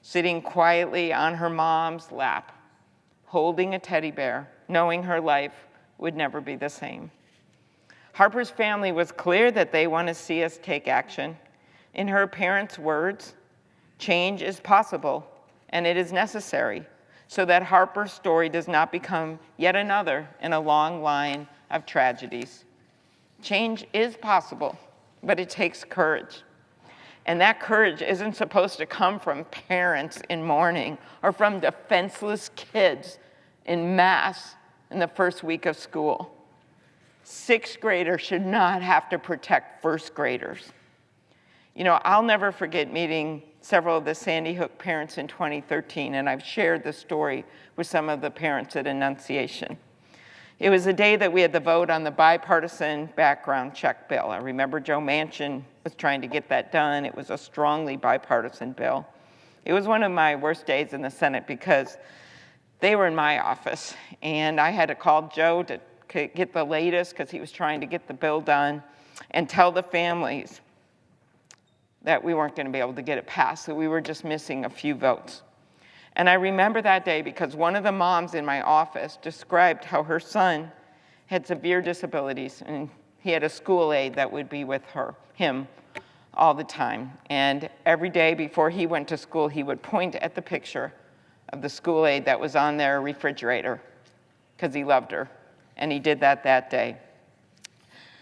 sitting quietly on her mom's lap, holding a teddy bear, knowing her life would never be the same. Harper's family was clear that they want to see us take action. In her parents' words, change is possible and it is necessary so that Harper's story does not become yet another in a long line of tragedies. Change is possible, but it takes courage. And that courage isn't supposed to come from parents in mourning or from defenseless kids in mass in the first week of school. 6th graders should not have to protect 1st graders. You know, I'll never forget meeting several of the Sandy Hook parents in 2013, and I've shared the story with some of the parents at Annunciation. It was the day that we had the vote on the bipartisan background check bill. I remember Joe Manchin was trying to get that done. It was a strongly bipartisan bill. It was one of my worst days in the Senate because they were in my office, and I had to call Joe to get the latest because he was trying to get the bill done and tell the families that we weren't going to be able to get it passed, that we were just missing a few votes. And I remember that day because one of the moms in my office described how her son had severe disabilities, and he had a school aide that would be with him all the time. And every day before he went to school, he would point at the picture of the school aide that was on their refrigerator because he loved her. And he did that day.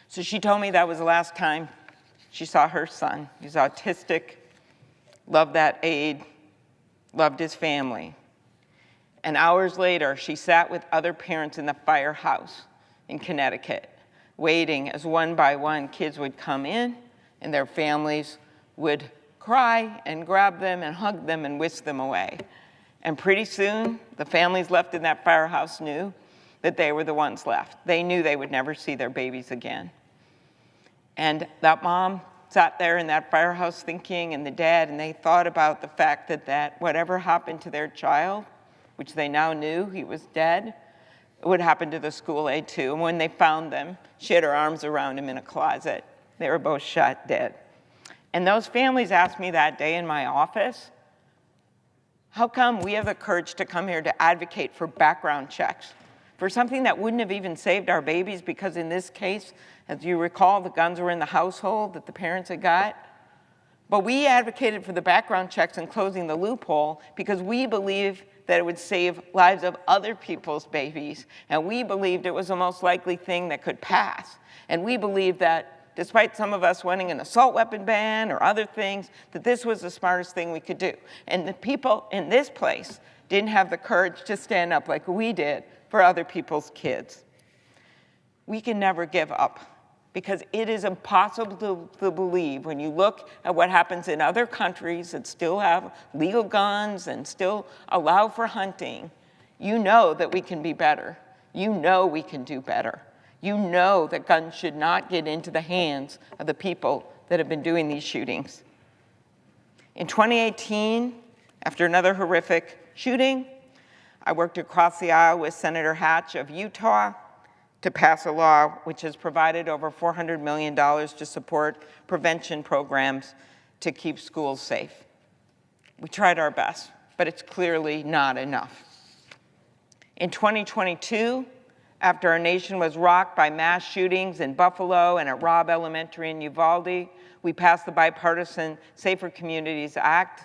So she told me that was the last time she saw her son. He's autistic, loved that aide, loved his family. And hours later, she sat with other parents in the firehouse in Connecticut, waiting as one by one kids would come in and their families would cry and grab them and hug them and whisk them away. And pretty soon, the families left in that firehouse knew that they were the ones left. They knew they would never see their babies again. And that mom sat there in that firehouse thinking, and the dad, and they thought about the fact that whatever happened to their child, which they now knew he was dead, it would happen to the school aide too. And when they found them, she had her arms around him in a closet. They were both shot dead. And those families asked me that day in my office, how come we have the courage to come here to advocate for background checks for something that wouldn't have even saved our babies? Because in this case, as you recall, the guns were in the household that the parents had got. But we advocated for the background checks and closing the loophole because we believe that it would save lives of other people's babies. And we believed it was the most likely thing that could pass. And we believed that despite some of us wanting an assault weapon ban or other things, that this was the smartest thing we could do. And the people in this place didn't have the courage to stand up like we did for other people's kids. We can never give up because it is impossible to believe when you look at what happens in other countries that still have legal guns and still allow for hunting. You know that we can be better. You know we can do better. You know that guns should not get into the hands of the people that have been doing these shootings. In 2018, after another horrific shooting, I worked across the aisle with Senator Hatch of Utah to pass a law which has provided over $400 million to support prevention programs to keep schools safe. We tried our best, but it's clearly not enough. In 2022, after our nation was rocked by mass shootings in Buffalo and at Robb Elementary in Uvalde, we passed the bipartisan Safer Communities Act,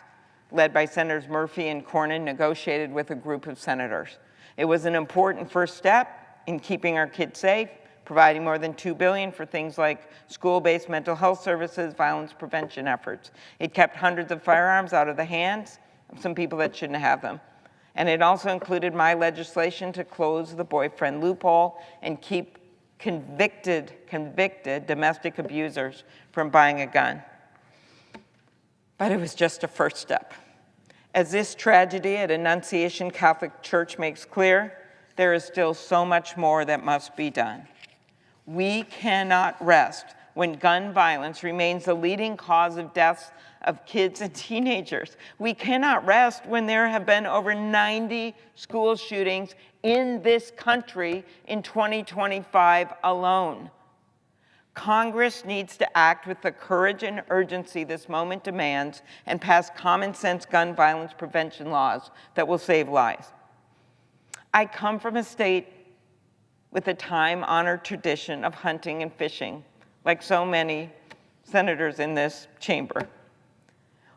led by Senators Murphy and Cornyn, negotiated with a group of senators. It was an important first step in keeping our kids safe, providing more than $2 billion for things like school-based mental health services, violence prevention efforts. It kept hundreds of firearms out of the hands of some people that shouldn't have them. And it also included my legislation to close the boyfriend loophole and keep convicted domestic abusers from buying a gun. But it was just a first step. As this tragedy at Annunciation Catholic Church makes clear, there is still so much more that must be done. We cannot rest when gun violence remains the leading cause of deaths of kids and teenagers. We cannot rest when there have been over 90 school shootings in this country in 2025 alone. Congress needs to act with the courage and urgency this moment demands and pass common-sense gun violence prevention laws that will save lives. I come from a state with a time-honored tradition of hunting and fishing, like so many senators in this chamber.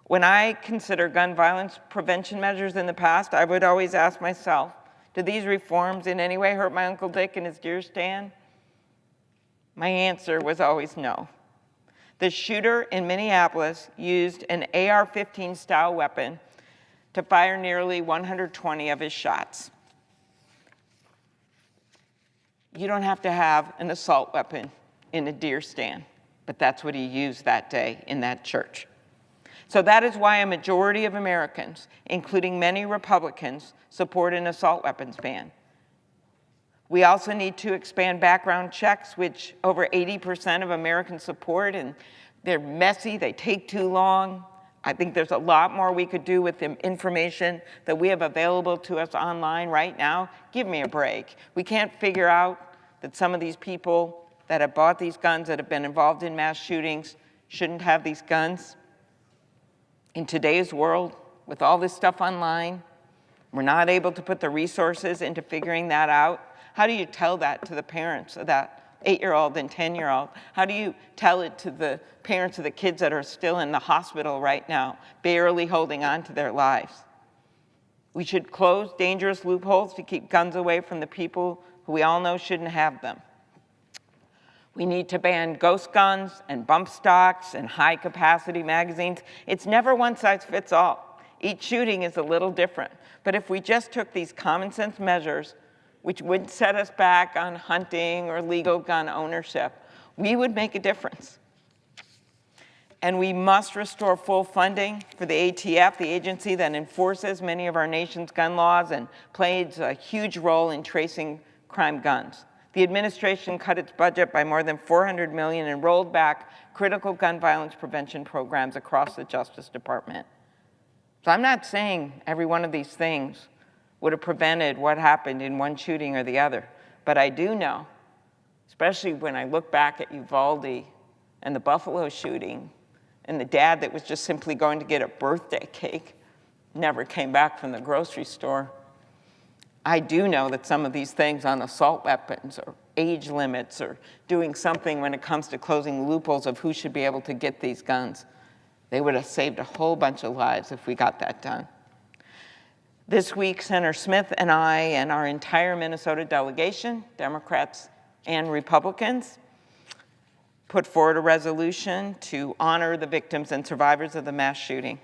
When I consider gun violence prevention measures in the past, I would always ask myself, do these reforms in any way hurt my Uncle Dick and his deer stand? My answer was always no. The shooter in Minneapolis used an AR-15 style weapon to fire nearly 120 of his shots. You don't have to have an assault weapon in a deer stand, but that's what he used that day in that church. So that is why a majority of Americans, including many Republicans, support an assault weapons ban. We also need to expand background checks, which over 80% of Americans support, and they're messy, they take too long. I think there's a lot more we could do with the information that we have available to us online right now. Give me a break. We can't figure out that some of these people that have bought these guns, that have been involved in mass shootings, shouldn't have these guns. In today's world, with all this stuff online, We're not able to put the resources into figuring that out. How do you tell that to the parents of that 8-year-old and 10-year-old? How do you tell it to the parents of the kids that are still in the hospital right now, barely holding on to their lives? We should close dangerous loopholes to keep guns away from the people who we all know shouldn't have them. We need to ban ghost guns and bump stocks and high-capacity magazines. It's never one size fits all. Each shooting is a little different. But if we just took these common-sense measures, which would set us back on hunting or legal gun ownership, we would make a difference. And we must restore full funding for the ATF, the agency that enforces many of our nation's gun laws and plays a huge role in tracing crime guns. The administration cut its budget by more than $400 million and rolled back critical gun violence prevention programs across the Justice Department. So I'm not saying every one of these things would have prevented what happened in one shooting or the other, but I do know, especially when I look back at Uvalde and the Buffalo shooting and the dad that was just simply going to get a birthday cake, never came back from the grocery store. I do know that some of these things on assault weapons or age limits or doing something when it comes to closing loopholes of who should be able to get these guns, they would have saved a whole bunch of lives if we got that done. This week, Senator Smith and I and our entire Minnesota delegation, Democrats and Republicans, put forward a resolution to honor the victims and survivors of the mass shooting.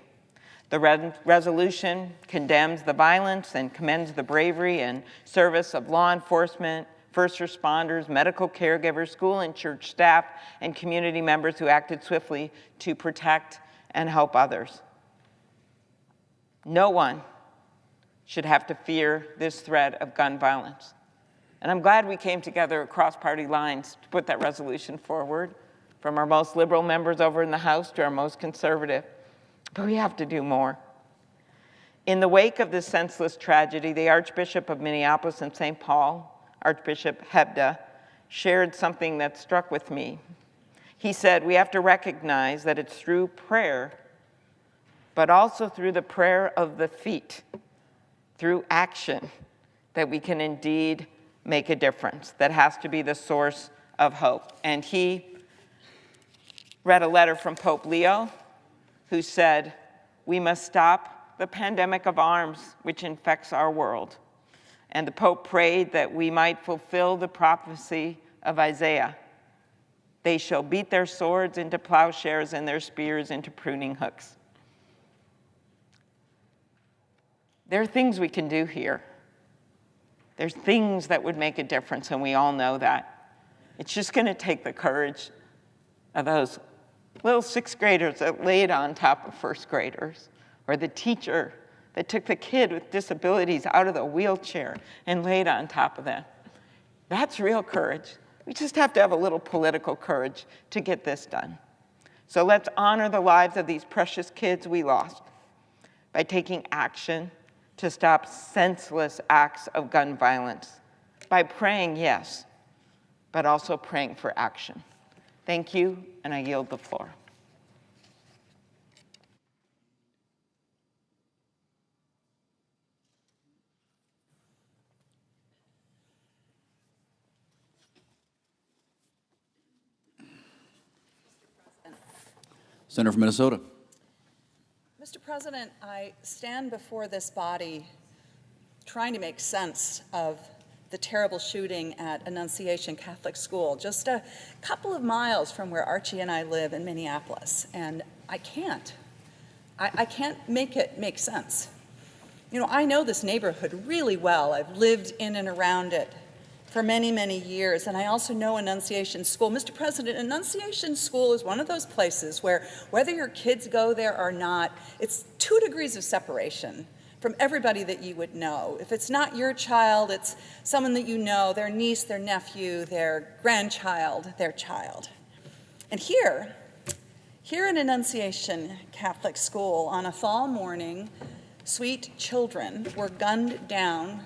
The resolution condemns the violence and commends the bravery and service of law enforcement, first responders, medical caregivers, school and church staff, and community members who acted swiftly to protect and help others. No one should have to fear this threat of gun violence. And I'm glad we came together across party lines to put that resolution forward, from our most liberal members over in the House to our most conservative. But we have to do more. In the wake of this senseless tragedy, the Archbishop of Minneapolis and St. Paul, Archbishop Hebda, shared something that struck with me. He said, we have to recognize that it's through prayer, but also through the prayer of the feet, through action, that we can indeed make a difference. That has to be the source of hope. And he read a letter from Pope Leo, who said, we must stop the pandemic of arms which infects our world. And the Pope prayed that we might fulfill the prophecy of Isaiah. They shall beat their swords into plowshares and their spears into pruning hooks. There are things we can do here. There's things that would make a difference, and we all know that. It's just going to take the courage of those little 6th graders that laid on top of 1st graders, or the teacher that took the kid with disabilities out of the wheelchair and laid on top of them. That's real courage. We just have to have a little political courage to get this done. So let's honor the lives of these precious kids we lost by taking action to stop senseless acts of gun violence, by praying, yes, but also praying for action. Thank you, and I yield the floor. Senator from Minnesota. Mr. President, I stand before this body trying to make sense of the terrible shooting at Annunciation Catholic School, just a couple of miles from where Archie and I live in Minneapolis, and I can't. I can't make it make sense. You know, I know this neighborhood really well. I've lived in and around it for many, many years, and I also know Annunciation School. Mr. President, Annunciation School is one of those places where, whether your kids go there or not, it's 2 degrees of separation from everybody that you would know. If it's not your child, it's someone that you know, their niece, their nephew, their grandchild, their child. And here in Annunciation Catholic School, on a fall morning, sweet children were gunned down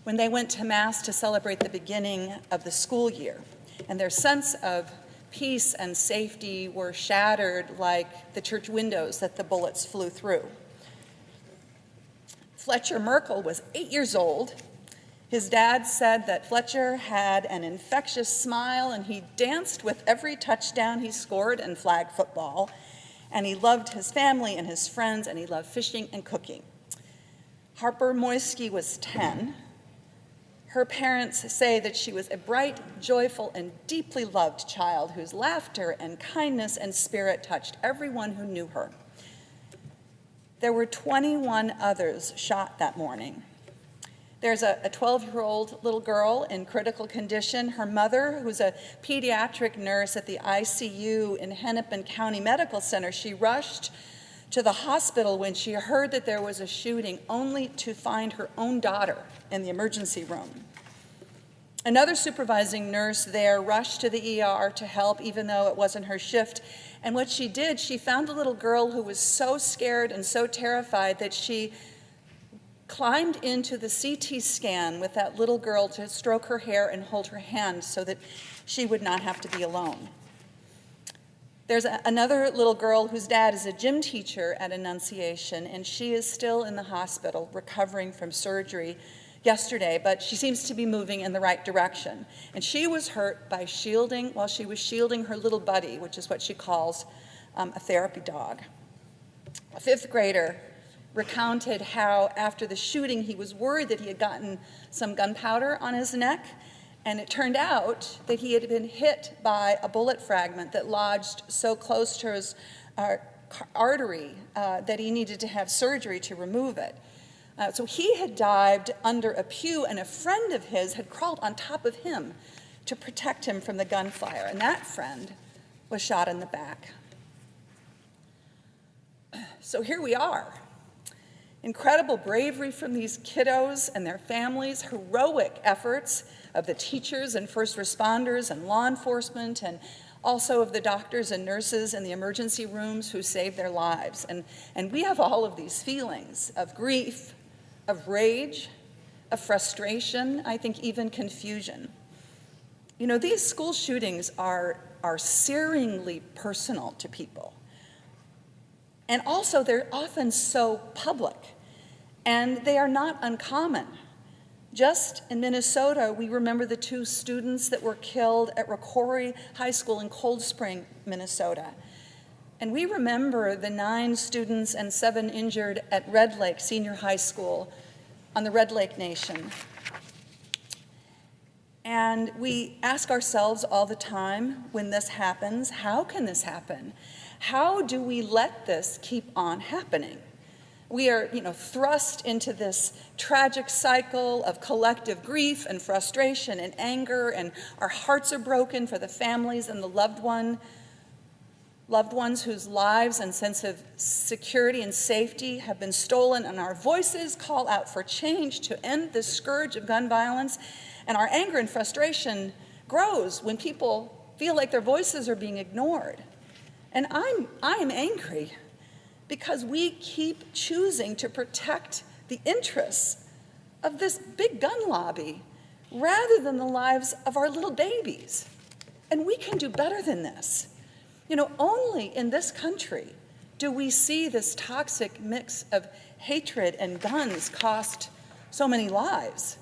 when they went to Mass to celebrate the beginning of the school year. And their sense of peace and safety were shattered like the church windows that the bullets flew through. Fletcher Merkel was 8 years old. His dad said that Fletcher had an infectious smile and he danced with every touchdown he scored in flag football. And he loved his family and his friends, and he loved fishing and cooking. Harper Moisky was 10. Her parents say that she was a bright, joyful, and deeply loved child whose laughter and kindness and spirit touched everyone who knew her. There were 21 others shot that morning. There's a 12-year-old little girl in critical condition. Her mother, who's a pediatric nurse at the ICU in Hennepin County Medical Center, she rushed to the hospital when she heard that there was a shooting, only to find her own daughter in the emergency room. Another supervising nurse there rushed to the ER to help, even though it wasn't her shift. And what she did, she found a little girl who was so scared and so terrified that she climbed into the CT scan with that little girl to stroke her hair and hold her hand so that she would not have to be alone. There's another little girl whose dad is a gym teacher at Annunciation, and she is still in the hospital recovering from surgery yesterday, but she seems to be moving in the right direction. And she was hurt by while she was shielding her little buddy, which is what she calls a therapy dog. A fifth grader recounted how after the shooting he was worried that he had gotten some gunpowder on his neck, and it turned out that he had been hit by a bullet fragment that lodged so close to his artery that he needed to have surgery to remove it. So he had dived under a pew, and a friend of his had crawled on top of him to protect him from the gunfire, and that friend was shot in the back. So here we are. Incredible bravery from these kiddos and their families, heroic efforts of the teachers and first responders and law enforcement, and also of the doctors and nurses in the emergency rooms who saved their lives. And we have all of these feelings of grief, of rage, of frustration, I think even confusion. You know, these school shootings are searingly personal to people. And also, they're often so public, and they are not uncommon. Just in Minnesota, we remember the 2 students that were killed at Rocori High School in Cold Spring, Minnesota. And we remember the 9 students and 7 injured at Red Lake Senior High School on the Red Lake Nation. And we ask ourselves all the time when this happens, how can this happen? How do we let this keep on happening? We are, thrust into this tragic cycle of collective grief and frustration and anger, and our hearts are broken for the families and the loved ones whose lives and sense of security and safety have been stolen, and our voices call out for change to end this scourge of gun violence. And our anger and frustration grows when people feel like their voices are being ignored. And I am angry because we keep choosing to protect the interests of this big gun lobby rather than the lives of our little babies. And we can do better than this. Only in this country do we see this toxic mix of hatred and guns cost so many lives.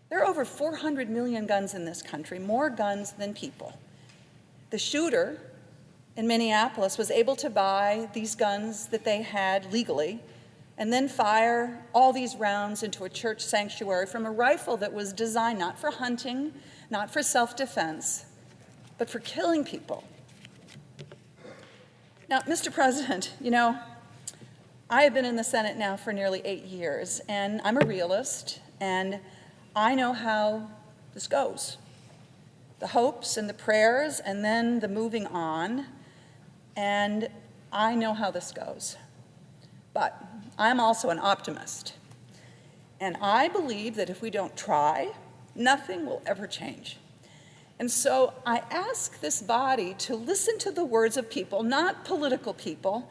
There are over 400 million guns in this country, more guns than people. The shooter in Minneapolis was able to buy these guns that they had legally and then fire all these rounds into a church sanctuary from a rifle that was designed not for hunting, not for self-defense, but for killing people. Now, Mr. President, I have been in the Senate now for nearly 8 years, and I'm a realist, and I know how this goes. The hopes and the prayers, and then the moving on, and I know how this goes. But I'm also an optimist, and I believe that if we don't try, nothing will ever change. And so I ask this body to listen to the words of people, not political people,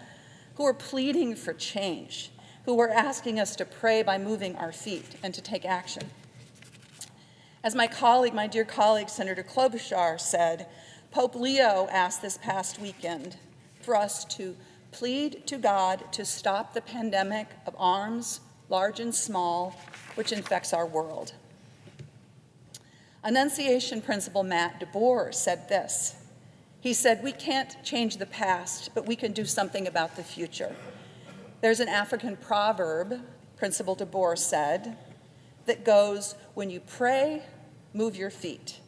who are pleading for change, who are asking us to pray by moving our feet and to take action. As my dear colleague, Senator Klobuchar said, Pope Leo asked this past weekend for us to plead to God to stop the pandemic of arms, large and small, which infects our world. Annunciation Principal Matt DeBoer said this. He said, "We can't change the past, but we can do something about the future." There's an African proverb, Principal DeBoer said, that goes, "When you pray, move your feet."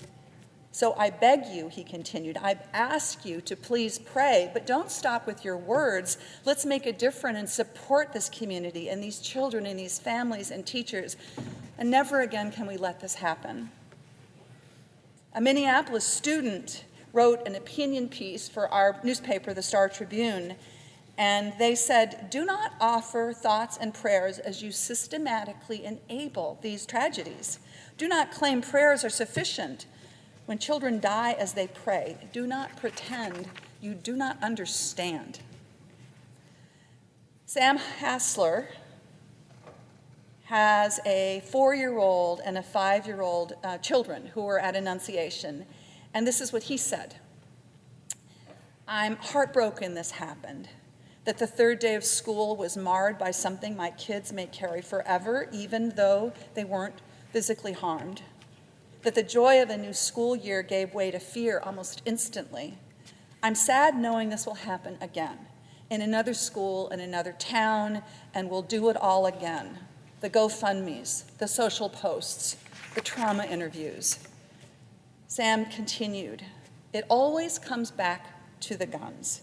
So I beg you, he continued, I ask you to please pray, but don't stop with your words. Let's make a difference and support this community and these children and these families and teachers. And never again can we let this happen. A Minneapolis student wrote an opinion piece for our newspaper, the Star Tribune, and they said, "Do not offer thoughts and prayers as you systematically enable these tragedies. Do not claim prayers are sufficient. When children die as they pray, do not pretend you do not understand." Sam Hassler has a 4-year-old and a 5-year-old children who were at Annunciation, and this is what he said. "I'm heartbroken this happened, that the third day of school was marred by something my kids may carry forever, even though they weren't physically harmed. That the joy of a new school year gave way to fear almost instantly. I'm sad knowing this will happen again, in another school, in another town, and we'll do it all again. The GoFundMes, the social posts, the trauma interviews." Sam continued, "It always comes back to the guns.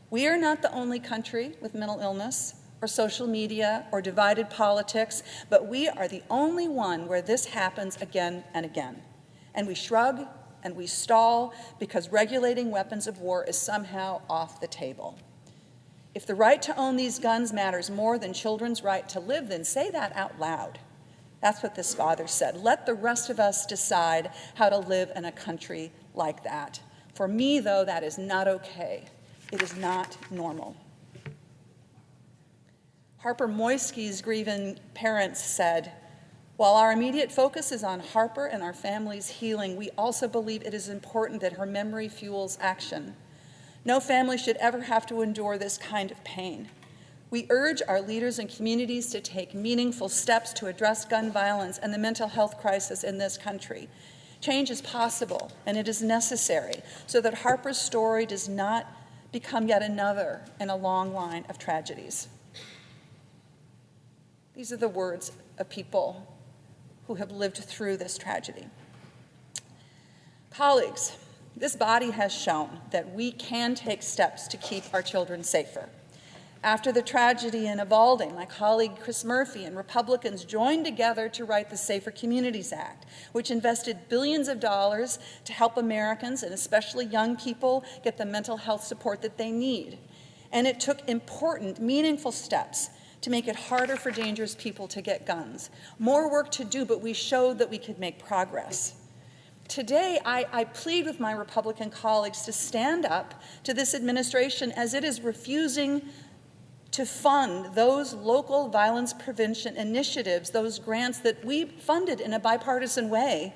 We are not the only country with mental illness or social media or divided politics, but we are the only one where this happens again and again. And we shrug and we stall because regulating weapons of war is somehow off the table. If the right to own these guns matters more than children's right to live, then say that out loud." That's what this father said. "Let the rest of us decide how to live in a country like that. For me, though, that is not okay. It is not normal." Harper Moisky's grieving parents said, "While our immediate focus is on Harper and our family's healing, we also believe it is important that her memory fuels action. No family should ever have to endure this kind of pain. We urge our leaders and communities to take meaningful steps to address gun violence and the mental health crisis in this country. Change is possible, and it is necessary, so that Harper's story does not become yet another in a long line of tragedies." These are the words of people who have lived through this tragedy. Colleagues, this body has shown that we can take steps to keep our children safer. After the tragedy in Uvalde, my colleague Chris Murphy and Republicans joined together to write the Safer Communities Act, which invested billions of dollars to help Americans, and especially young people, get the mental health support that they need. And it took important, meaningful steps to make it harder for dangerous people to get guns. More work to do, but we showed that we could make progress. Today, I plead with my Republican colleagues to stand up to this administration as it is refusing to fund those local violence prevention initiatives, those grants that we funded in a bipartisan way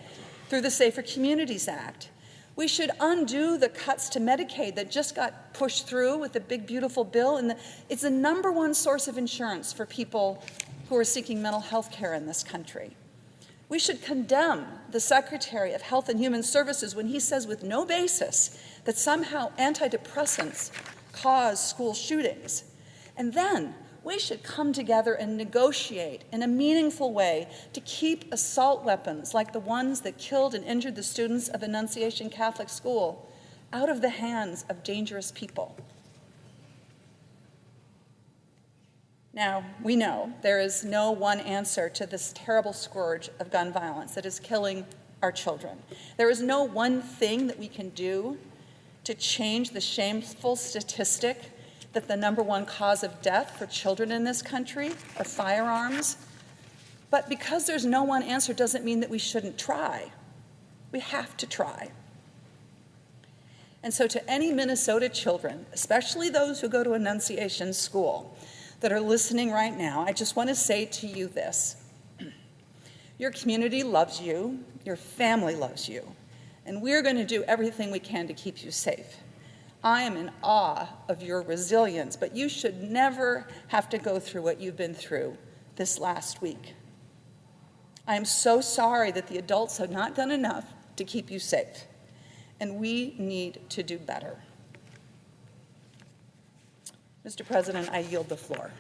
through the Safer Communities Act. We should undo the cuts to Medicaid that just got pushed through with the big, beautiful bill, and it's the #1 source of insurance for people who are seeking mental health care in this country. We should condemn the Secretary of Health and Human Services when he says with no basis that somehow antidepressants cause school shootings. And then we should come together and negotiate in a meaningful way to keep assault weapons like the ones that killed and injured the students of Annunciation Catholic School out of the hands of dangerous people. Now, we know there is no one answer to this terrible scourge of gun violence that is killing our children. There is no one thing that we can do to change the shameful statistic that the #1 cause of death for children in this country are firearms. But because there's no one answer doesn't mean that we shouldn't try. We have to try. And so to any Minnesota children, especially those who go to Annunciation School, that are listening right now, I just want to say to you this. Your community loves you, your family loves you, and we're going to do everything we can to keep you safe. I am in awe of your resilience, but you should never have to go through what you've been through this last week. I am so sorry that the adults have not done enough to keep you safe, and we need to do better. Mr. President, I yield the floor.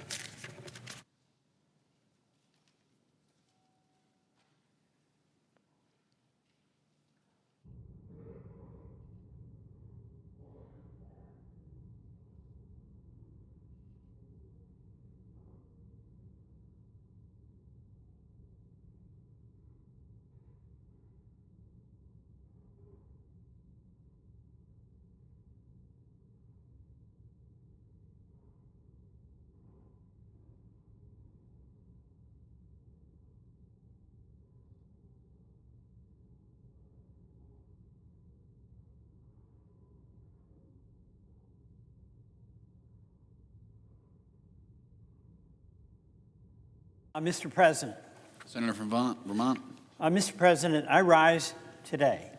Mr. President. Senator from Vermont. Mr. President, I rise today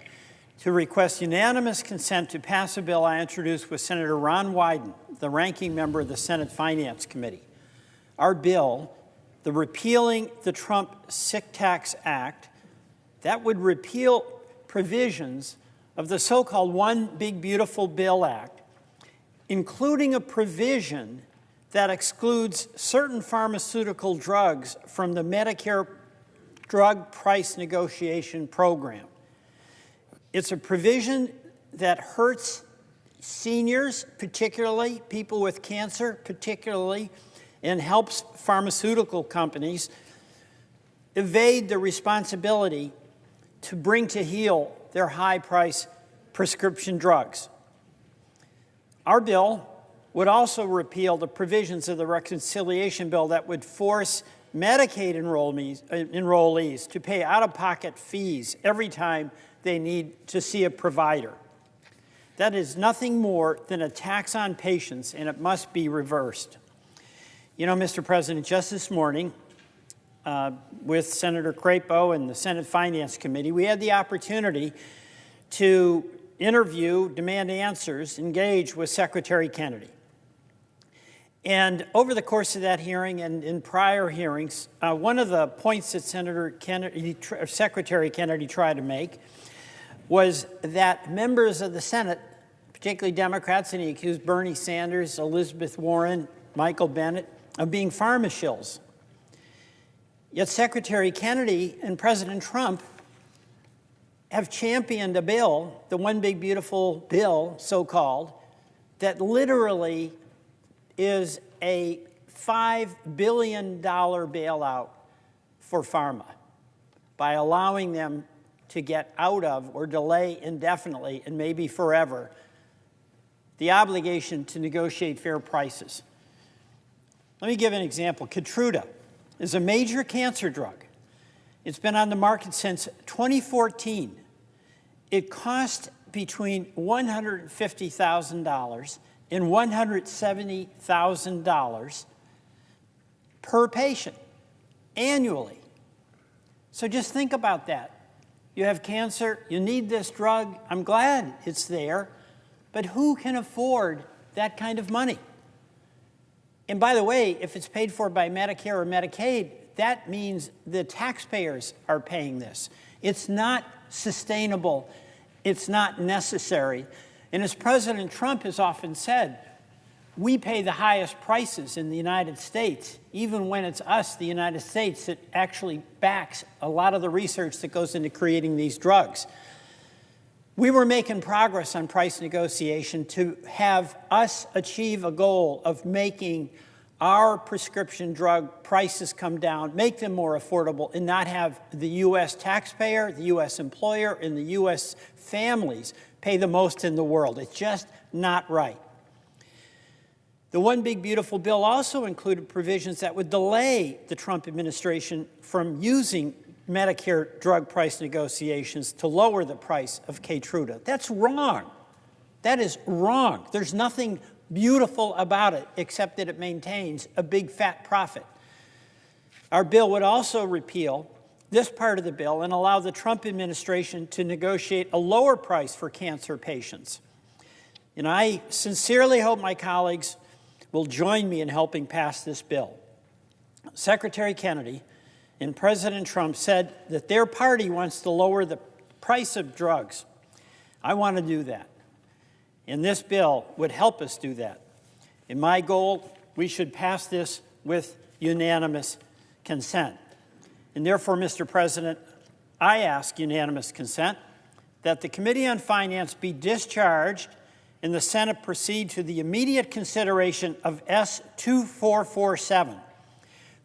to request unanimous consent to pass a bill I introduced with Senator Ron Wyden, the ranking member of the Senate Finance Committee. Our bill, the Repealing the Trump Sick Tax Act, that would repeal provisions of the so-called One Big Beautiful Bill Act, including a provision that excludes certain pharmaceutical drugs from the Medicare drug price negotiation program. It's a provision that hurts seniors, particularly people with cancer, particularly, and helps pharmaceutical companies evade the responsibility to bring to heel their high-price prescription drugs. Our bill would also repeal the provisions of the reconciliation bill that would force Medicaid enrollees to pay out-of-pocket fees every time they need to see a provider. That is nothing more than a tax on patients, and it must be reversed. You know, Mr. President, just this morning, with Senator Crapo and the Senate Finance Committee, we had the opportunity to interview, demand answers, engage with Secretary Kennedy. And over the course of that hearing and in prior hearings, one of the points that Secretary Kennedy tried to make was that members of the Senate, particularly Democrats, and he accused Bernie Sanders, Elizabeth Warren, Michael Bennet, of being pharma shills. Yet Secretary Kennedy and President Trump have championed a bill, the One Big Beautiful Bill, so-called, that literally is a $5 billion bailout for pharma by allowing them to get out of or delay indefinitely and maybe forever the obligation to negotiate fair prices. Let me give an example. Keytruda is a major cancer drug. It's been on the market since 2014. It cost between $150,000 and $170,000 per patient annually. So just think about that. You have cancer, you need this drug. I'm glad it's there, but who can afford that kind of money? And by the way, if it's paid for by Medicare or Medicaid, that means the taxpayers are paying this. It's not sustainable. It's not necessary. And as President Trump has often said, we pay the highest prices in the United States, even when it's us, the United States, that actually backs a lot of the research that goes into creating these drugs. We were making progress on price negotiation to have us achieve a goal of making our prescription drug prices come down, make them more affordable, and not have the U.S. taxpayer, the U.S. employer, and the U.S. families pay the most in the world. It's just not right. The One Big Beautiful Bill also included provisions that would delay the Trump administration from using Medicare drug price negotiations to lower the price of Keytruda. That's wrong. That is wrong. There's nothing beautiful about it except that it maintains a big fat profit. Our bill would also repeal this part of the bill and allow the Trump administration to negotiate a lower price for cancer patients. And I sincerely hope my colleagues will join me in helping pass this bill. Secretary Kennedy and President Trump said that their party wants to lower the price of drugs. I want to do that. And this bill would help us do that. In my goal, we should pass this with unanimous consent. And therefore, Mr. President, I ask unanimous consent that the Committee on Finance be discharged and the Senate proceed to the immediate consideration of S-2447,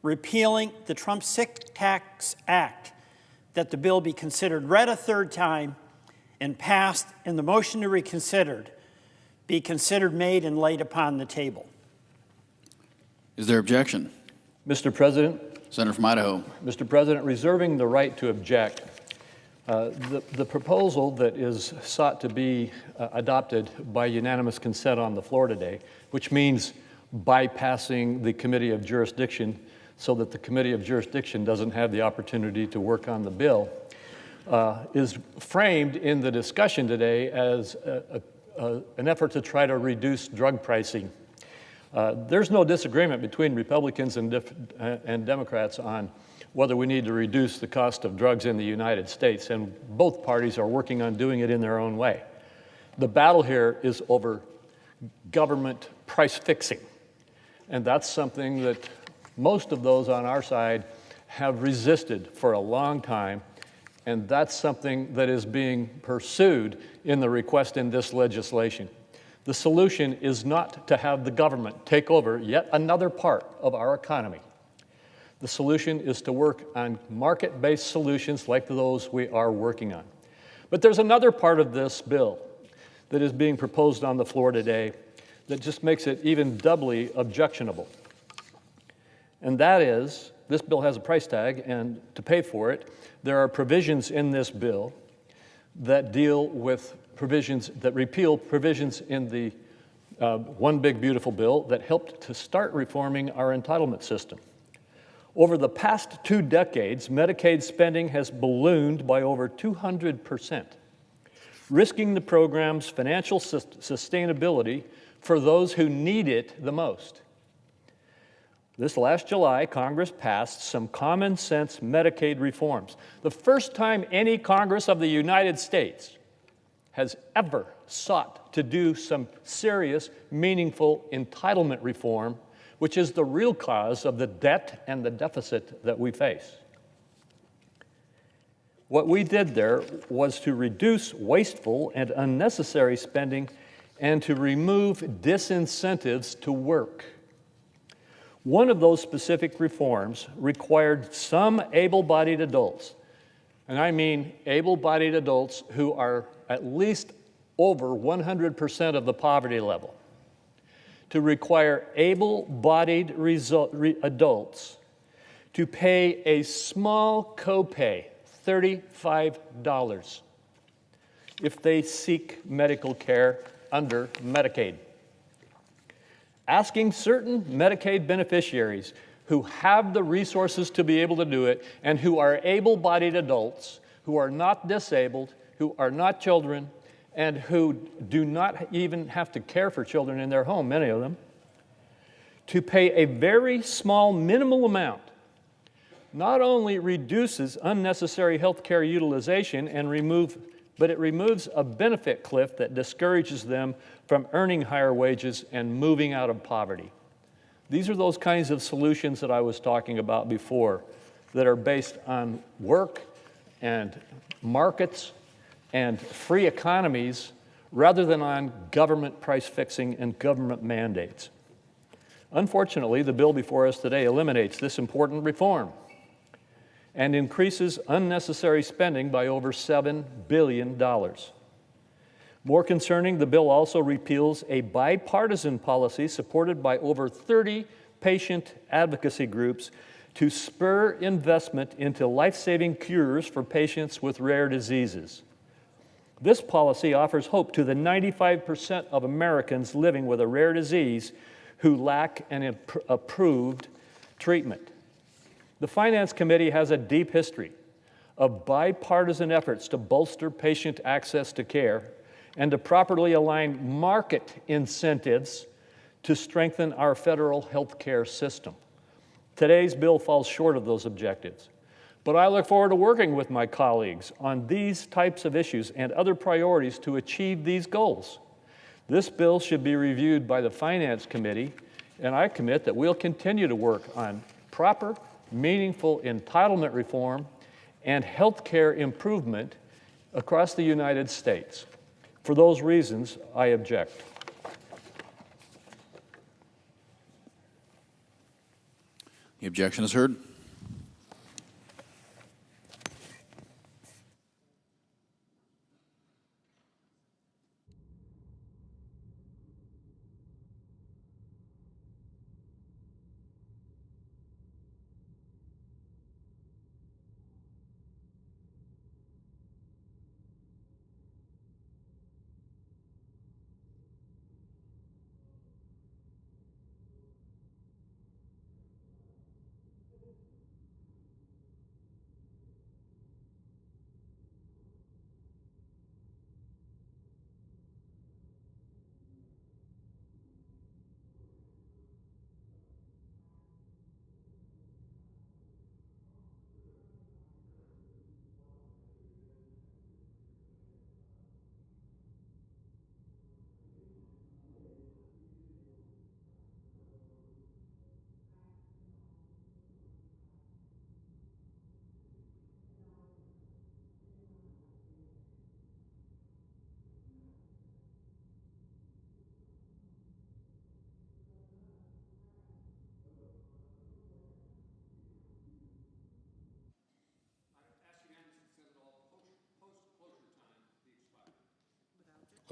repealing the Trump Sick Tax Act, that the bill be considered read a third time and passed, and the motion to reconsider be considered made and laid upon the table. Is there objection? Mr. President. Senator from Idaho. Mr. President, reserving the right to object, the proposal that is sought to be adopted by unanimous consent on the floor today, which means bypassing the Committee of Jurisdiction so that the Committee of Jurisdiction doesn't have the opportunity to work on the bill, is framed in the discussion today as an effort to try to reduce drug pricing. There's no disagreement between Republicans and Democrats on whether we need to reduce the cost of drugs in the United States, and both parties are working on doing it in their own way. The battle here is over government price fixing, and that's something that most of those on our side have resisted for a long time, and that's something that is being pursued in the request in this legislation. The solution is not to have the government take over yet another part of our economy. The solution is to work on market-based solutions like those we are working on. But there's another part of this bill that is being proposed on the floor today that just makes it even doubly objectionable. And that is, this bill has a price tag, and to pay for it, there are provisions in this bill that deal with provisions that repeal provisions in the One Big Beautiful Bill that helped to start reforming our entitlement system. Over the past 2 decades, Medicaid spending has ballooned by over 200%, risking the program's financial sustainability for those who need it the most. This last July, Congress passed some common sense Medicaid reforms. The first time any Congress of the United States has ever sought to do some serious, meaningful entitlement reform, which is the real cause of the debt and the deficit that we face. What we did there was to reduce wasteful and unnecessary spending and to remove disincentives to work. One of those specific reforms required some able-bodied adults, and I mean able-bodied adults who are at least over 100% of the poverty level, to require able-bodied adults to pay a small copay, $35, if they seek medical care under Medicaid. Asking certain Medicaid beneficiaries who have the resources to be able to do it and who are able-bodied adults, who are not disabled, who are not children, and who do not even have to care for children in their home, many of them, to pay a very small minimal amount not only reduces unnecessary health care utilization but it removes a benefit cliff that discourages them from earning higher wages and moving out of poverty. These are those kinds of solutions that I was talking about before that are based on work and markets and free economies rather than on government price fixing and government mandates. Unfortunately, the bill before us today eliminates this important reform and increases unnecessary spending by over $7 billion. More concerning, the bill also repeals a bipartisan policy supported by over 30 patient advocacy groups to spur investment into life-saving cures for patients with rare diseases. This policy offers hope to the 95% of Americans living with a rare disease who lack an approved treatment. The Finance Committee has a deep history of bipartisan efforts to bolster patient access to care, and to properly align market incentives to strengthen our federal health care system. Today's bill falls short of those objectives, but I look forward to working with my colleagues on these types of issues and other priorities to achieve these goals. This bill should be reviewed by the Finance Committee, and I commit that we'll continue to work on proper, meaningful entitlement reform and health care improvement across the United States. For those reasons, I object. The objection is heard.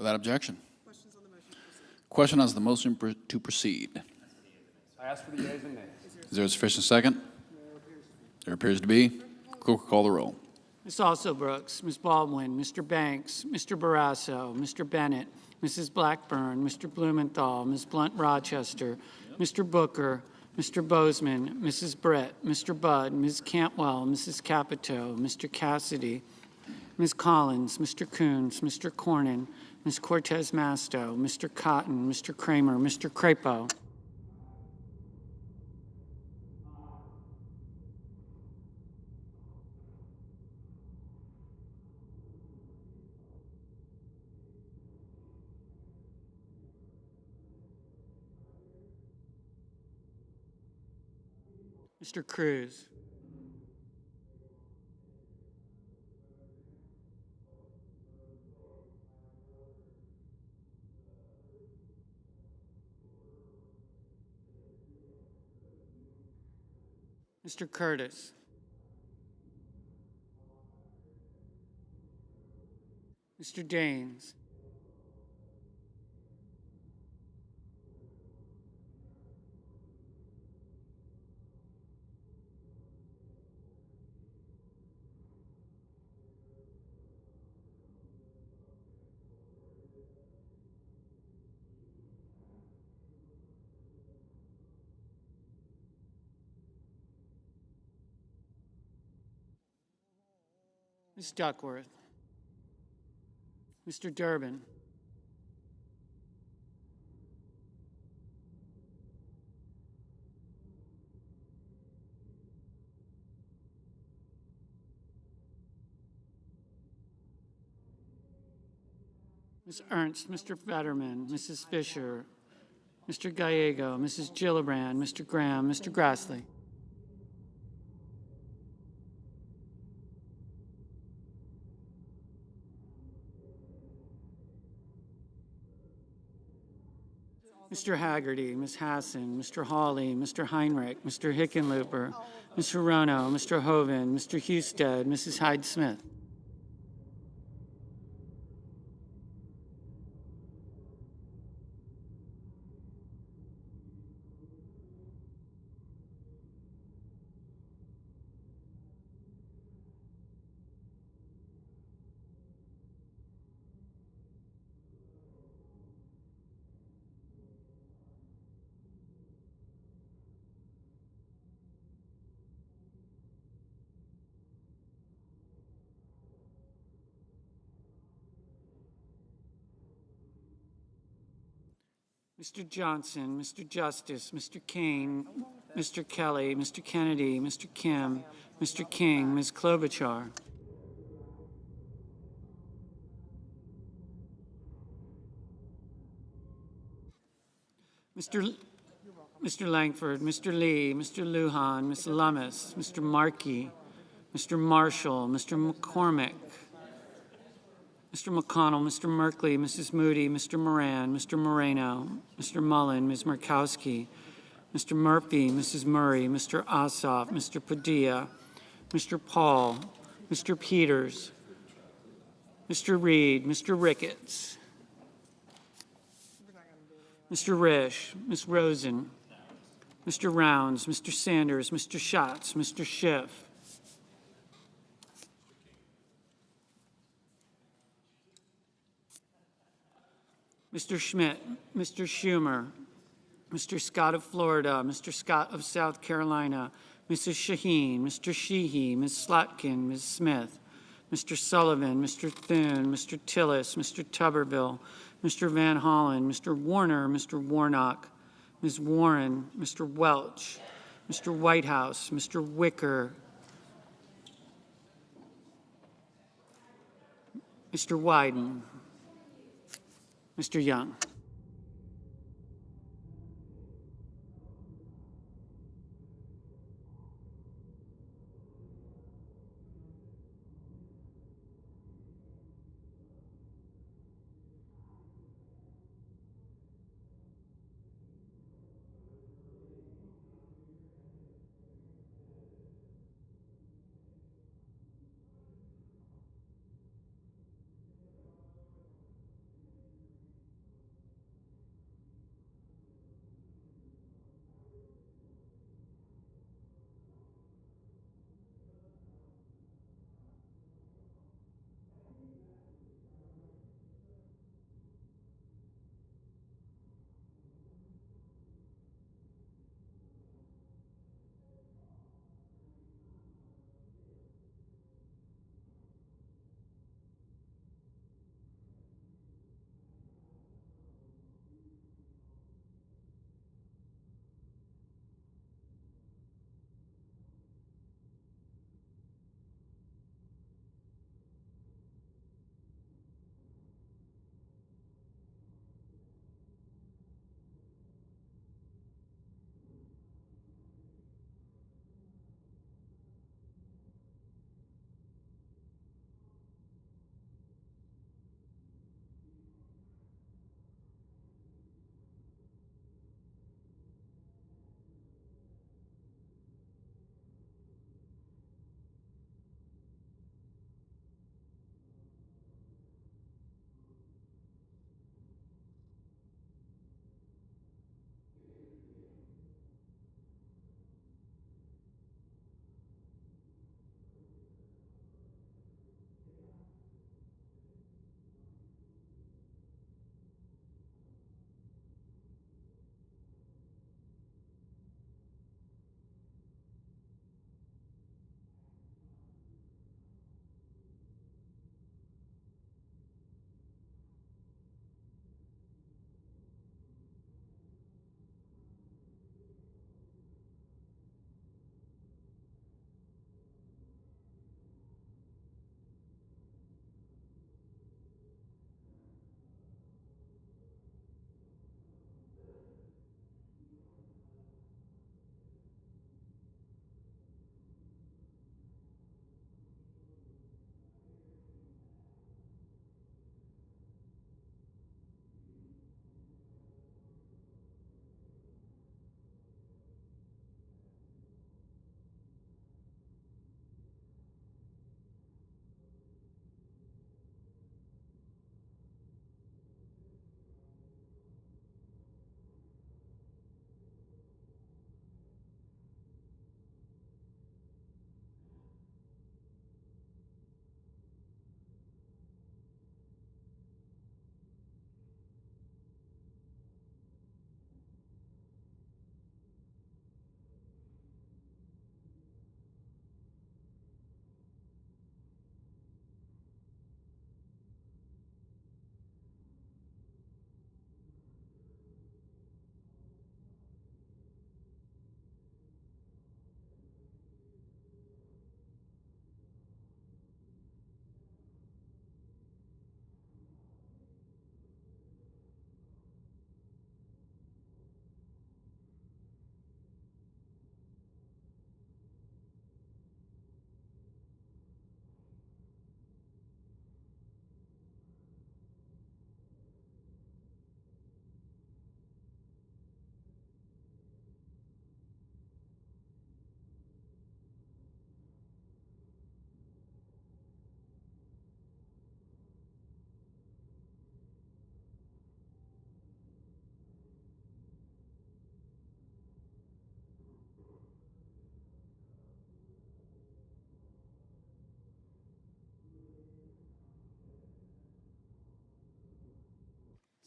Without objection. Question on the motion to proceed. I ask for the yeas and nays. Is there a sufficient second? There appears to be. Clerk will call the roll. Ms. Alsobrooks, Ms. Baldwin, Mr. Banks, Mr. Barrasso, Mr. Bennett, Mrs. Blackburn, Mr. Blumenthal, Ms. Blunt Rochester, Mr. Booker, Mr. Bozeman, Mrs. Brett, Mr. Budd, Ms. Cantwell, Mrs. Capito, Mr. Cassidy, Ms. Collins, Mr. Coons, Mr. Cornyn, Ms. Cortez Masto, Mr. Cotton, Mr. Kramer, Mr. Crapo. Mr. Cruz. Mr. Curtis. Mr. Daines. Ms. Duckworth. Mr. Durbin. Ms. Ernst, Mr. Fetterman, Mrs. Fisher, Mr. Gallego, Mrs. Gillibrand, Mr. Graham, Mr. Grassley. Mr. Haggerty, Ms. Hassan, Mr. Hawley, Mr. Heinrich, Mr. Hickenlooper, Mr. Rono, Mr. Hoven, Mr. Husted, Mrs. Hyde-Smith. Mr. Johnson, Mr. Justice, Mr. Kane, Mr. Kelly, Mr. Kennedy, Mr. Kim, Mr. King, Ms. Klobuchar. Mr. Langford, Mr. Lee, Mr. Lujan, Ms. Lummis, Mr. Markey, Mr. Marshall, Mr. McCormick, Mr. McConnell, Mr. Merkley, Mrs. Moody, Mr. Moran, Mr. Moreno, Mr. Mullen, Ms. Murkowski, Mr. Murphy, Mrs. Murray, Mr. Ossoff, Mr. Padilla, Mr. Paul, Mr. Peters, Mr. Reed, Mr. Ricketts, Mr. Risch, Ms. Rosen, Mr. Rounds, Mr. Sanders, Mr. Schatz, Mr. Schiff, Mr. Schmidt, Mr. Schumer, Mr. Scott of Florida, Mr. Scott of South Carolina, Mrs. Shaheen, Mr. Sheehy, Ms. Slotkin, Ms. Smith, Mr. Sullivan, Mr. Thune, Mr. Tillis, Mr. Tuberville, Mr. Van Hollen, Mr. Warner, Mr. Warnock, Ms. Warren, Mr. Welch, Mr. Whitehouse, Mr. Wicker, Mr. Wyden, Mr. Young.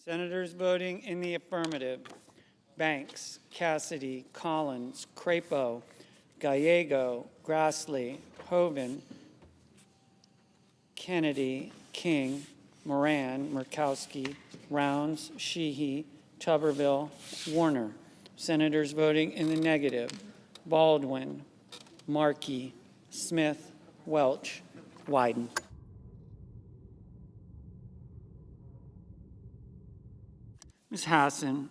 Senators voting in the affirmative: Banks, Cassidy, Collins, Crapo, Gallego, Grassley, Hoeven, Kennedy, King, Moran, Murkowski, Rounds, Sheehy, Tuberville, Warner. Senators voting in the negative: Baldwin, Markey, Smith, Welch, Wyden. Ms. Hassan,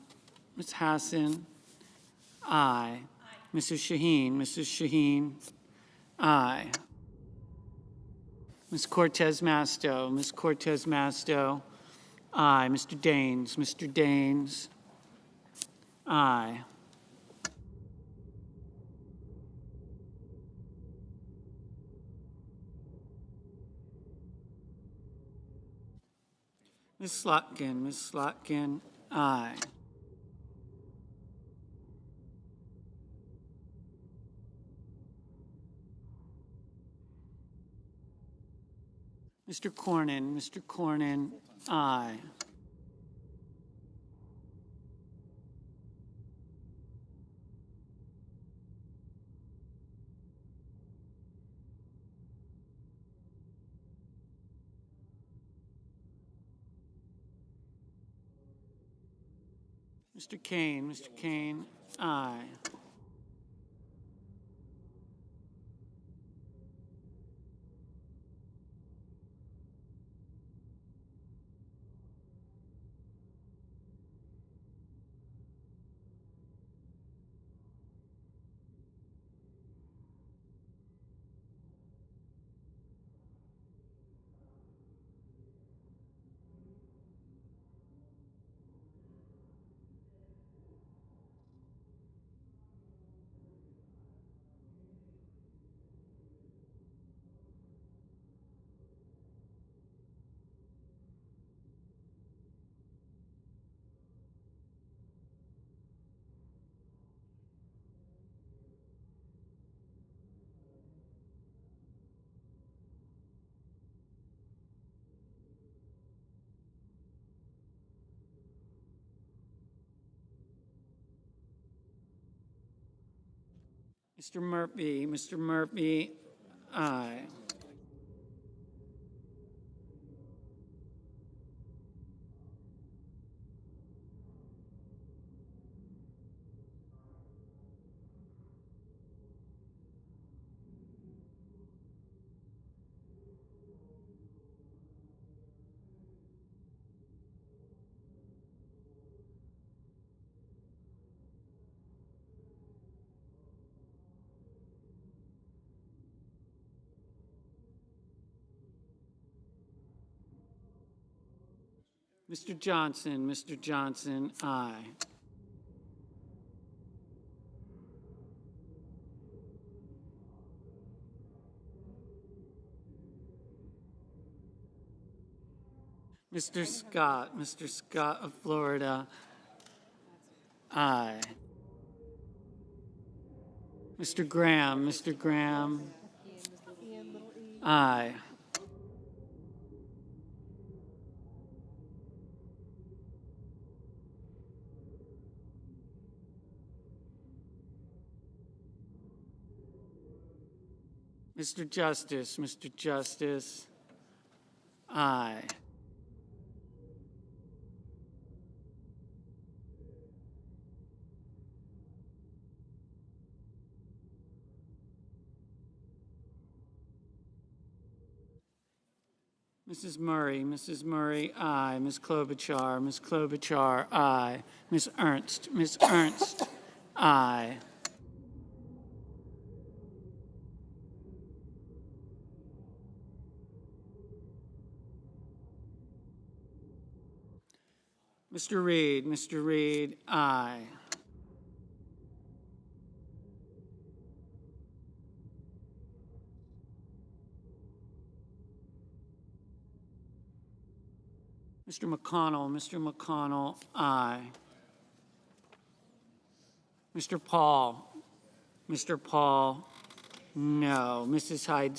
aye. Mrs. Shaheen, aye. Ms. Cortez Masto, aye. Mr. Daines, aye. Ms. Slotkin, aye. Mr. Cornyn, aye. Mr. Kane, aye. Mr. Murphy, aye. Mr. Johnson, aye. Mr. Scott of Florida, aye. Mr. Graham, aye. Mr. Justice, aye. Mrs. Murray, aye. Ms. Klobuchar, aye. Ms. Ernst, aye. Mr. Reed, aye. Mr. McConnell, aye. Mr. Paul, no. Mrs. Hyde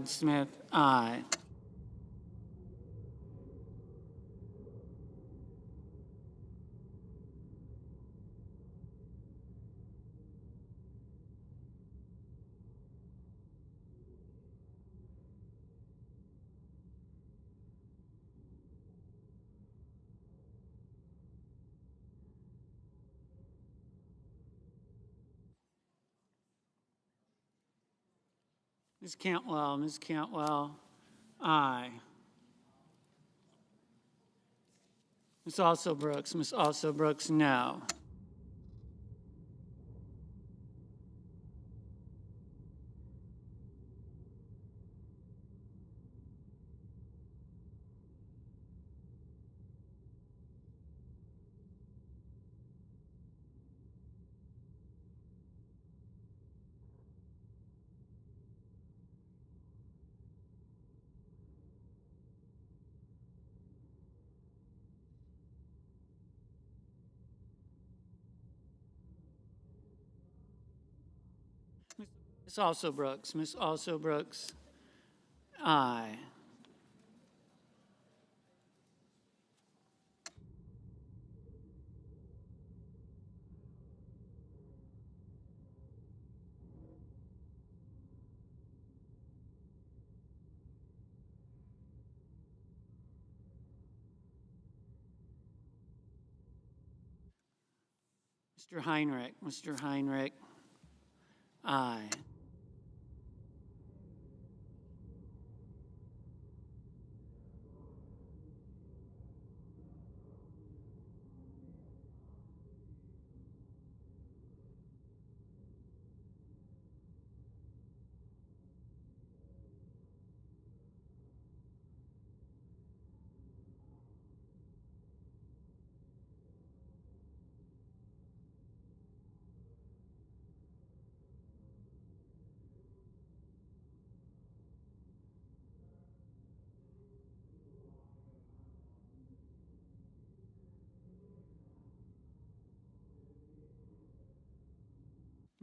Smith, aye. Ms. Cantwell, aye. Ms. Also Brooks, no. Ms. Also Brooks, aye. Mr. Heinrich, aye.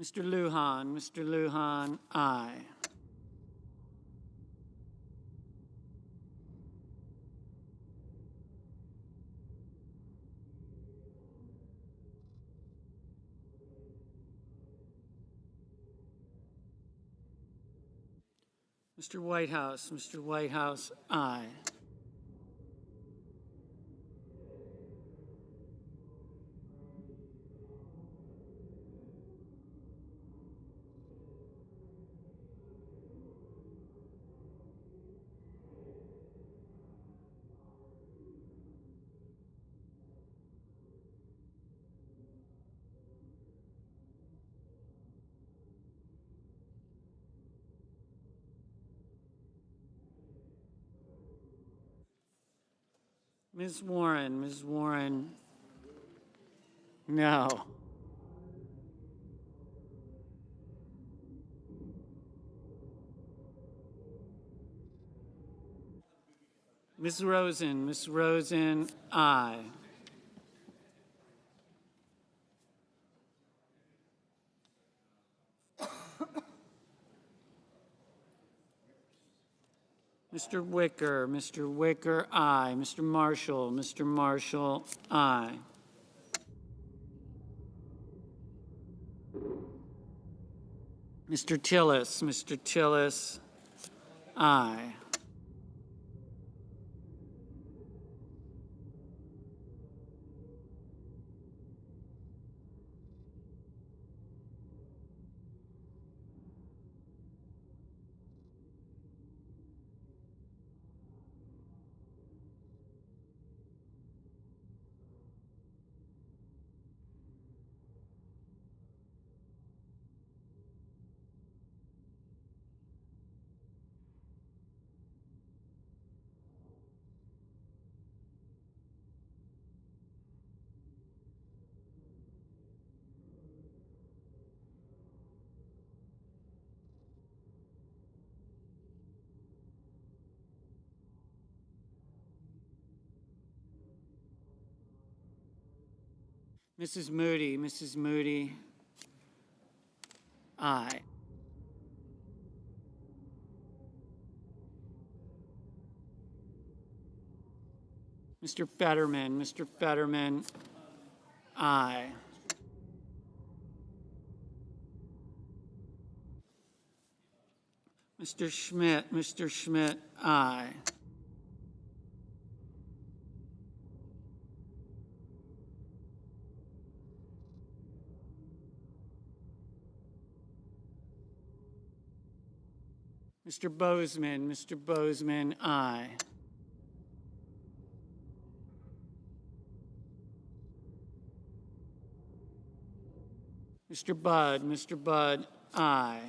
Mr. Lujan, aye. Mr. Whitehouse, aye. Ms. Warren, no. Ms. Rosen, aye. Mr. Wicker, aye. Mr. Marshall, aye. Mr. Tillis, aye. Mrs. Moody, aye. Mr. Fetterman, aye. Mr. Schmidt, aye. Mr. Bozeman, aye. Mr. Budd, aye.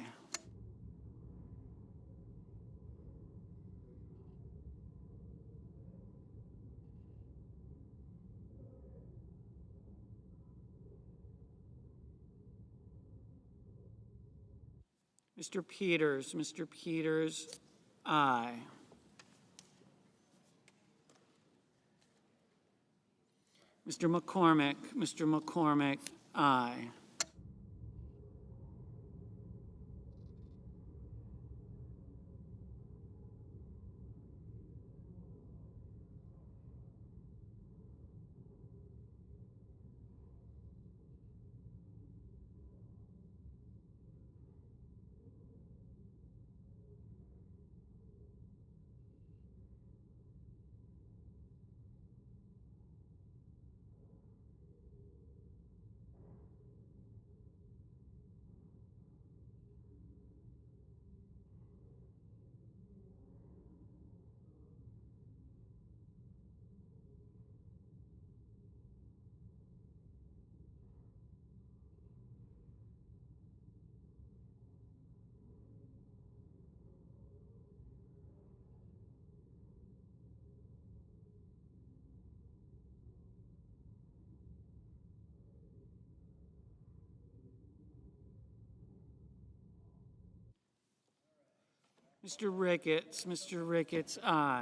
Mr. Peters, aye. Mr. McCormick, aye. Mr. Ricketts, aye.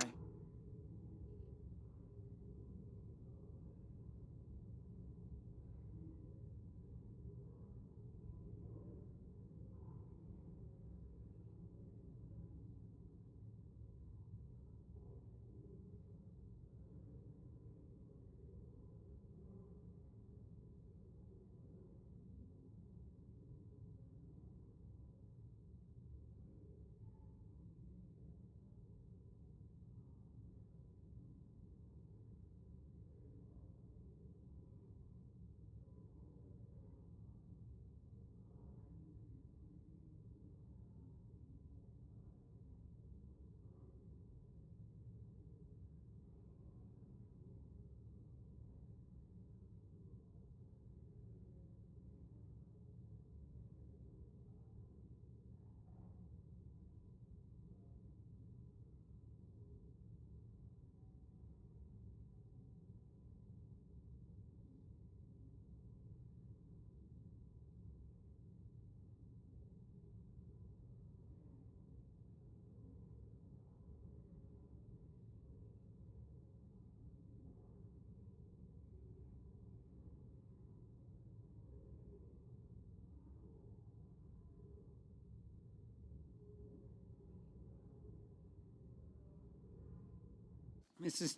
Mrs.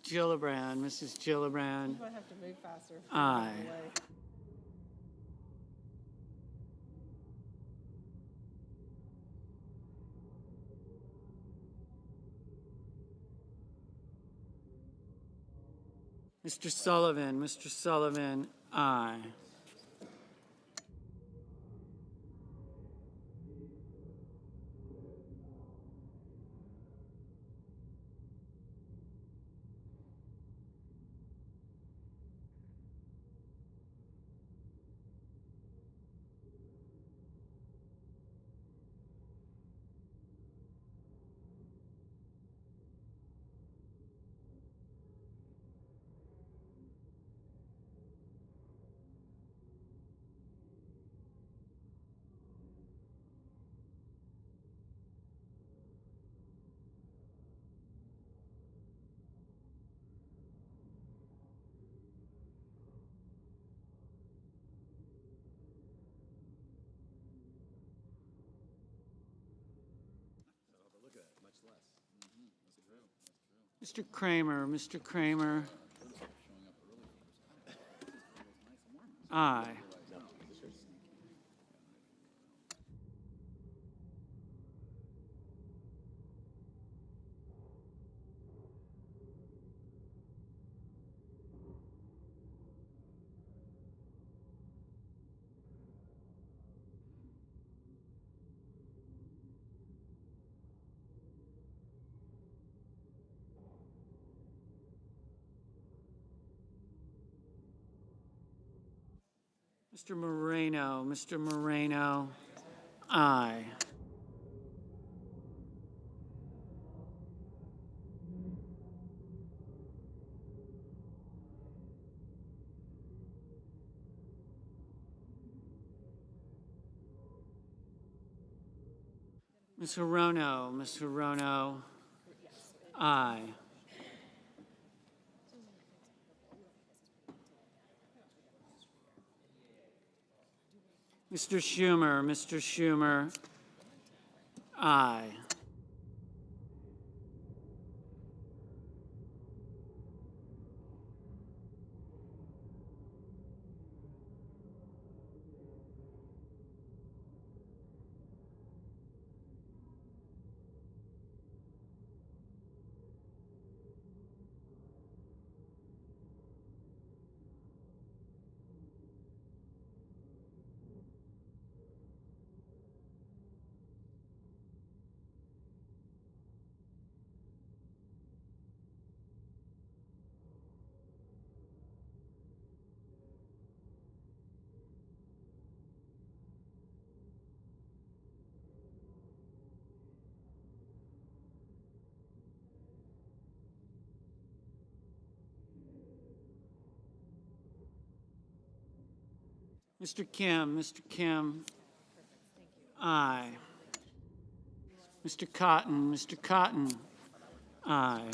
Gillibrand, You might have to move faster. aye. Mr. Sullivan, aye. Mr. Kramer, aye. Mr. Moreno, aye. Ms. Hirono, aye. Mr. Schumer, aye. Mr. Kim, aye. Mr. Cotton, aye.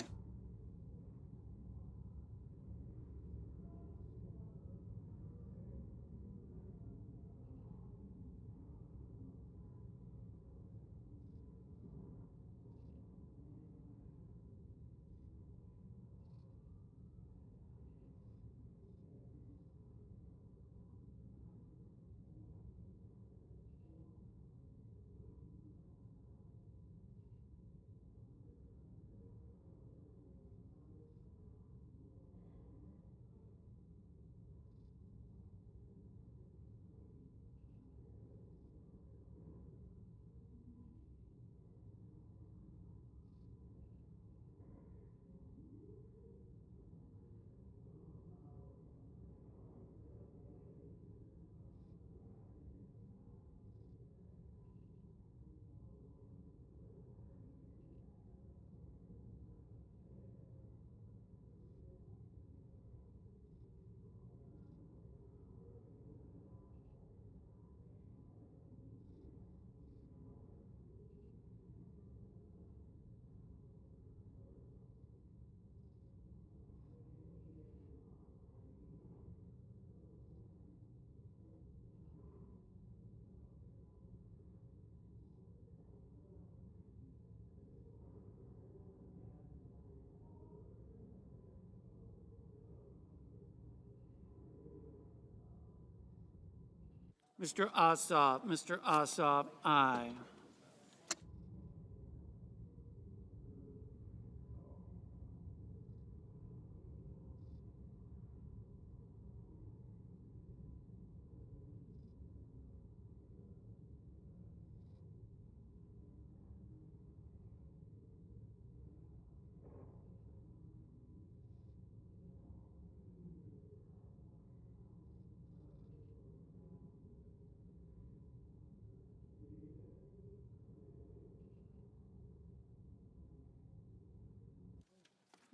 Mr. Ossoff, aye.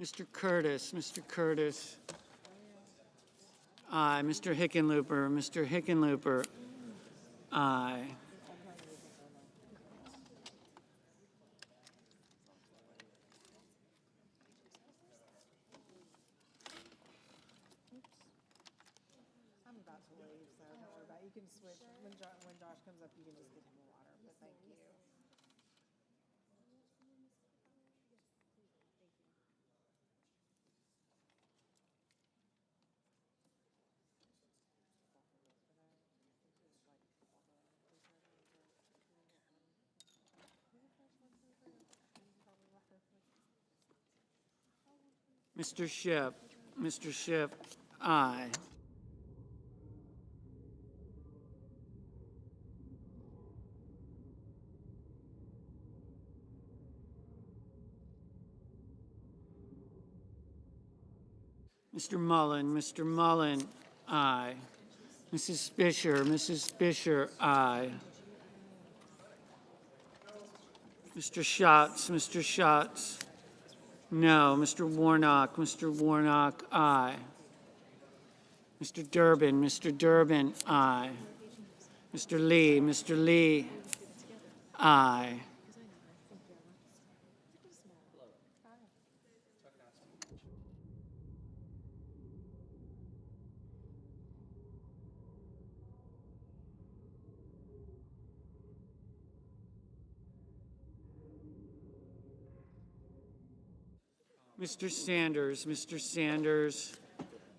Mr. Curtis, aye. Mr. Hickenlooper, aye. I'm about to leave, so don't worry about it. You can switch. When Josh comes up, you can just get him a water, but thank you. Mr. Schiff, aye. Mr. Mullen, aye. Mrs. Fisher, aye. Mr. Schatz, no. Mr. Warnock, aye. Mr. Durbin, aye. Mr. Lee, aye. Mr. Sanders,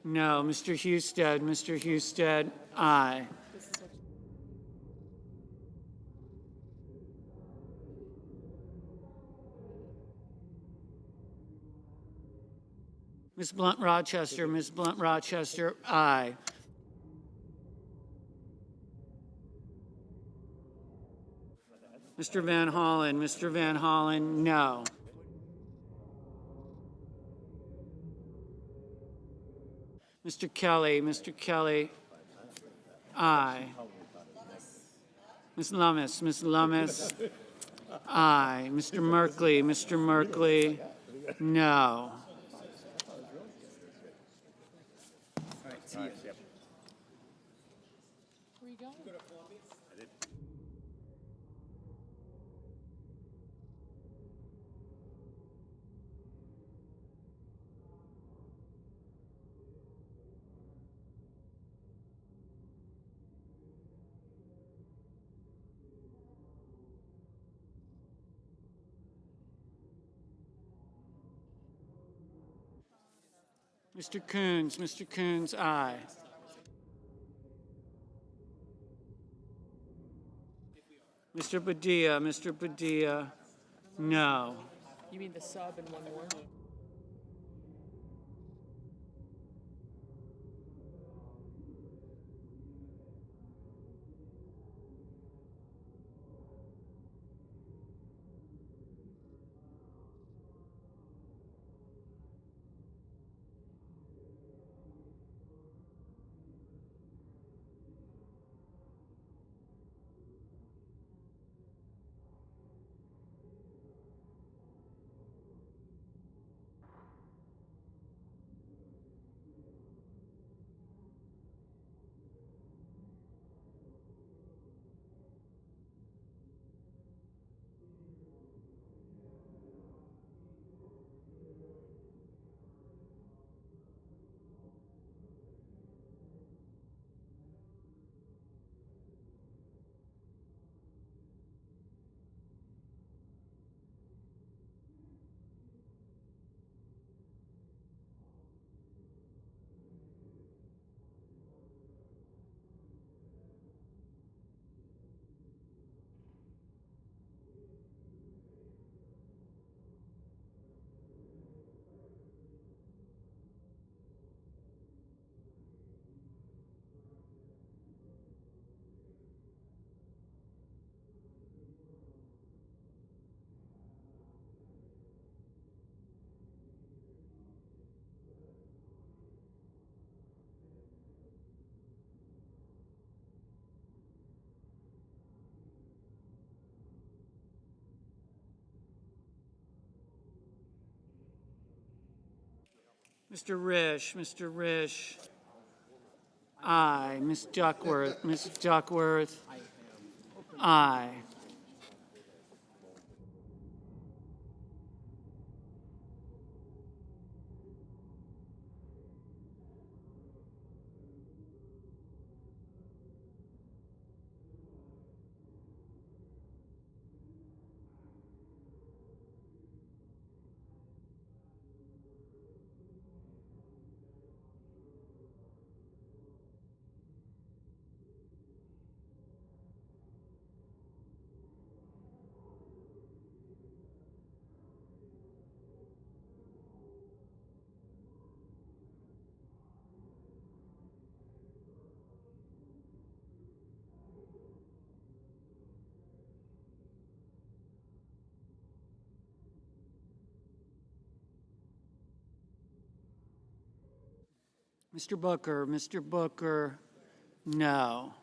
no. Mr. Husted, aye. Ms. Blunt Rochester, aye. Mr. Van Hollen, no. Mr. Kelly, aye. Ms. Lummis, aye. Mr. Merkley, no. Mr. Coons, aye. Mr. Padilla, no. You mean the sub and one more? Mr. Risch, aye. Ms. Duckworth, aye. Mr. Booker, No.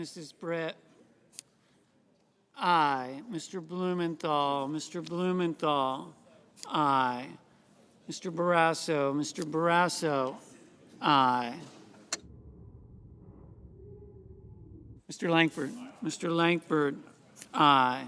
Mrs. Brett. Aye. Mr. Blumenthal. Mr. Blumenthal. Aye. Mr. Barrasso. Mr. Barrasso. Aye. Mr. Langford. Mr. Langford. Aye.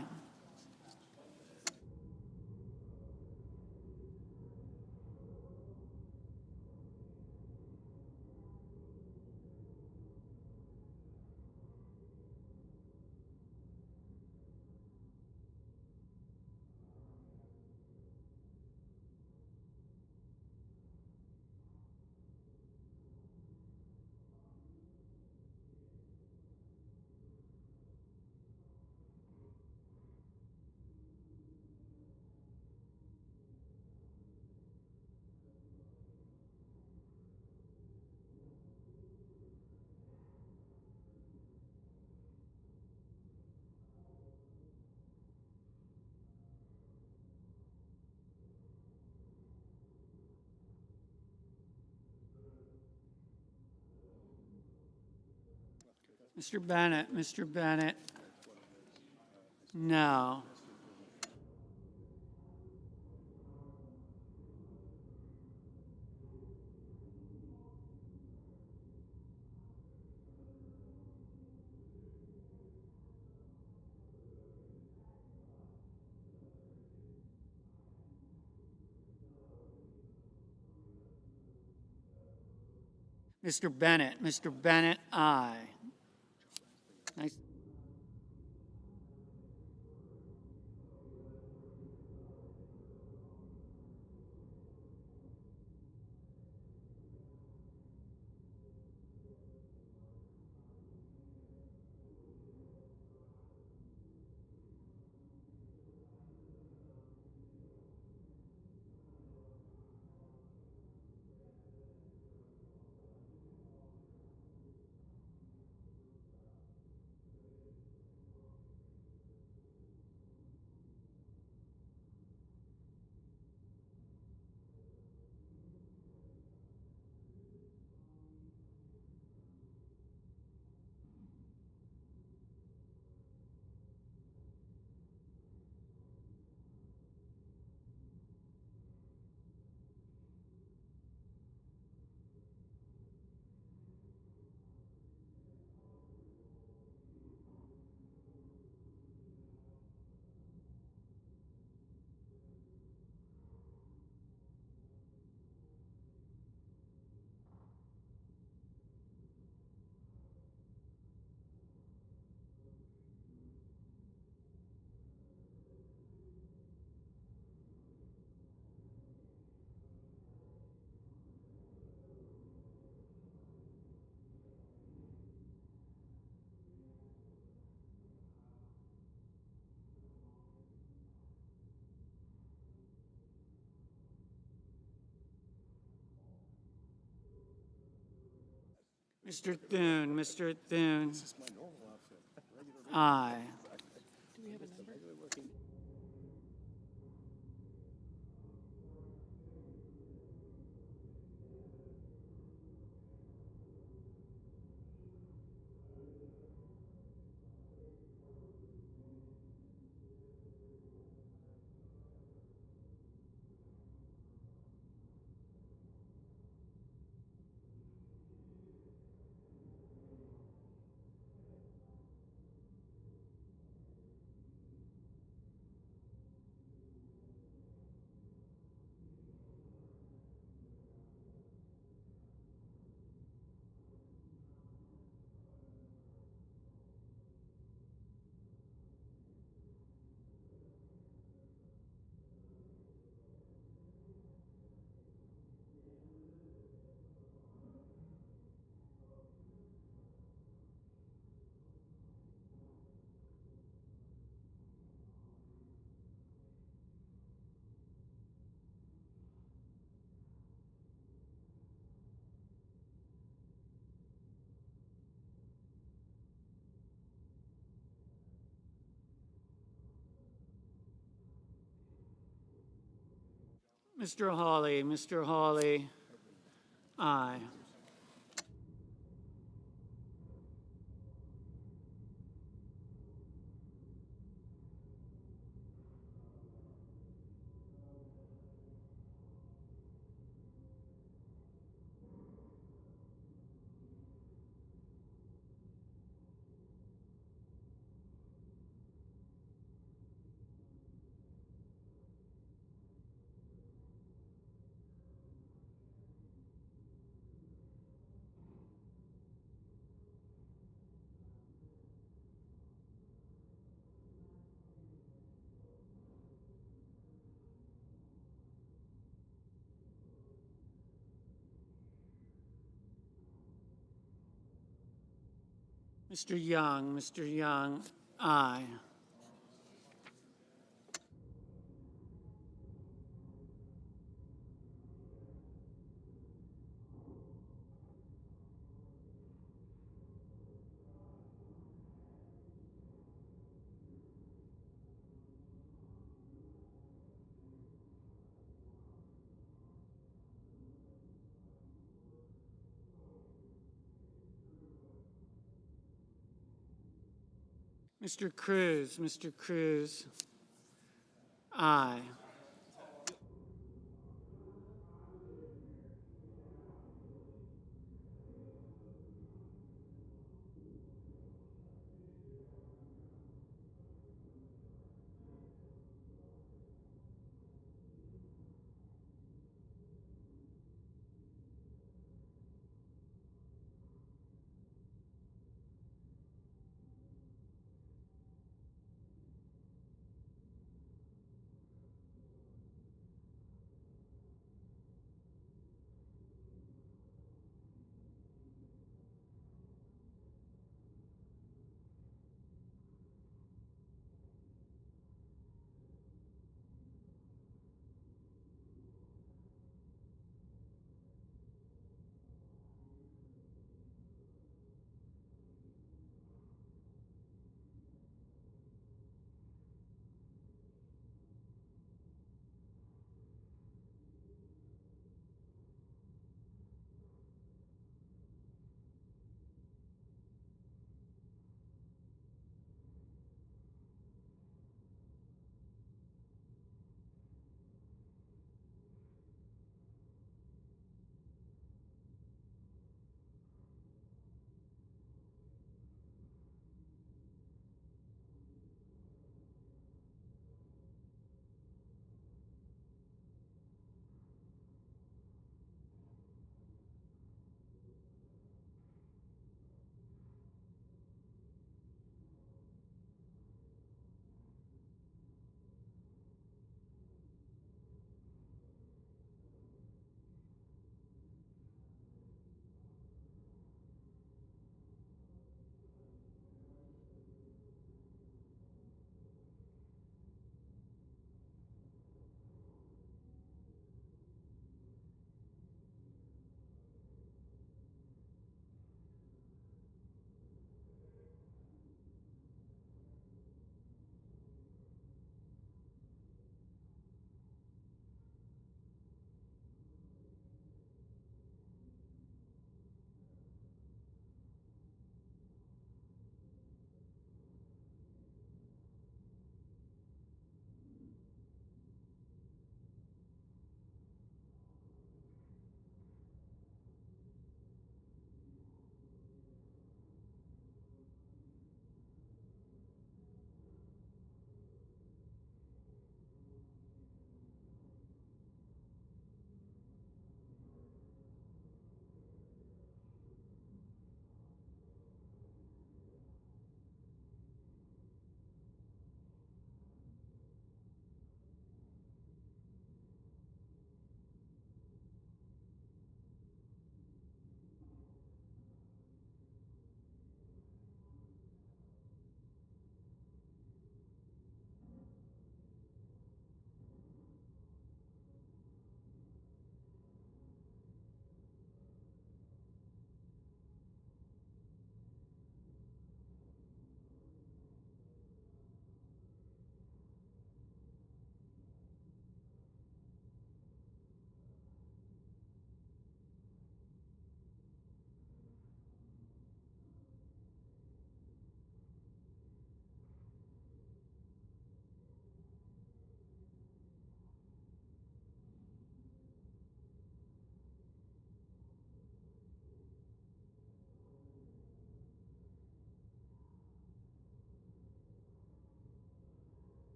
Mr. Bennett. Mr. Bennett. No. Mr. Bennett. Mr. Bennett. Aye. Nice. Mr. Thune. Mr. Thune. Aye. Mr. Hawley, Mr. Hawley, aye. Mr. Young, aye. Mr. Cruz, aye.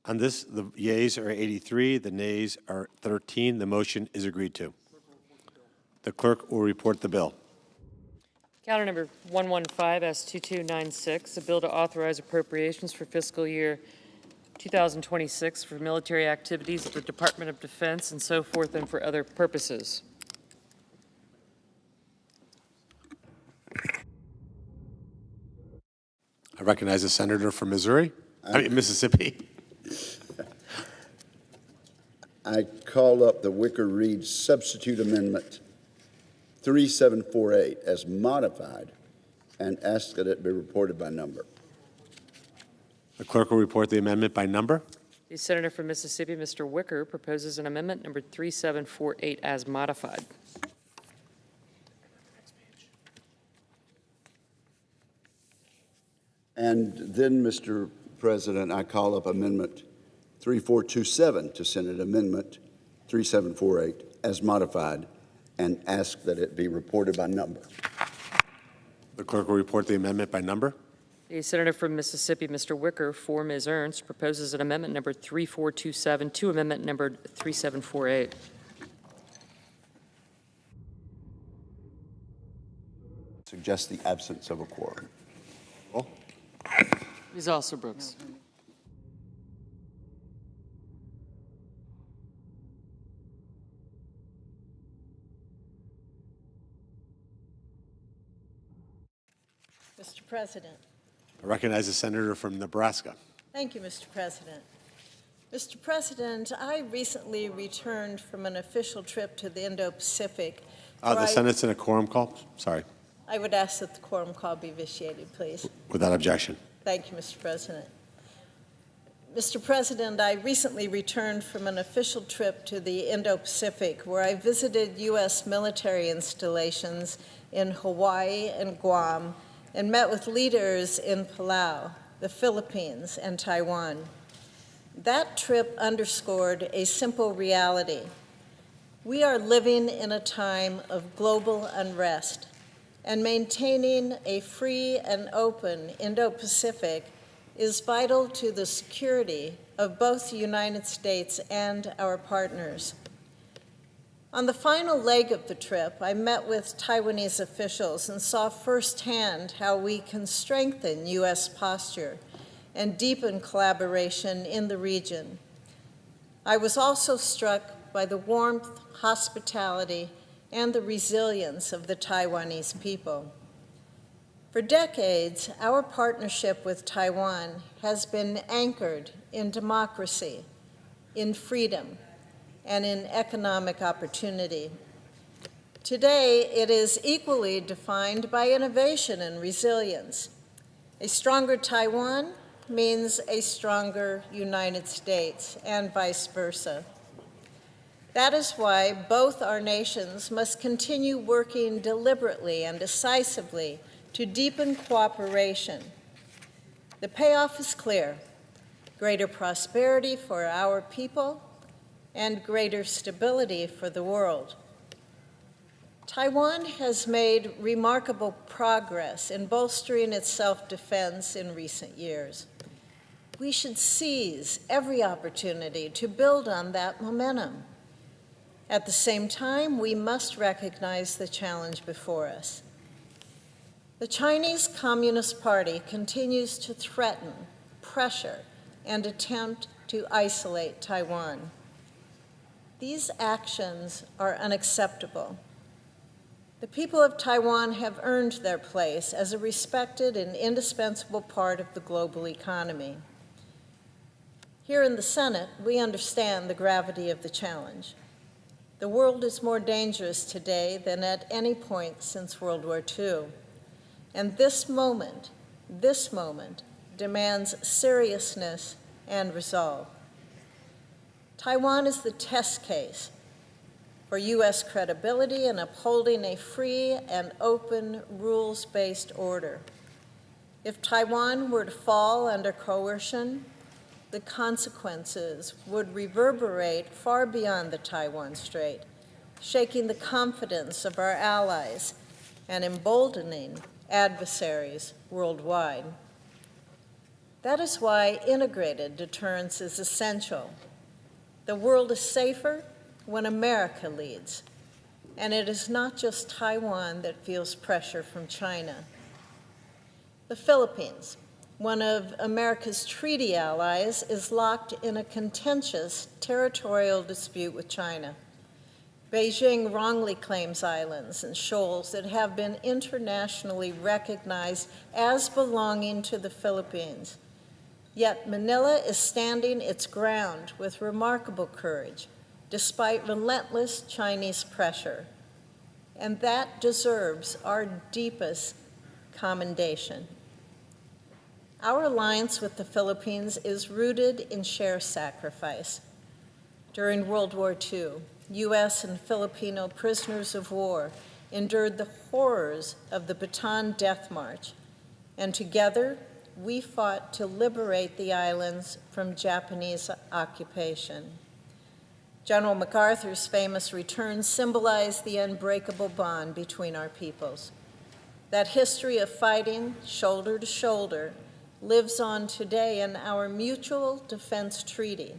On this, the yeas are 83, the nays are 13. The motion is agreed to. The clerk will report the bill. Calendar number 115S2296, a bill to authorize appropriations for fiscal year 2026 for military activities of the Department of Defense and so forth and for other purposes. I recognize the senator from Mississippi. I call up the Wicker-Reed Substitute Amendment 3748 as modified and ask that it be reported by number. The clerk will report the amendment by number. The senator from Mississippi, Mr. Wicker, proposes an amendment number 3748 as modified. And then, Mr. President, I call up Amendment 3427 to Senate Amendment 3748 as modified and ask that it be reported by number. The clerk will report the amendment by number. The senator from Mississippi, Mr. Wicker, for Ms. Ernst, proposes an amendment number 3427 to amendment number 3748. Suggest the absence of a quorum. Ms. Alsobrooks. Mr. President. I recognize the senator from Nebraska. Thank you, Mr. President. Mr. President, I recently returned from an official trip to the Indo-Pacific. The Senate's in a quorum call. Sorry. I would ask that the quorum call be vitiated, please. Without objection. Thank you, Mr. President. Mr. President, I recently returned from an official trip to the Indo-Pacific where I visited U.S. military installations in Hawaii and Guam and met with leaders in Palau, the Philippines, and Taiwan. That trip underscored a simple reality. We are living in a time of global unrest, and maintaining a free and open Indo-Pacific is vital to the security of both the United States and our partners. On the final leg of the trip, I met with Taiwanese officials and saw firsthand how we can strengthen U.S. posture and deepen collaboration in the region. I was also struck by the warmth, hospitality, and the resilience of the Taiwanese people. For decades, our partnership with Taiwan has been anchored in democracy, in freedom, and in economic opportunity. Today, it is equally defined by innovation and resilience. A stronger Taiwan means a stronger United States, and vice versa. That is why both our nations must continue working deliberately and decisively to deepen cooperation. The payoff is clear: greater prosperity for our people and greater stability for the world. Taiwan has made remarkable progress in bolstering its self-defense in recent years. We should seize every opportunity to build on that momentum. At the same time, we must recognize the challenge before us. The Chinese Communist Party continues to threaten, pressure, and attempt to isolate Taiwan. These actions are unacceptable. The people of Taiwan have earned their place as a respected and indispensable part of the global economy. Here in the Senate, we understand the gravity of the challenge. The world is more dangerous today than at any point since World War II. And this moment demands seriousness and resolve. Taiwan is the test case for U.S. credibility in upholding a free and open rules-based order. If Taiwan were to fall under coercion, the consequences would reverberate far beyond the Taiwan Strait, shaking the confidence of our allies and emboldening adversaries worldwide. That is why integrated deterrence is essential. The world is safer when America leads. And it is not just Taiwan that feels pressure from China. The Philippines, one of America's treaty allies, is locked in a contentious territorial dispute with China. Beijing wrongly claims islands and shoals that have been internationally recognized as belonging to the Philippines. Yet Manila is standing its ground with remarkable courage, despite relentless Chinese pressure. And that deserves our deepest commendation. Our alliance with the Philippines is rooted in shared sacrifice. During World War II, U.S. and Filipino prisoners of war endured the horrors of the Bataan Death March, and together we fought to liberate the islands from Japanese occupation. General MacArthur's famous return symbolized the unbreakable bond between our peoples. That history of fighting shoulder to shoulder lives on today in our Mutual Defense Treaty,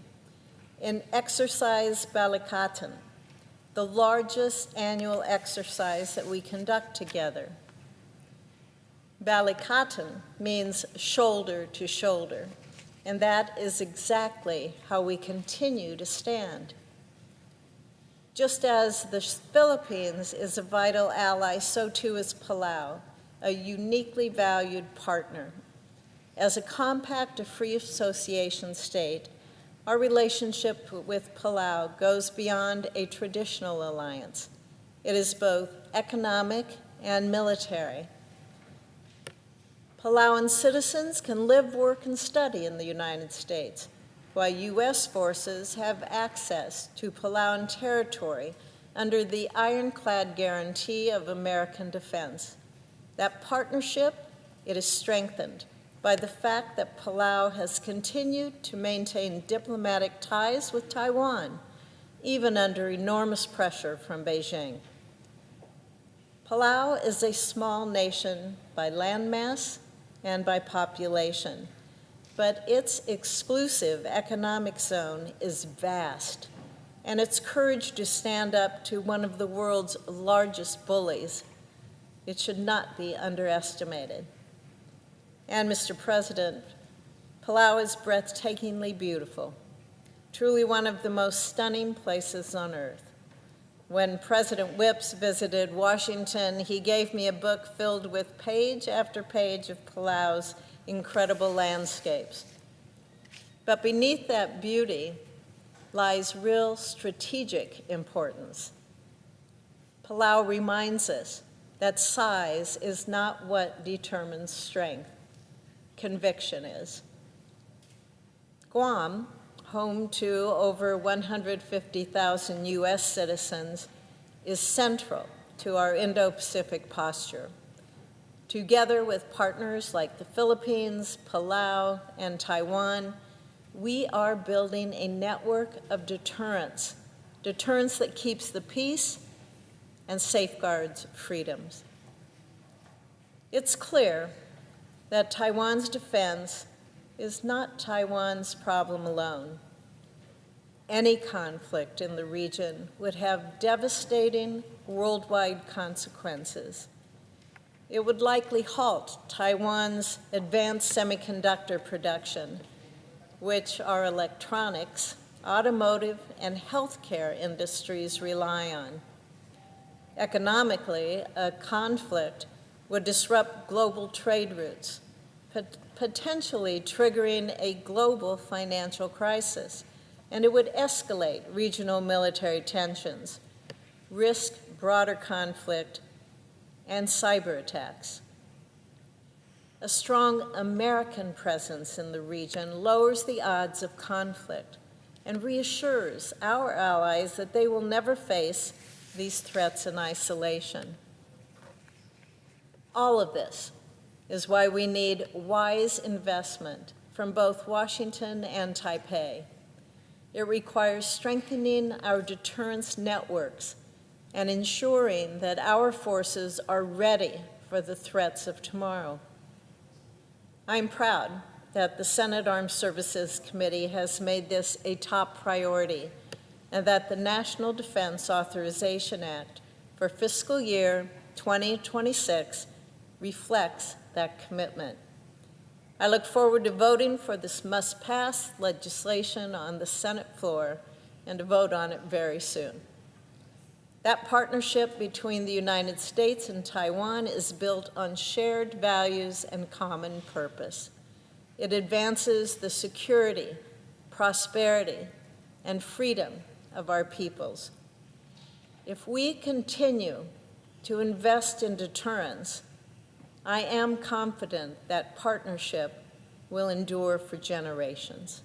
in Exercise Balikatan, the largest annual exercise that we conduct together. Balikatan means shoulder to shoulder, and that is exactly how we continue to stand. Just as the Philippines is a vital ally, so too is Palau, a uniquely valued partner. As a compact of free association state, our relationship with Palau goes beyond a traditional alliance. It is both economic and military. Palauan citizens can live, work, and study in the United States, while U.S. forces have access to Palauan territory under the ironclad guarantee of American defense. That partnership, it is strengthened by the fact that Palau has continued to maintain diplomatic ties with Taiwan, even under enormous pressure from Beijing. Palau is a small nation by landmass and by population, but its exclusive economic zone is vast, and its courage to stand up to one of the world's largest bullies, it should not be underestimated. And Mr. President, Palau is breathtakingly beautiful, truly one of the most stunning places on earth. When President Whipps visited Washington, he gave me a book filled with page after page of Palau's incredible landscapes. But beneath that beauty lies real strategic importance. Palau reminds us that size is not what determines strength. Conviction is. Guam, home to over 150,000 U.S. citizens, is central to our Indo-Pacific posture. Together with partners like the Philippines, Palau, and Taiwan, we are building a network of deterrence that keeps the peace and safeguards freedoms. It's clear that Taiwan's defense is not Taiwan's problem alone. Any conflict in the region would have devastating worldwide consequences. It would likely halt Taiwan's advanced semiconductor production, which our electronics, automotive, and healthcare industries rely on. Economically, a conflict would disrupt global trade routes, potentially triggering a global financial crisis, and it would escalate regional military tensions, risk broader conflict, and cyber attacks. A strong American presence in the region lowers the odds of conflict and reassures our allies that they will never face these threats in isolation. All of this is why we need wise investment from both Washington and Taipei. It requires strengthening our deterrence networks and ensuring that our forces are ready for the threats of tomorrow. I'm proud that the Senate Armed Services Committee has made this a top priority and that the National Defense Authorization Act for fiscal year 2026 reflects that commitment. I look forward to voting for this must-pass legislation on the Senate floor and to vote on it very soon. That partnership between the United States and Taiwan is built on shared values and common purpose. It advances the security, prosperity, and freedom of our peoples. If we continue to invest in deterrence, I am confident that partnership will endure for generations.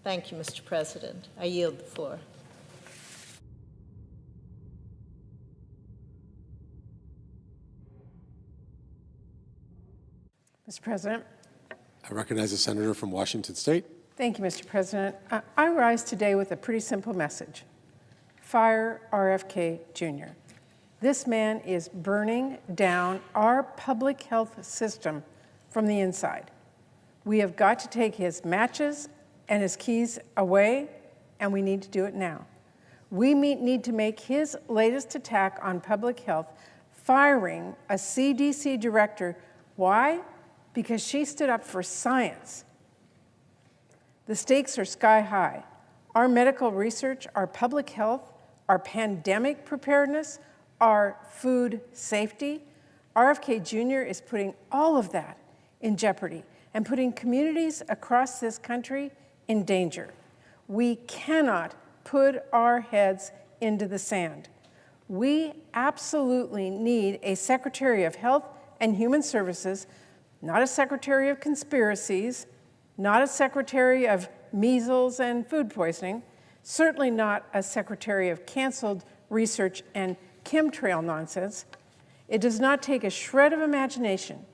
Thank you, Mr. President. I yield the floor. Mr. President. I recognize the senator from Washington State. Thank you, Mr. President. I rise today with a pretty simple message. Fire RFK Jr. This man is burning down our public health system from the inside. We have got to take his matches and his keys away, and we need to do it now. We need to make his latest attack on public health firing a CDC director. Why? Because she stood up for science. The stakes are sky high. Our medical research, our public health, our pandemic preparedness, our food safety, RFK Jr. is putting all of that in jeopardy and putting communities across this country in danger. We cannot put our heads into the sand. We absolutely need a Secretary of Health and Human Services, not a Secretary of Conspiracies, not a Secretary of Measles and Food Poisoning, certainly not a Secretary of canceled research and chemtrail nonsense. It does not take a shred of imagination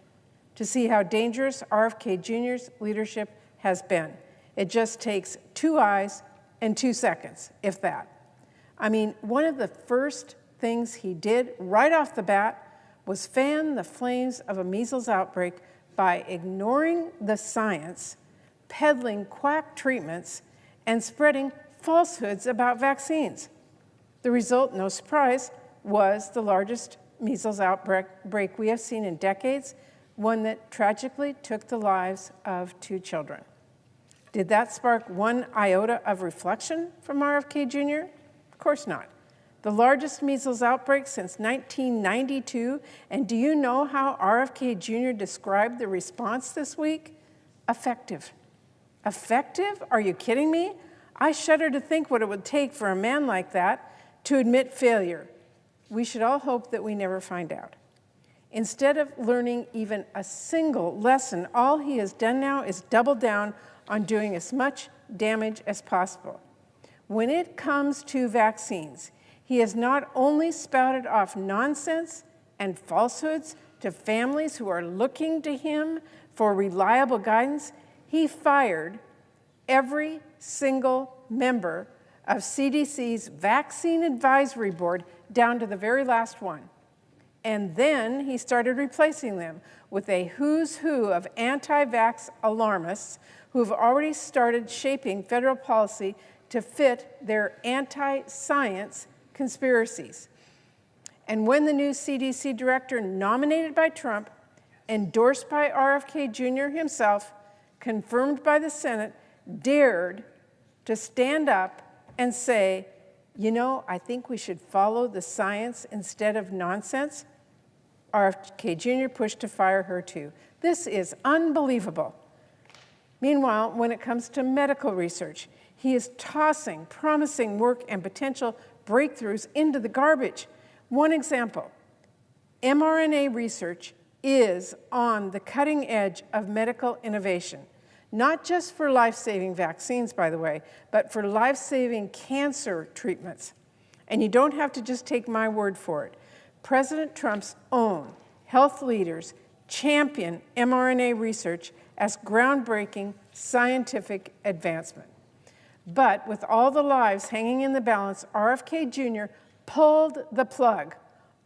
to see how dangerous RFK Jr.'s leadership has been. It just takes 2 eyes and 2 seconds, if that. I mean, one of the first things he did right off the bat was fan the flames of a measles outbreak by ignoring the science, peddling quack treatments, and spreading falsehoods about vaccines. The result, no surprise, was the largest measles outbreak we have seen in decades, one that tragically took the lives of 2 children. Did that spark one iota of reflection from RFK Jr.? Of course not. The largest measles outbreak since 1992, and do you know how RFK Jr. described the response this week? Effective. Effective? Are you kidding me? I shudder to think what it would take for a man like that to admit failure. We should all hope that we never find out. Instead of learning even a single lesson, all he has done now is double down on doing as much damage as possible. When it comes to vaccines, he has not only spouted off nonsense and falsehoods to families who are looking to him for reliable guidance, he fired every single member of CDC's Vaccine Advisory Board down to the very last one. And then he started replacing them with a who's who of anti-vax alarmists who have already started shaping federal policy to fit their anti-science conspiracies. And when the new CDC director, nominated by Trump, endorsed by RFK Jr. himself, confirmed by the Senate, dared to stand up and say, you know, I think we should follow the science instead of nonsense, RFK Jr. pushed to fire her too. This is unbelievable. Meanwhile, when it comes to medical research, he is tossing promising work and potential breakthroughs into the garbage. One example, mRNA research is on the cutting edge of medical innovation, not just for life-saving vaccines, by the way, but for life-saving cancer treatments. And you don't have to just take my word for it. President Trump's own health leaders champion mRNA research as groundbreaking scientific advancement. But with all the lives hanging in the balance, RFK Jr. pulled the plug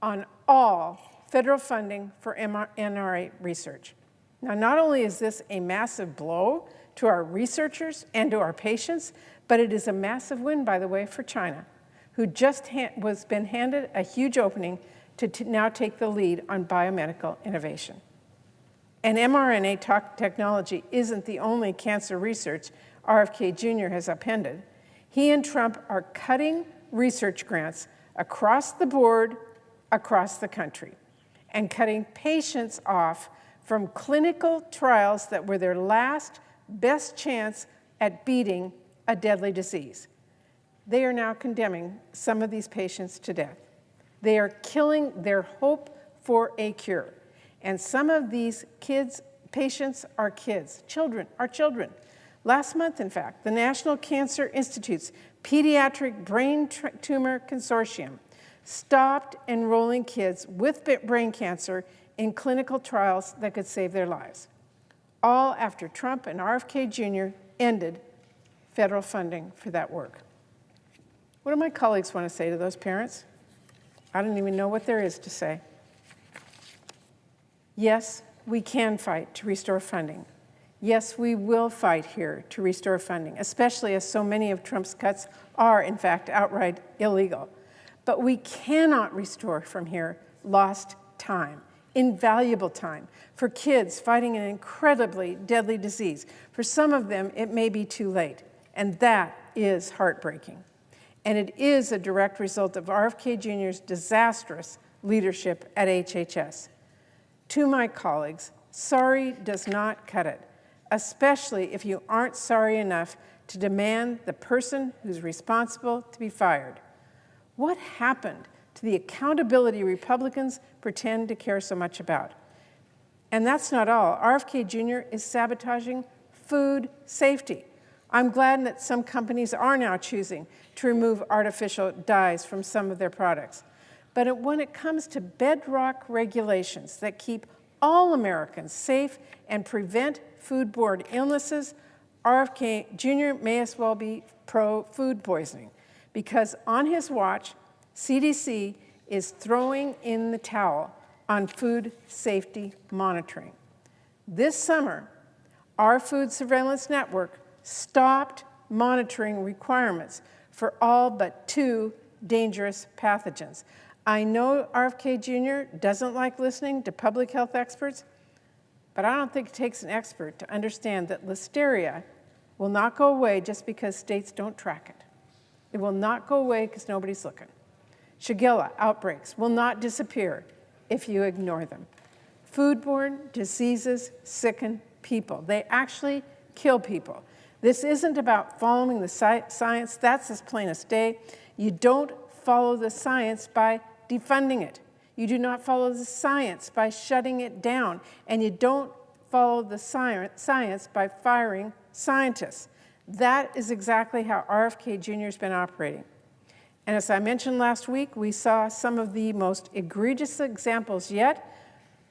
on all federal funding for mRNA research. Now, not only is this a massive blow to our researchers and to our patients, but it is a massive win, by the way, for China, who just was been handed a huge opening to now take the lead on biomedical innovation. And mRNA technology isn't the only cancer research RFK Jr. has upended. He and Trump are cutting research grants across the board, across the country, and cutting patients off from clinical trials that were their last best chance at beating a deadly disease. They are now condemning some of these patients to death. They are killing their hope for a cure. And some of these patients are kids, children are children. Last month, in fact, the National Cancer Institute's Pediatric Brain Tumor Consortium stopped enrolling kids with brain cancer in clinical trials that could save their lives, all after Trump and RFK Jr. ended federal funding for that work. What do my colleagues want to say to those parents? I don't even know what there is to say. Yes, we can fight to restore funding. Yes, we will fight here to restore funding, especially as so many of Trump's cuts are, in fact, outright illegal. But we cannot restore from here lost time, invaluable time, for kids fighting an incredibly deadly disease. For some of them, it may be too late, and that is heartbreaking. And it is a direct result of RFK Jr.'s disastrous leadership at HHS. To my colleagues, sorry does not cut it, especially if you aren't sorry enough to demand the person who's responsible to be fired. What happened to the accountability Republicans pretend to care so much about? And that's not all. RFK Jr. is sabotaging food safety. I'm glad that some companies are now choosing to remove artificial dyes from some of their products. But when it comes to bedrock regulations that keep all Americans safe and prevent foodborne illnesses, RFK Jr. may as well be pro-food poisoning, because on his watch, CDC is throwing in the towel on food safety monitoring. This summer, our food surveillance network stopped monitoring requirements for all but 2 dangerous pathogens. I know RFK Jr. doesn't like listening to public health experts, but I don't think it takes an expert to understand that listeria will not go away just because states don't track it. It will not go away because nobody's looking. Shigella outbreaks will not disappear if you ignore them. Foodborne diseases sicken people. They actually kill people. This isn't about following the science. That's as plain as day. You don't follow the science by defunding it. You do not follow the science by shutting it down. And you don't follow the science by firing scientists. That is exactly how RFK Jr. has been operating. And as I mentioned last week, we saw some of the most egregious examples yet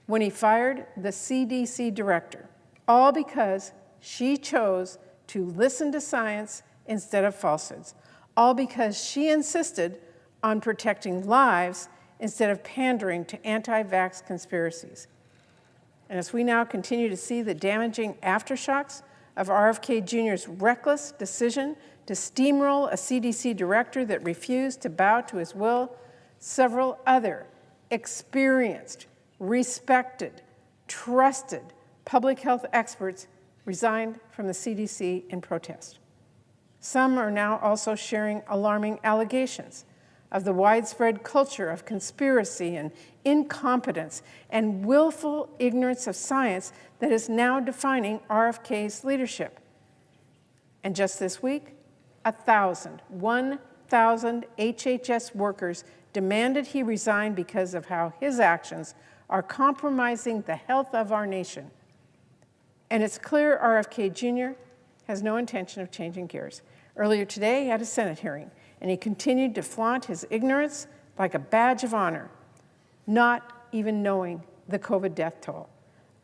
when he fired the CDC director, all because she chose to listen to science instead of falsehoods, all because she insisted on protecting lives instead of pandering to anti-vax conspiracies. And as we now continue to see the damaging aftershocks of RFK Jr.'s reckless decision to steamroll a CDC director that refused to bow to his will, several other experienced, respected, trusted public health experts resigned from the CDC in protest. Some are now also sharing alarming allegations of the widespread culture of conspiracy and incompetence and willful ignorance of science that is now defining RFK's leadership. And just this week, 1,000 HHS workers demanded he resign because of how his actions are compromising the health of our nation. And it's clear RFK Jr. has no intention of changing gears. Earlier today, he had a Senate hearing, and he continued to flaunt his ignorance like a badge of honor, not even knowing the COVID death toll,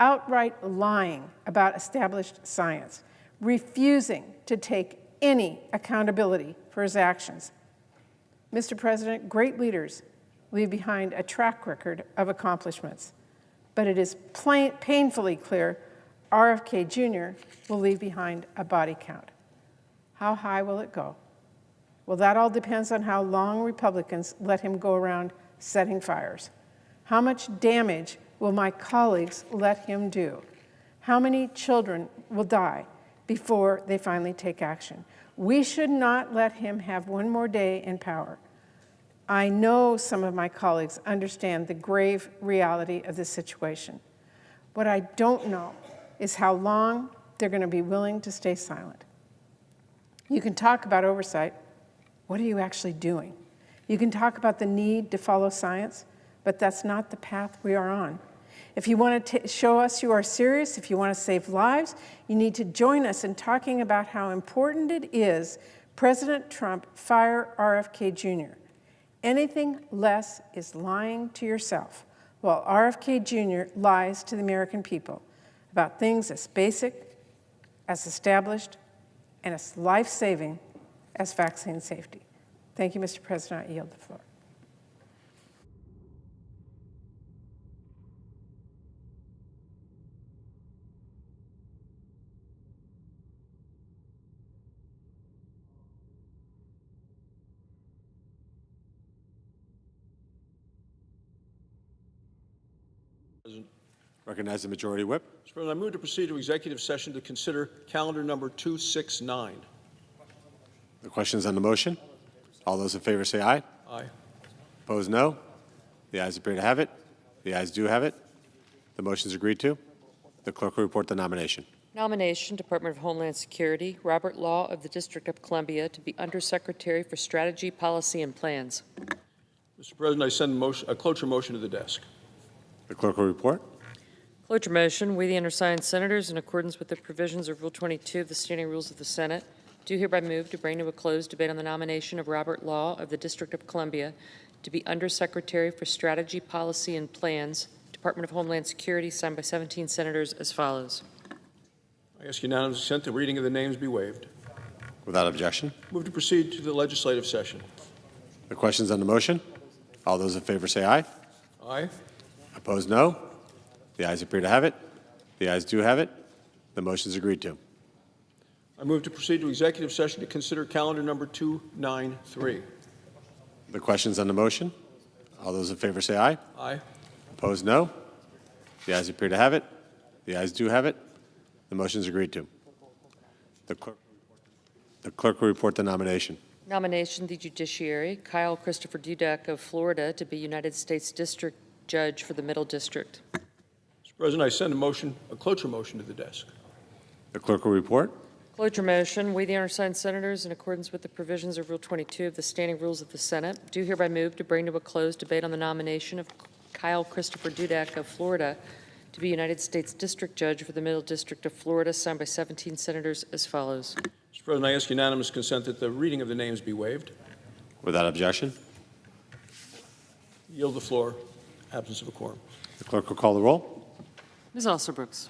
outright lying about established science, refusing to take any accountability for his actions. Mr. President, great leaders leave behind a track record of accomplishments, but it is painfully clear RFK Jr. will leave behind a body count. How high will it go? Well, that all depends on how long Republicans let him go around setting fires. How much damage will my colleagues let him do? How many children will die before they finally take action? We should not let him have one more day in power. I know some of my colleagues understand the grave reality of this situation. What I don't know is how long they're going to be willing to stay silent. You can talk about oversight. What are you actually doing? You can talk about the need to follow science, but that's not the path we are on. If you want to show us you are serious, if you want to save lives, you need to join us in talking about how important it is President Trump fire RFK Jr. Anything less is lying to yourself, while RFK Jr. lies to the American people about things as basic, as established, and as life-saving as vaccine safety. Thank you, Mr. President. I yield the floor. Recognize the Majority Whip. Mr. President, I move to proceed to executive session to consider calendar number 269. The questions on the motion? All those in favor say aye. Aye. Opposed, no. The ayes appear to have it. The ayes do have it. The motion is agreed to. The clerk will report the nomination. Nomination, Department of Homeland Security, Robert Law of the District of Columbia to be Undersecretary for Strategy, Policy, and Plans. Mr. President, I send a cloture motion to the desk. The clerk will report. Cloture motion, we the undersigned senators, in accordance with the provisions of Rule 22 of the Standing Rules of the Senate, do hereby move to bring to a close debate on the nomination of Robert Law of the District of Columbia to be Undersecretary for Strategy, Policy, and Plans, Department of Homeland Security, signed by 17 senators as follows. I ask unanimous consent the reading of the names be waived. Without objection. Move to proceed to the legislative session. The questions on the motion? All those in favor say aye. Aye. Opposed, no. The ayes appear to have it. The ayes do have it. The motion is agreed to. I move to proceed to executive session to consider calendar number 293. The questions on the motion? All those in favor say aye. Aye. Opposed, no. The ayes appear to have it. The ayes do have it. The motion is agreed to. The clerk will report the nomination. Nomination, the Judiciary, Kyle Christopher Dudek of Florida to be United States District Judge for the Middle District. Mr. President, I send a cloture motion to the desk. The clerk will report. Cloture motion, we the undersigned senators, in accordance with the provisions of Rule 22 of the Standing Rules of the Senate, do hereby move to bring to a close debate on the nomination of Kyle Christopher Dudek of Florida to be United States District Judge for the Middle District of Florida, signed by 17 senators as follows. Mr. President, I ask unanimous consent that the reading of the names be waived. Without objection. Yield the floor. Absence of a quorum. The clerk will call the roll. Ms. Alsobrooks.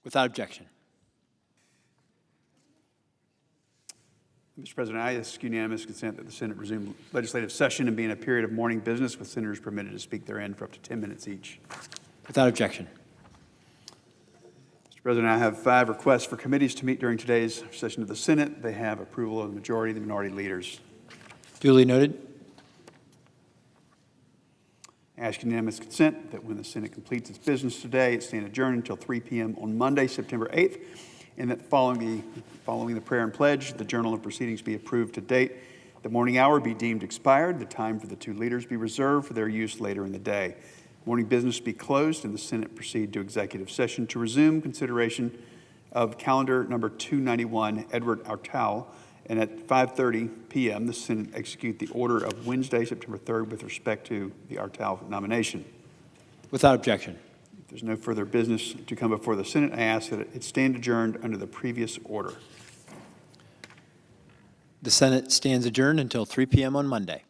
Without objection. Mr. President, I ask unanimous consent that the Senate resume legislative session and be in a period of morning business with senators permitted to speak therein for up to 10 minutes each. Without objection. Mr. President, I have 5 requests for committees to meet during today's session of the Senate. They have approval of the majority and the minority leaders. Duly noted. I ask unanimous consent that when the Senate completes its business today, it stand adjourned until 3 p.m. on Monday, September 8th, and that following the prayer and pledge, the journal of proceedings be approved to date. The morning hour be deemed expired. The time for the 2 leaders be reserved for their use later in the day. Morning business be closed, and the Senate proceed to executive session to resume consideration of calendar number 291, Edward Artau, and at 5:30 p.m., the Senate execute the order of Wednesday, September 3rd, with respect to the Artau nomination. Without objection. If there's no further business to come before the Senate, I ask that it stand adjourned under the previous order. The Senate stands adjourned until 3 p.m. on Monday.